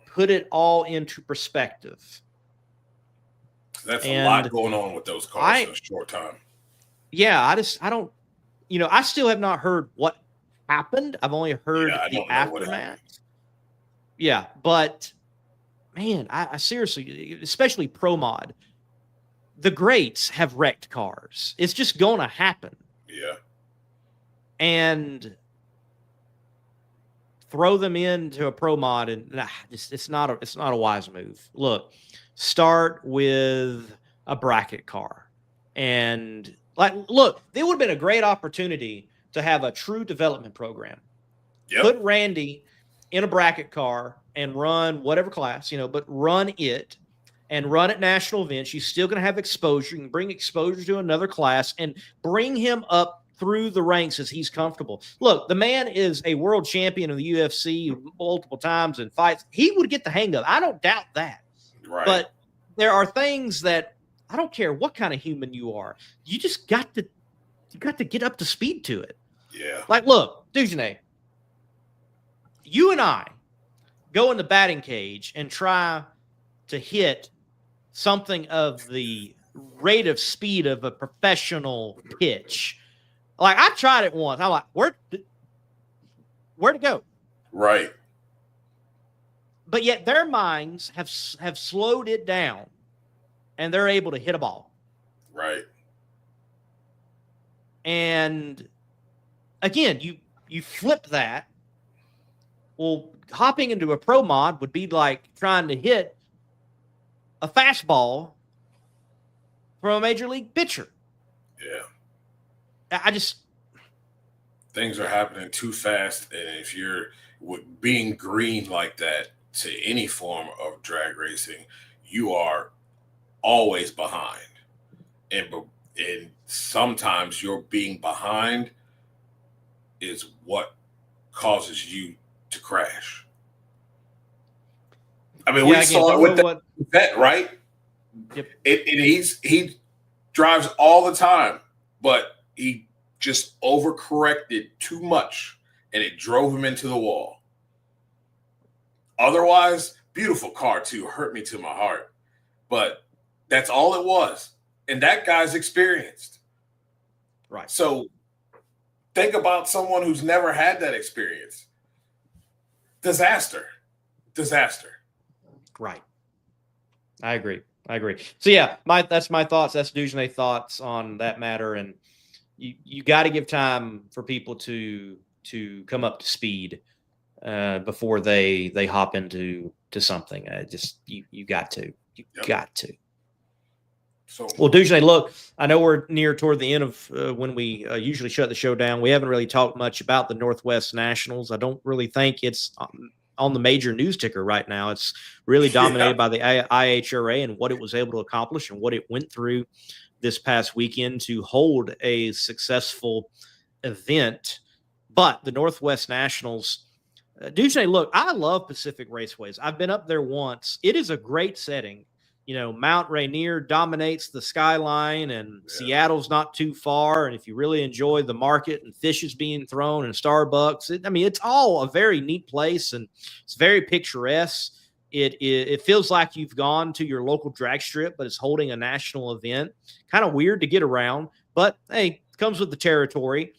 put it all into perspective. That's a lot going on with those cars in a short time. Yeah, I don't, I still have not heard what happened. I've only heard the aftermath. Yeah, but man, I seriously, especially pro mod, the greats have wrecked cars. It's just going to happen. Yeah. And throw them into a pro mod, and it's not a wise move. Look, start with a bracket car, and look, there would have been a great opportunity to have a true development program. Yep. Put Randy in a bracket car and run whatever class, but run it and run at national events. You're still going to have exposure. You can bring exposure to another class and bring him up through the ranks as he's comfortable. Look, the man is a world champion of the UFC multiple times and fights. He would get the hang of it. I don't doubt that. Right. But there are things that I don't care what kind of human you are. You just got to get up to speed to it. Yeah. Look, Dujanay, you and I go in the batting cage and try to hit something of the rate of speed of a professional pitch. I tried it once. I'm like, where to go? Right. But yet their minds have slowed it down, and they're able to hit a ball. Right. And again, you flip that. Well, hopping into a pro mod would be like trying to hit a fastball from a major league pitcher. Yeah. Things are happening too fast, and if you're being green like that to any form of drag racing, you are always behind, and sometimes your being behind is what causes you to crash. We saw it with that vet, right? Yep. He drives all the time, but he just overcorrected too much, and it drove him into the wall. Otherwise, beautiful car too, hurt me to my heart. But that's all it was. And that guy's experienced. Right. So think about someone who's never had that experience. Disaster. Right. I agree. So yeah, that's my thoughts. That's Dujanay's thoughts on that matter. And you got to give time for people to come up to speed before they hop into something. Just you got to got to. So, well, Dujay, look, I know we're near toward the end of when we usually shut the show down. We haven't really talked much about the Northwest Nationals. I don't really think it's on the major news ticker right now. It's really dominated by the IHRA and what it was able to accomplish and what it went through this past weekend to hold a successful event. But the Northwest Nationals, Dujay, look, I love Pacific Raceways. I've been up there once. It is a great setting. You know, Mount Rainier dominates the skyline, and Seattle's not too far. And if you really enjoy the market and fishes being thrown and Starbucks, it's all a very neat place, and it's very picturesque. It feels like you've gone to your local drag strip, but it's holding a national event. Kind of weird to get around, but hey, comes with the territory.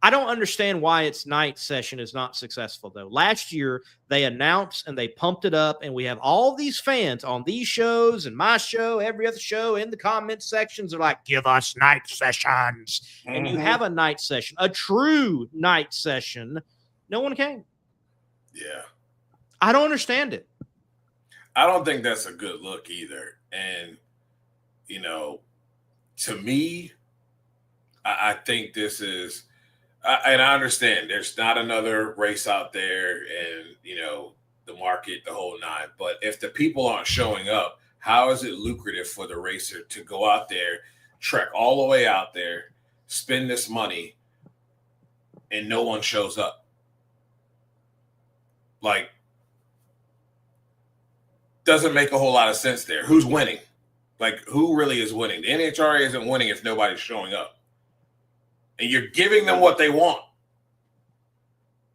I don't understand why its night session is not successful, though. Last year, they announced and they pumped it up, and we have all these fans on these shows and my show, every other show, in the comment sections are like, give us night sessions. Mm-hmm. And you have a night session, a true night session. No one came. Yeah. I don't understand it. I don't think that's a good look either. And, you know, to me, I think this is – and I understand there's not another race out there and, you know, the market, the whole nine. But if the people aren't showing up, how is it lucrative for the racer to go out there, trek all the way out there, spend this money, and no one shows up? Like, doesn't make a whole lot of sense there. Who's winning? Like, who really is winning? The NHRA isn't winning if nobody's showing up. And you're giving them what they want.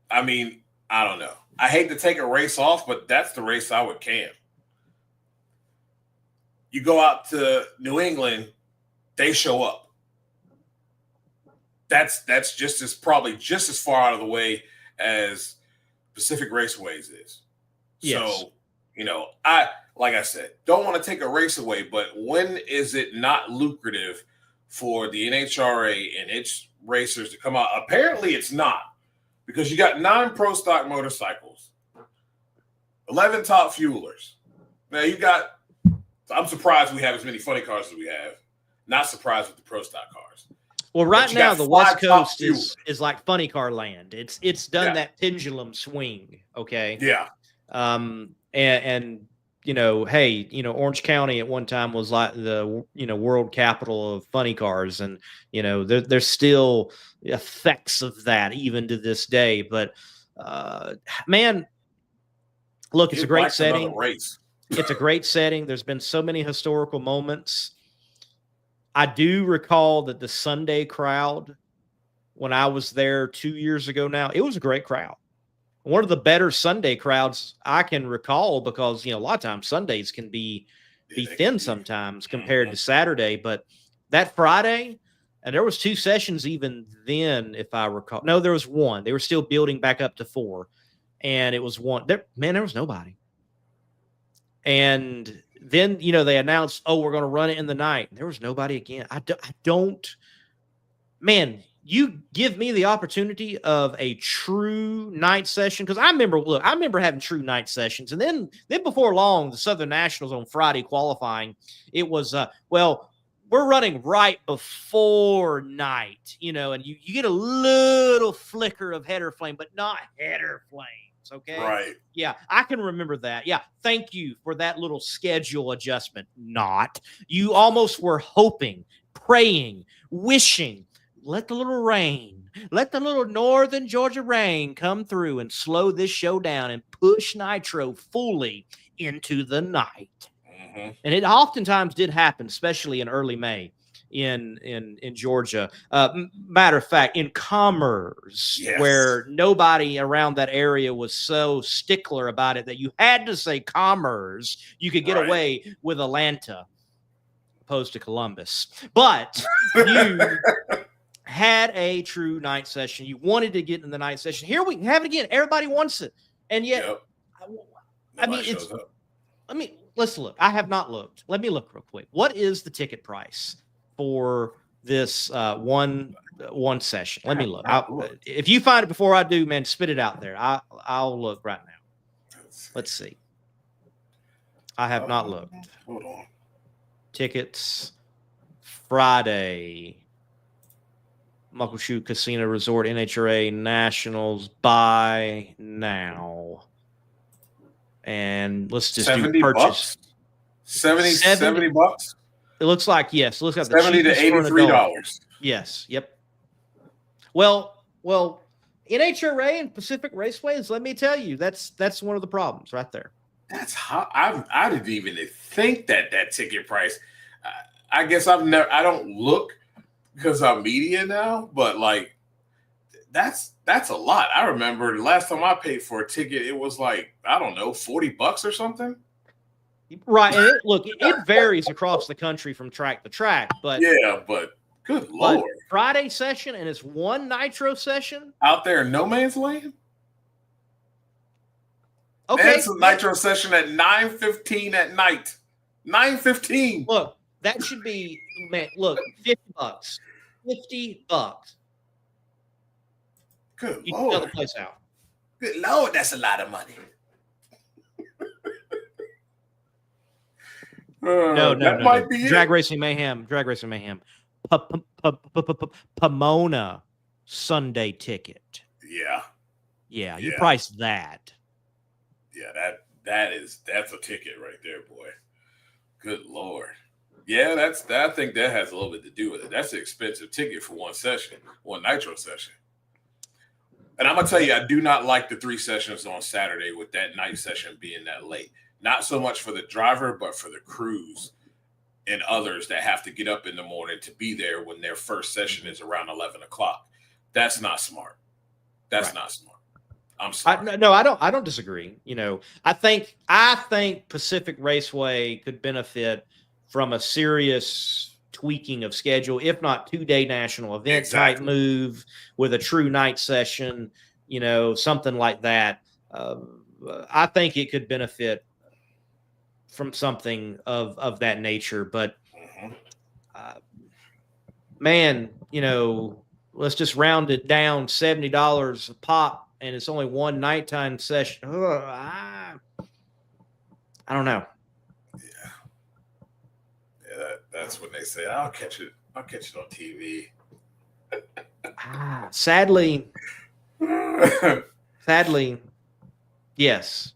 I mean, I don't know. I hate to take a race off, but that's the race I would can. You go out to New England, they show up. That's probably just as far out of the way as Pacific Raceways is. Yes. So, you know, like I said, don't want to take a race away, but when is it not lucrative for the NHRA and its racers to come out? Apparently it's not, because you got 9 pro stock motorcycles, 11 top fuelers. Now I'm surprised we have as many funny cars as we have. Not surprised with the pro stock cars. Well, right now the West Coast is like funny car land. It's done that pendulum swing. Okay. Yeah. And you know, hey, you know, Orange County at one time was like the, you know, world capital of funny cars. And, you know, there's still effects of that even to this day. But, man, look, it's a great setting. It's a great setting. There's been so many historical moments. I do recall that the Sunday crowd, when I was there 2 years ago now, it was a great crowd. One of the better Sunday crowds I can recall, because, you know, a lot of times Sundays can be thin sometimes compared to Saturday. But that Friday, and there was 2 sessions even then, if I recall. No, there was one. They were still building back up to 4. And it was one. There was nobody. And then, you know, they announced, oh, we're going to run it in the night. There was nobody again. I don't, man, you give me the opportunity of a true night session. Because I remember having true night sessions. And then before long, the Southern Nationals on Friday qualifying, it was, we're running right before night, you know, and you get a little flicker of header flame, but not header flames. Okay. Right. Yeah. I can remember that. Yeah. Thank you for that little schedule adjustment. You almost were hoping, praying, wishing, let the little rain, let the little northern Georgia rain come through and slow this show down and push Nitro fully into the night. Mm-hmm. And it oftentimes did happen, especially in early May in Georgia. Matter of fact, in Commerce, yes, where nobody around that area was so stickler about it that you had to say Commerce, you could get away with Atlanta opposed to Columbus. But you had a true night session. You wanted to get in the night session. Here we have it again. Everybody wants it. And yet, let's look. I have not looked. Let me look real quick. What is the ticket price for this one session. Let me look. If you find it before I do, man, spit it out there. I'll look right now. Let's see. I have not looked. Hold on. Tickets Friday. Muckleshoot Casino Resort NHRA Nationals buy now. And let's just 70 do purchase. bucks. 70 bucks. It looks like, yes. It looks like 70 to $83. Yes. Yep. Well, NHRA and Pacific Raceways, let me tell you, that's one of the problems right there. That's hot. I didn't even think that ticket price. I guess I don't look because I'm media now, but like that's a lot. I remember the last time I paid for a ticket, it was like, I don't know, $40 or something. Right. And it varies across the country from track to track, but yeah, but good Lord. Friday session and it's one nitro session out there in no man's land. Okay. And it's a nitro session at 9:15 at night. 9:15. Look, that should be, man, look, $50. $50. Good you Lord. Sell the place out. Good Lord, that's a lot of money. No. Might be Drag Racing Mayhem. Pomona Sunday ticket. Yeah. You priced that. Yeah, that's a ticket right there, boy. Good Lord. Yeah, I think that has a little bit to do with it. That's an expensive ticket for one session, one nitro session. And I'm gonna tell you, I do not like the 3 sessions on Saturday with that night session being that late. Not so much for the driver, but for the crews and others that have to get up in the morning to be there when their first session is around 11 o'clock. That's not smart. That's not smart. I'm sorry. I don't disagree. I think Pacific Raceway could benefit from a serious tweaking of schedule, if not 2-day national event type move with a true night session, something like that. I think it could benefit from something of that nature, but man, let's just round it down, $70 a pop, and it's only one nighttime session. I don't know. Yeah, that's when they say, I'll catch it on TV. Sadly, yes.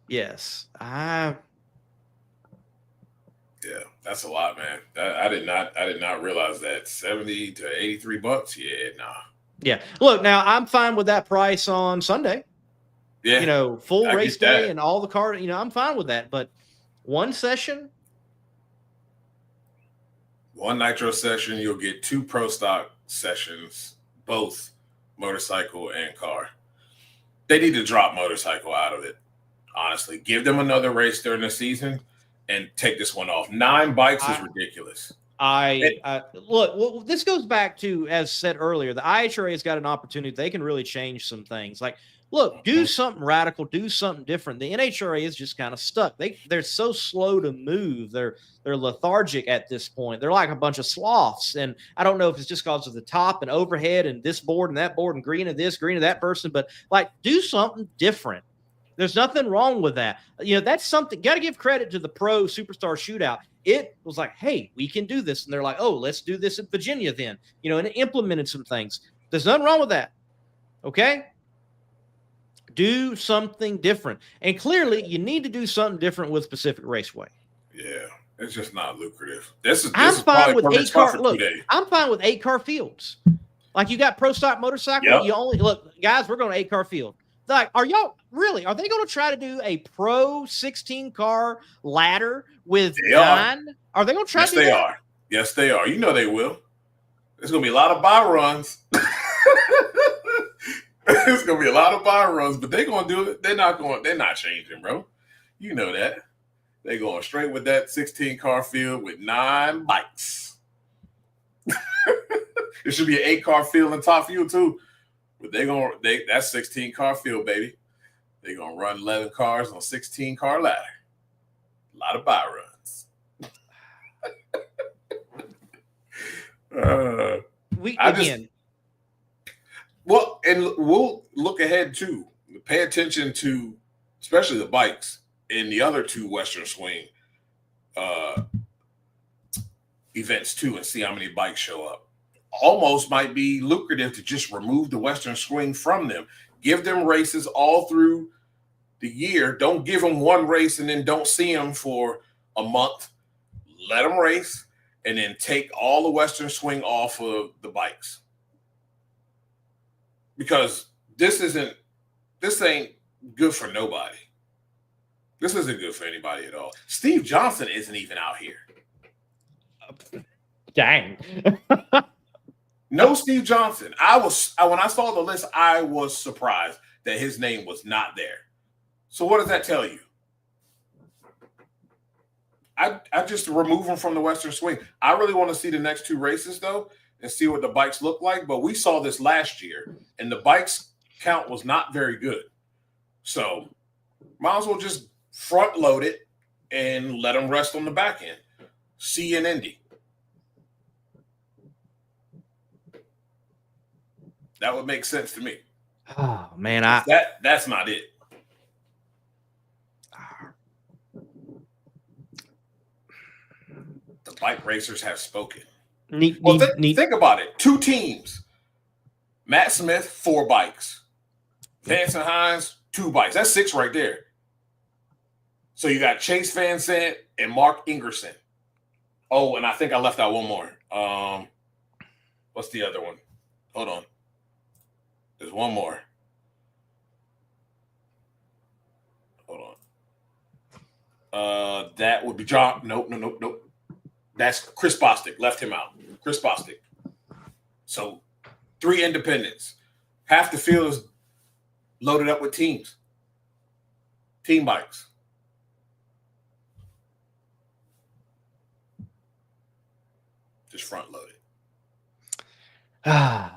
Yeah, that's a lot, man. I did not realize that. $70 to $83. Yeah, nah. Yeah. Look, now I'm fine with that price on Sunday. Yeah. Full race day and all the cars, I'm fine with that. But one session, one nitro session, you'll get 2 pro stock sessions, both motorcycle and car. They need to drop motorcycle out of it. Honestly, give them another race during the season and take this one off. 9 bikes is ridiculous. Look, well, this goes back to, as said earlier, the IHRA has got an opportunity. They can really change some things. Like, look, do something radical, do something different. The NHRA is just kind of stuck. They're so slow to move. They're lethargic at this point. They're like a bunch of sloths. And I don't know if it's just because of the top and overhead and this board and that board and green of this, green of that person, but like, do something different. There's nothing wrong with that. That's something, got to give credit to the pro superstar shootout. It was like, hey, we can do this. And they're like, oh, let's do this in Virginia then, and it implemented some things. There's nothing wrong with that. Okay. Do something different. And clearly you need to do something different with Pacific Raceway. Yeah. It's just not lucrative. I'm fine with 8-car fields. Like, you got pro stock motorcycle. Yep. You only look, guys, we're going to 8-car field. Like, are they going to try to do a pro 16-car ladder with 9? Are they going to try to do that? Yes, they are. They will. There's going to be a lot of buy runs. There's going to be a lot of buy runs, but they're going to do it. They're not changing, bro. You know that. They're going straight with that 16-car field with 9 bikes. It should be an 8-car field and top field too. But that's 16-car field, baby. They're going to run 11 cars on 16-car ladder. A lot of buy runs. Well, and we'll look ahead too. Pay attention to, especially the bikes in the other two Western Swing events too, and see how many bikes show up. Almost might be lucrative to just remove the Western Swing from them. Give them races all through the year. Don't give them one race and then don't see them for a month. Let them race and then take all the Western Swing off of the bikes. Because this ain't good for nobody. This isn't good for anybody at all. Steve Johnson isn't even out here. Dang. No Steve Johnson. When I saw the list, I was surprised that his name was not there. So what does that tell you? I just remove him from the Western Swing. I really want to see the next two races though and see what the bikes look like. But we saw this last year and the bikes count was not very good. So might as well just front load it and let them rest on the back end. See you in Indy. That would make sense to me. Oh man, that's not it. The bike racers have spoken. Think about it. Two teams. Matt Smith, 4 bikes. Vance and Hines, 2 bikes. That's 6 right there. So you got Chase Van Sant and Mark Ingerson. Oh, and I think I left out one more. What's the other one? Hold on. There's one more. Hold on. That would be John. Nope. That's Chris Bostic. Left him out. Chris Bostic. So 3 independents. Half the field is loaded up with teams. Team bikes. Just front loaded.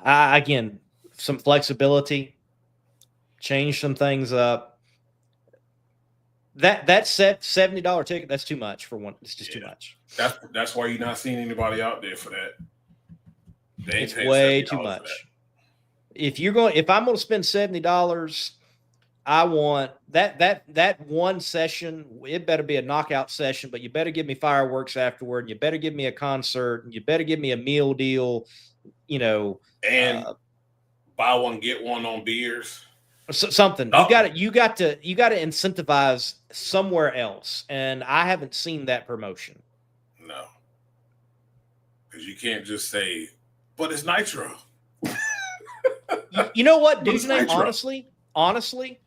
Again, some flexibility, change some things up. That set $70 ticket, that's too much for one. It's just too much. That's why you're not seeing anybody out there for that. It's way too much. If I'm going to spend $70, I want that one session. It better be a knockout session, but you better give me fireworks afterward. And you better give me a concert, and you better give me a meal deal. And buy one get one on beers. Something you got to incentivize somewhere else, and I haven't seen that promotion. No, because you can't just say, "But it's Nitro." You know what, dude? Honestly,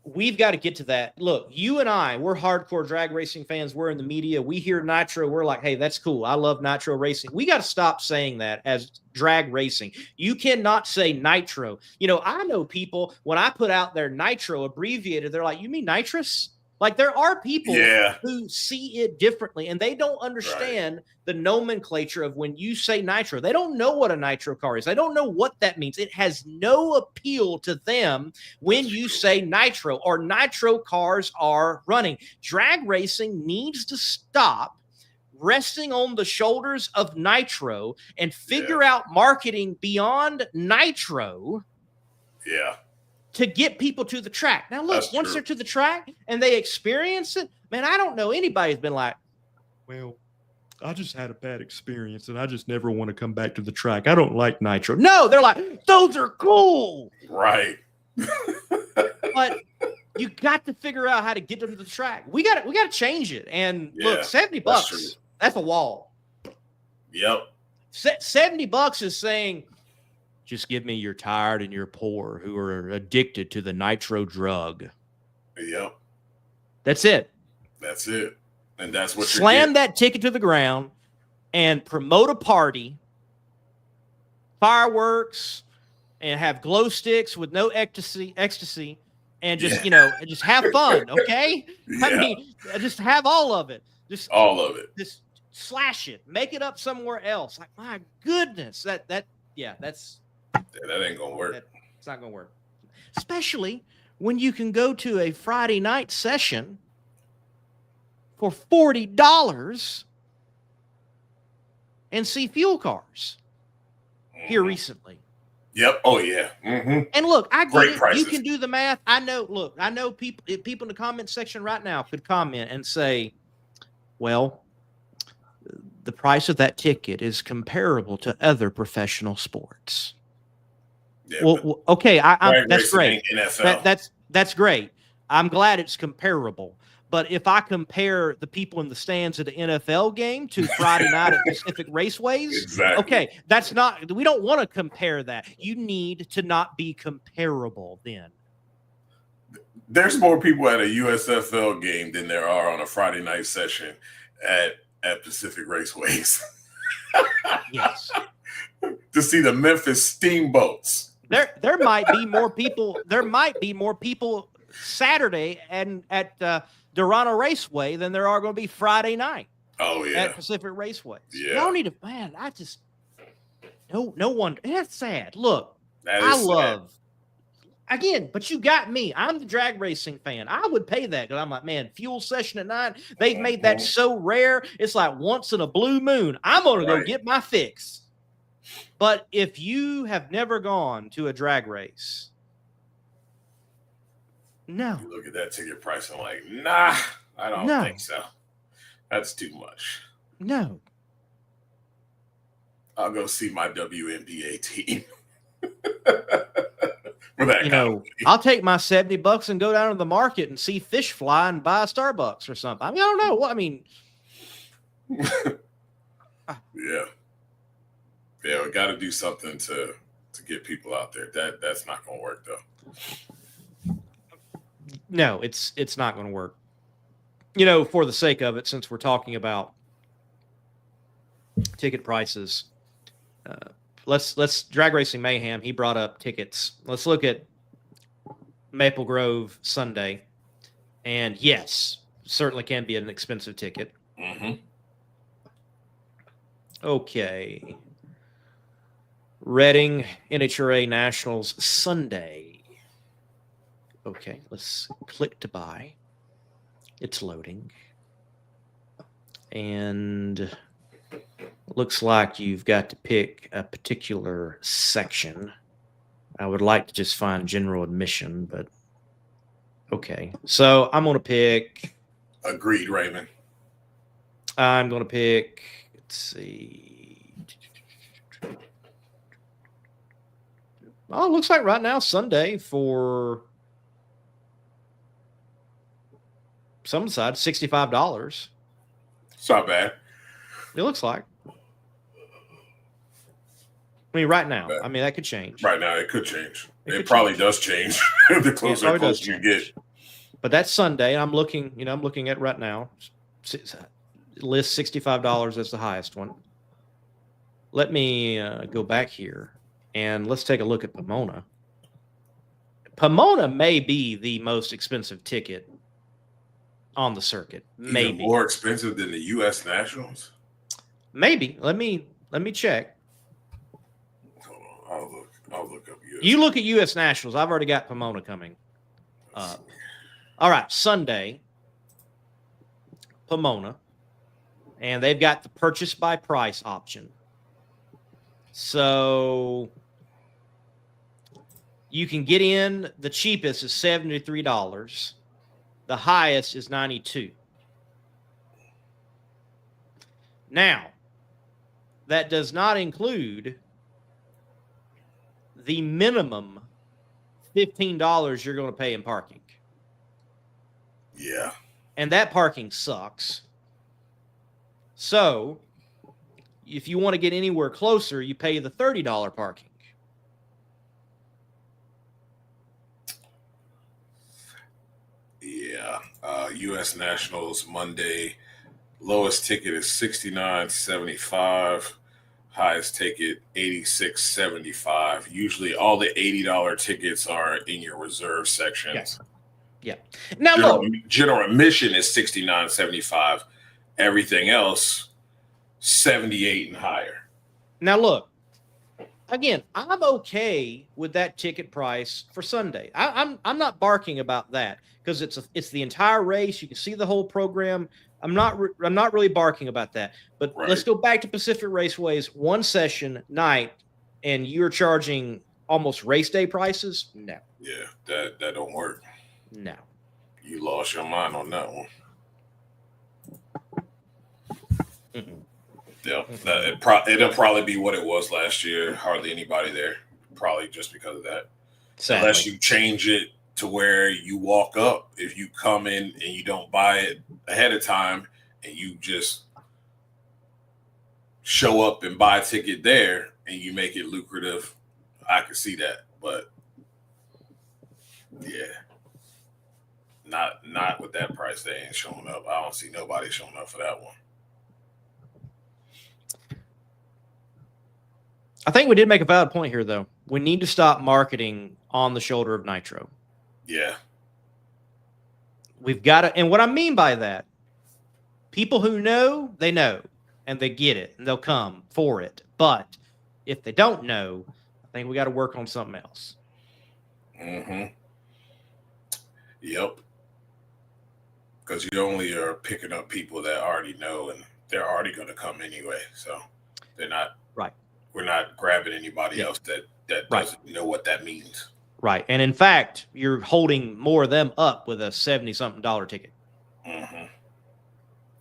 we've got to get to that. Look, you and I, we're hardcore drag racing fans. We're in the media. We hear Nitro. We're like, hey, that's cool. I love Nitro racing. We got to stop saying that as drag racing. You cannot say Nitro. I know people, when I put out their Nitro abbreviated, they're like, you mean nitrous? Like, there are people who see it differently, and they don't understand the nomenclature of when you say Nitro. They don't know what a Nitro car is. They don't know what that means. It has no appeal to them when you say Nitro or Nitro cars are running. Drag racing needs to stop resting on the shoulders of Nitro and figure out marketing beyond Nitro. Yeah. To get people to the track. Now, look, once they're to the track and they experience it, man, I don't know anybody who's been like, well, I just had a bad experience and I just never want to come back to the track. I don't like Nitro. No, they're like, those are cool. Right. But you got to figure out how to get them to the track. We got to change it. And look, $70, that's a wall. Yep. $70 is saying, just give me your tired and your poor who are addicted to the Nitro drug. Yep. That's it. That's it. And that's what slam that ticket to the ground and promote a party, fireworks, and have glow sticks with no ecstasy, and just just have fun, okay? Yeah. I mean, just have all of it. Just all of it. Just slash it. Make it up somewhere else. Like, my goodness, that's that ain't gonna work. It's not gonna work. Especially when you can go to a Friday night session for $40 and see fuel cars. here recently. Yep. Oh yeah. Mm-hmm. And look, I get Great it. prices. You can do the math. I know. Look, I know people in the comment section right now could comment and say, well, the price of that ticket is comparable to other professional sports. Yeah, well, okay, that's great. NFL. That's great. I'm glad it's comparable. But if I compare the people in the stands at the NFL game to Friday night at Pacific Raceways, exactly. Okay, that's not. We don't want to compare that. You need to not be comparable. Then there's more people at a USFL game than there are on a Friday night session at Pacific Raceways. Yes, to see the Memphis Steamboats. There might be more people. There might be more people Saturday and at Dorano Raceway than there are going to be Friday night. Oh yeah, at Pacific Raceway. Yeah, y'all need to. Man, I just no wonder. That's sad. Look, I love again, but you got me. I'm the drag racing fan. I would pay that because I'm like, man, fuel session at 9. They've made that so rare. It's like once in a blue moon. I'm gonna go get my fix. But if you have never gone to a drag race, no. You look at that ticket price and like, nah, I don't think so. That's too much. No. I'll go see my WNBA team. For that I'll take my $70 and go down to the market and see fish fly and buy a Starbucks or something. I mean, I don't know. I mean, yeah. Yeah, we got to do something to get people out there. That's not going to work though. No, it's not going to work. For the sake of it, since we're talking about ticket prices, let's Drag Racing Mayhem. He brought up tickets. Let's look at Maple Grove Sunday, and yes, certainly can be an expensive ticket. Mm-hmm. Okay. Reading NHRA Nationals Sunday. Okay, let's click to buy. It's loading. And looks like you've got to pick a particular section. I would like to just find general admission, but okay. So I'm going to pick. Agreed, Raymond. I'm going to pick, let's see. Oh, it looks like right now Sunday for some side $65. It's not bad. It looks like. I mean, right now. I mean, that could change. Right now, it could change. It probably does change the closer you get. But that's Sunday. I'm looking. I'm looking at right now. List $65 as the highest one. Let me go back here. And let's take a look at Pomona. Pomona may be the most expensive ticket on the circuit. Maybe even more expensive than the U.S. Nationals. Maybe. Let me check. Hold on. I'll look up U.S. You look at U.S. Nationals. I've already got Pomona coming. All right, Sunday, Pomona, and they've got the purchase by price option. So you can get in. The cheapest is $73. The highest is $92. Now, that does not include the minimum $15 you're going to pay in parking. Yeah. And that parking sucks. So, if you want to get anywhere closer, you pay the $30 parking. Yeah. U.S. Nationals Monday, lowest ticket is $69.75. Highest ticket $86.75. Usually, all the $80 tickets are in your reserve sections. Yeah. Now, general admission is $69.75. Everything else, $78 and higher. Now, look. Again, I'm okay with that ticket price for Sunday. I'm not barking about that because it's the entire race. You can see the whole program. I'm not really barking about that. But let's go back to Pacific Raceways, one session night, and you're charging almost race day prices, no. Yeah, that don't work. No. You lost your mind on that one. Yeah, it'll probably be what it was last year. Hardly anybody there, probably just because of that. Sadly. Unless you change it to where you walk up. If you come in and you don't buy it ahead of time and you just show up and buy a ticket there and you make it lucrative, I could see that. But yeah, not with that price. They ain't showing up. I don't see nobody showing up for that one. I think we did make a valid point here, though. We need to stop marketing on the shoulder of Nitro. Yeah. We've got to, and what I mean by that, people who know, they know, and they get it, and they'll come for it. But if they don't know, I think we got to work on something else. Mm-hmm. Yep. Because you only are picking up people that already know, and they're already going to come anyway. So they're not right. We're not grabbing anybody else that doesn't know what that means. Right. And in fact, you're holding more of them up with a $70-something ticket. Mm-hmm.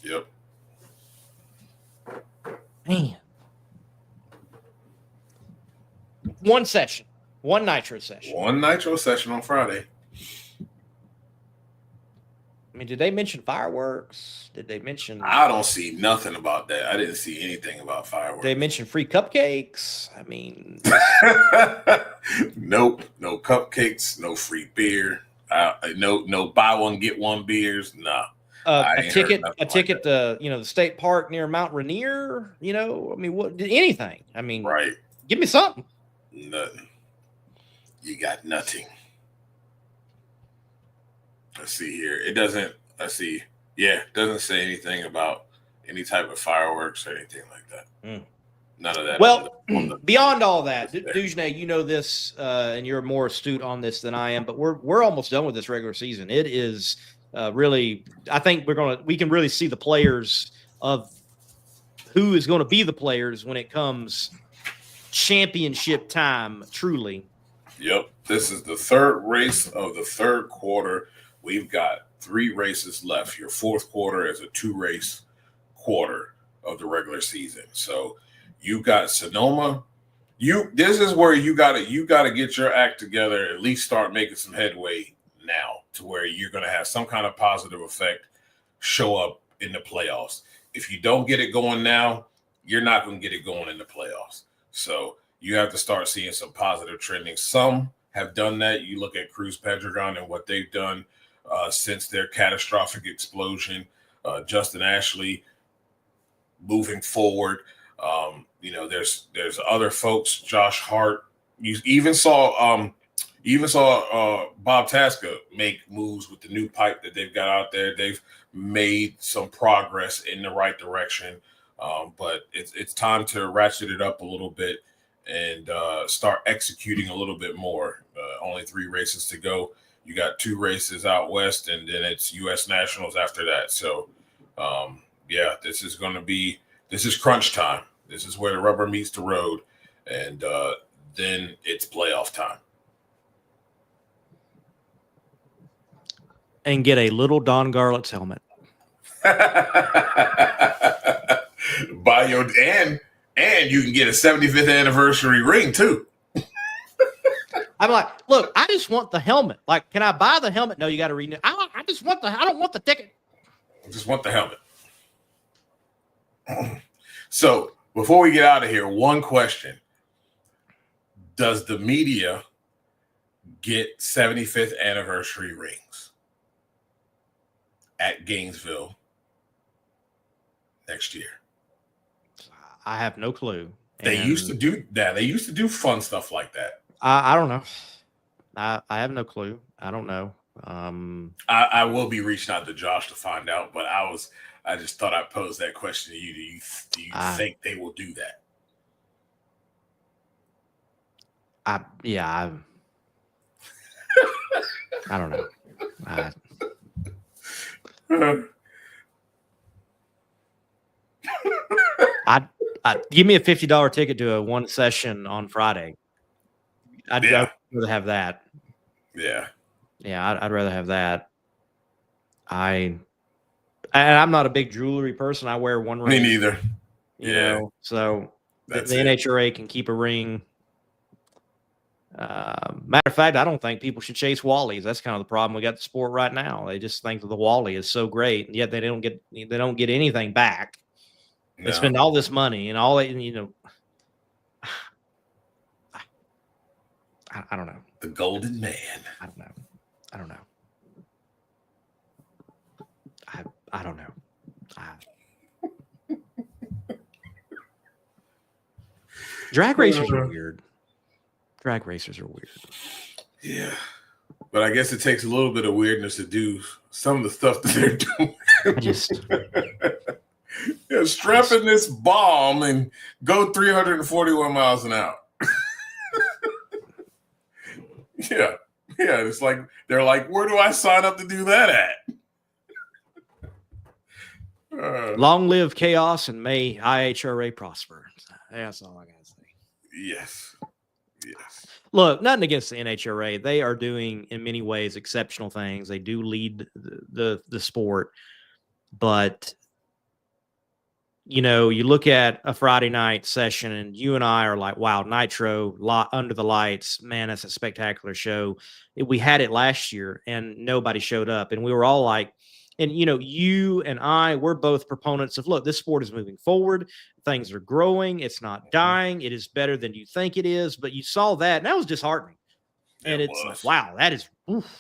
Yep. Man. One session. One Nitro session. One Nitro session on Friday. I mean, did they mention fireworks? Did they mention... I don't see nothing about that. I didn't see anything about fireworks. They mentioned free cupcakes. I mean... Nope. No cupcakes. No free beer. No buy one, get one beers. Nah. A ticket to, the state park near Mount Rainier, I mean, what, anything. I mean... Right. Give me something. Nothing. You got nothing. Let's see here. It doesn't say anything about any type of fireworks or anything like that. None of that. Well, beyond all that, Dujne, you know this, and you're more astute on this than I am, but we're almost done with this regular season. It is really, I think we can really see the players of who is going to be the players when it comes championship time, truly. Yep. This is the third race of the third quarter. We've got 3 races left. Your fourth quarter is a 2-race quarter of the regular season. So you got Sonoma. This is where you gotta get your act together, at least start making some headway now to where you're gonna have some kind of positive effect show up in the playoffs. If you don't get it going now, you're not gonna get it going in the playoffs. So you have to start seeing some positive trending. Some have done that. You look at Cruz Pedregon and what they've done since their catastrophic explosion. Justin Ashley moving forward. There's other folks. Josh Hart. You even saw Bob Tasca make moves with the new pipe that they've got out there. They've made some progress in the right direction. But it's time to ratchet it up a little bit and start executing a little bit more. Only 3 races to go. You got 2 races out west, and then it's U.S. Nationals after that. So, this is crunch time. This is where the rubber meets the road, and then it's playoff time. And get a little Don Garlett's helmet. Buy your and you can get a 75th anniversary ring too. I'm like, look, I just want the helmet. Like, can I buy the helmet? No, you got to renew. I don't want the ticket. I just want the helmet. So before we get out of here, one question: does the media get 75th anniversary rings at Gainesville next year? I have no clue. They used to do that. They used to do fun stuff like that. I don't know. I have no clue. I don't know. I will be reaching out to Josh to find out, but I just thought I'd pose that question to you. Do you think they will do that? I don't know. Give me a $50 ticket to a one session on Friday. I'd rather have that. Yeah. Yeah, I'd rather have that. I'm not a big jewelry person. I wear one ring. Me neither. You know, so the NHRA can keep a ring. Matter of fact, I don't think people should chase Wallies. That's kind of the problem we got the sport right now. They just think that the Wally is so great, and yet they don't get anything back. No. They spend all this money and all that, you know. I don't know. The golden man. I don't know. I don't know. Drag racers are weird. Drag racers are weird. Yeah. But I guess it takes a little bit of weirdness to do some of the stuff that they're doing. Strap in this bomb and go 341 miles an hour. Yeah. It's like they're like, where do I sign up to do that at? Long live chaos and may IHRA prosper. That's all I gotta say. Yes. Look, nothing against the NHRA. They are doing, in many ways, exceptional things. They do lead the sport. But, you know, you look at a Friday night session and you and I are like, wow, Nitro, under the lights. Man, that's a spectacular show. We had it last year and nobody showed up. And we were all like, and, you know, you and I, we're both proponents of, look, this sport is moving forward. Things are growing. It's not dying. It is better than you think it is. But you saw that, and that was disheartening. And it's like, wow,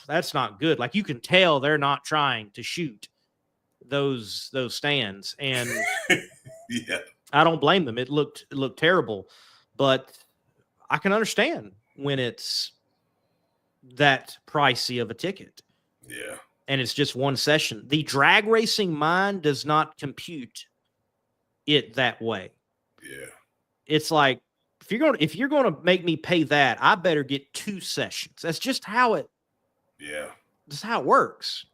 that's not good. Like, you can tell they're not trying to shoot those stands. And yeah, I don't blame them. It looked terrible. But I can understand when it's that pricey of a ticket. Yeah. And it's just one session. The drag racing mind does not compute it that way. Yeah. It's like, if you're going to make me pay that, I better get 2 sessions. That's just how it. Yeah. That's how it works.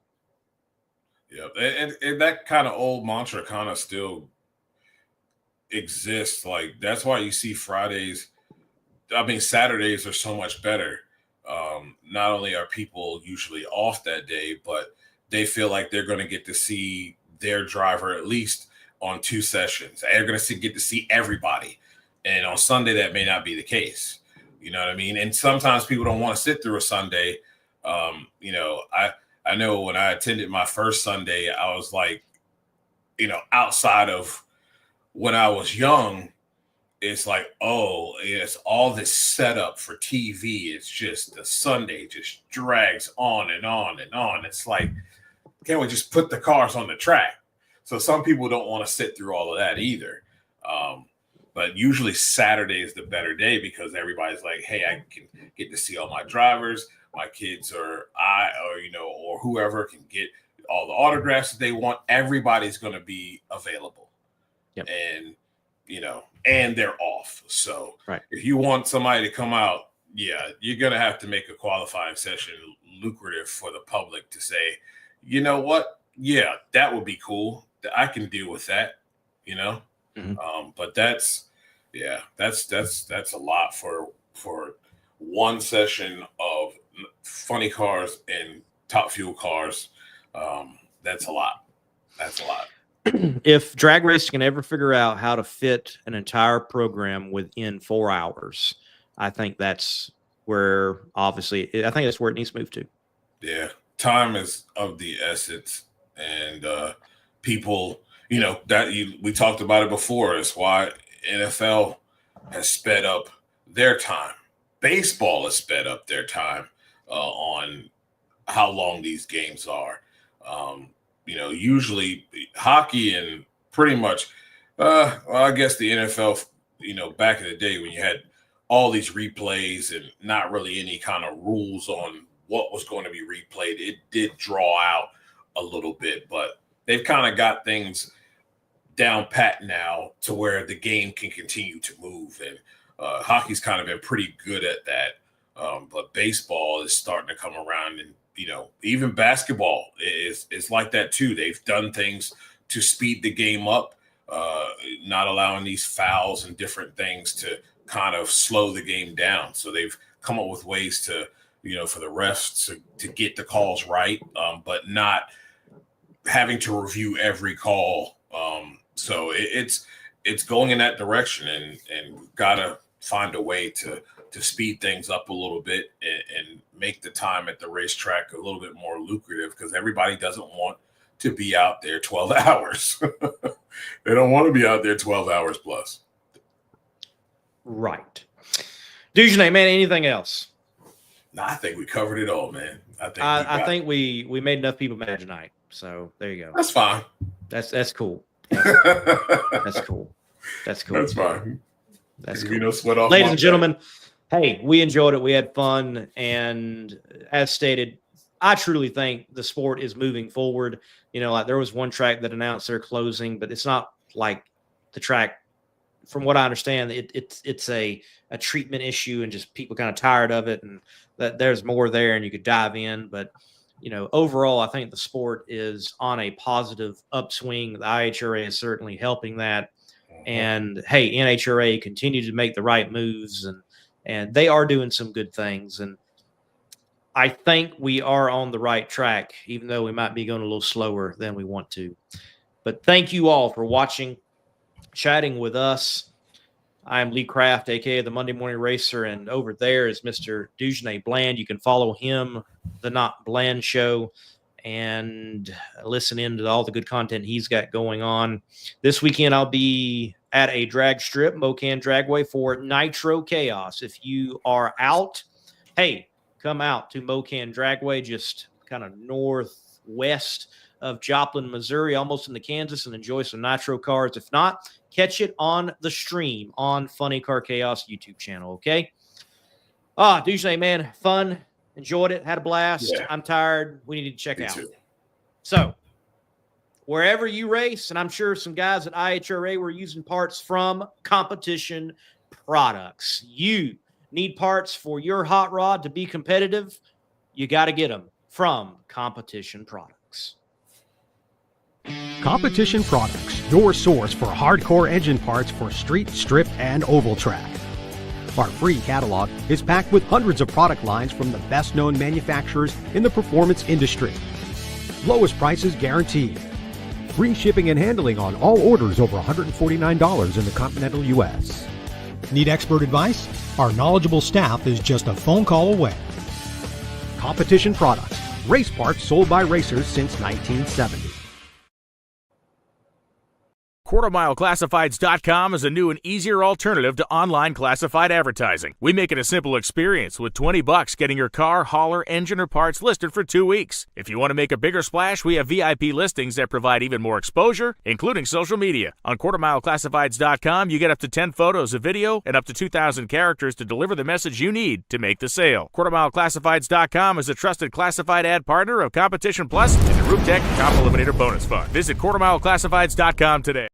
Yeah. And that kind of old mantra kind of still exists. Like, that's why you see Saturdays are so much better. Not only are people usually off that day, but they feel like they're going to get to see their driver at least on 2 sessions. They're going to get to see everybody. And on Sunday, that may not be the case. You know what I mean? And sometimes people don't want to sit through a Sunday. You know, I know when I attended my first Sunday, I was like, you know, outside of when I was young, it's like, oh, it's all this setup for TV. It's just the Sunday just drags on and on and on. It's like, can't we just put the cars on the track? So some people don't want to sit through all of that either. But usually Saturday is the better day because everybody's like, hey, I can get to see all my drivers, my kids, or whoever can get all the autographs that they want. Everybody's going to be available. Yep. And, you know, and they're off. So right. If you want somebody to come out, yeah, you're going to have to make a qualifying session lucrative for the public to say, you know what? Yeah, that would be cool. I can deal with that, you know? Mm-hmm. But that's a lot for one session of funny cars and top fuel cars. That's a lot. If drag racing can ever figure out how to fit an entire program within 4 hours, I think that's where it needs to move to. Yeah. Time is of the essence. And people, you know, we talked about it before. It's why NFL has sped up their time. Baseball has sped up their time on how long these games are. You know, usually hockey and pretty much, I guess the NFL, you know, back in the day when you had all these replays and not really any kind of rules on what was going to be replayed, it did draw out a little bit, but they've kind of got things down pat now to where the game can continue to move. And hockey's kind of been pretty good at that. But baseball is starting to come around, and, you know, even basketball is like that too. They've done things to speed the game up. not allowing these fouls and different things to kind of slow the game down. So they've come up with ways to, for the refs to get the calls right, but not having to review every call. So it's going in that direction, and we've got to find a way to speed things up a little bit and make the time at the racetrack a little bit more lucrative, because everybody doesn't want to be out there 12 hours. They don't want to be out there 12 hours plus. Right. Dujane, man, anything else? No, I think we covered it all, man. I think we made enough people mad tonight. So there you go. That's fine. That's cool. That's cool. That's cool. That's fine. That's cool. No sweat off. Ladies and gentlemen, hey, we enjoyed it. We had fun. And as stated, I truly think the sport is moving forward. Like there was one track that announced they're closing, but it's not like the track, from what I understand, it's a treatment issue and just people kind of tired of it, and that there's more there and you could dive in. But, overall, I think the sport is on a positive upswing. The IHRA is certainly helping that. And hey, NHRA continue to make the right moves, and they are doing some good things. And I think we are on the right track, even though we might be going a little slower than we want to. But thank you all for watching, chatting with us. I am Lee Kraft, aka the Monday Morning Racer, and over there is Mr. Dujane Bland. You can follow him, the Not Bland Show, and listen in to all the good content he's got going on. This weekend I'll be at a drag strip, Mocan Dragway, for Nitro Chaos. If you are out, hey, come out to Mocan Dragway, just kind of northwest of Joplin, Missouri, almost into Kansas, and enjoy some Nitro cars. If not, catch it on the stream on Funny Car Chaos YouTube channel, okay? Dujane, man, fun. Enjoyed it. Had a blast. Yeah. I'm tired. We need to check Me out. too. So, wherever you race, and I'm sure some guys at IHRA were using parts from Competition Products. You need parts for your hot rod to be competitive, you got to get them from Competition Products. Competition Products, your source for hardcore engine parts for street, strip, and oval track. Our free catalog is packed with hundreds of product lines from the best-known manufacturers in the performance industry. Lowest prices guaranteed. Free shipping and handling on all orders over $149 in the continental U.S. Need expert advice? Our knowledgeable staff is just a phone call away. Competition Products, race parts sold by racers since 1970. QuartermileClassifieds.com is a new and easier alternative to online classified advertising. We make it a simple experience with $20 getting your car, hauler, engine, or parts listed for 2 weeks. If you want to make a bigger splash, we have VIP listings that provide even more exposure, including social media. On QuartermileClassifieds.com, you get up to 10 photos of video and up to 2,000 characters to deliver the message you need to make the sale. QuartermileClassifieds.com is a trusted classified ad partner of Competition Plus and the Rooftech Comp Eliminator Bonus Fund. Visit QuartermileClassifieds.com today.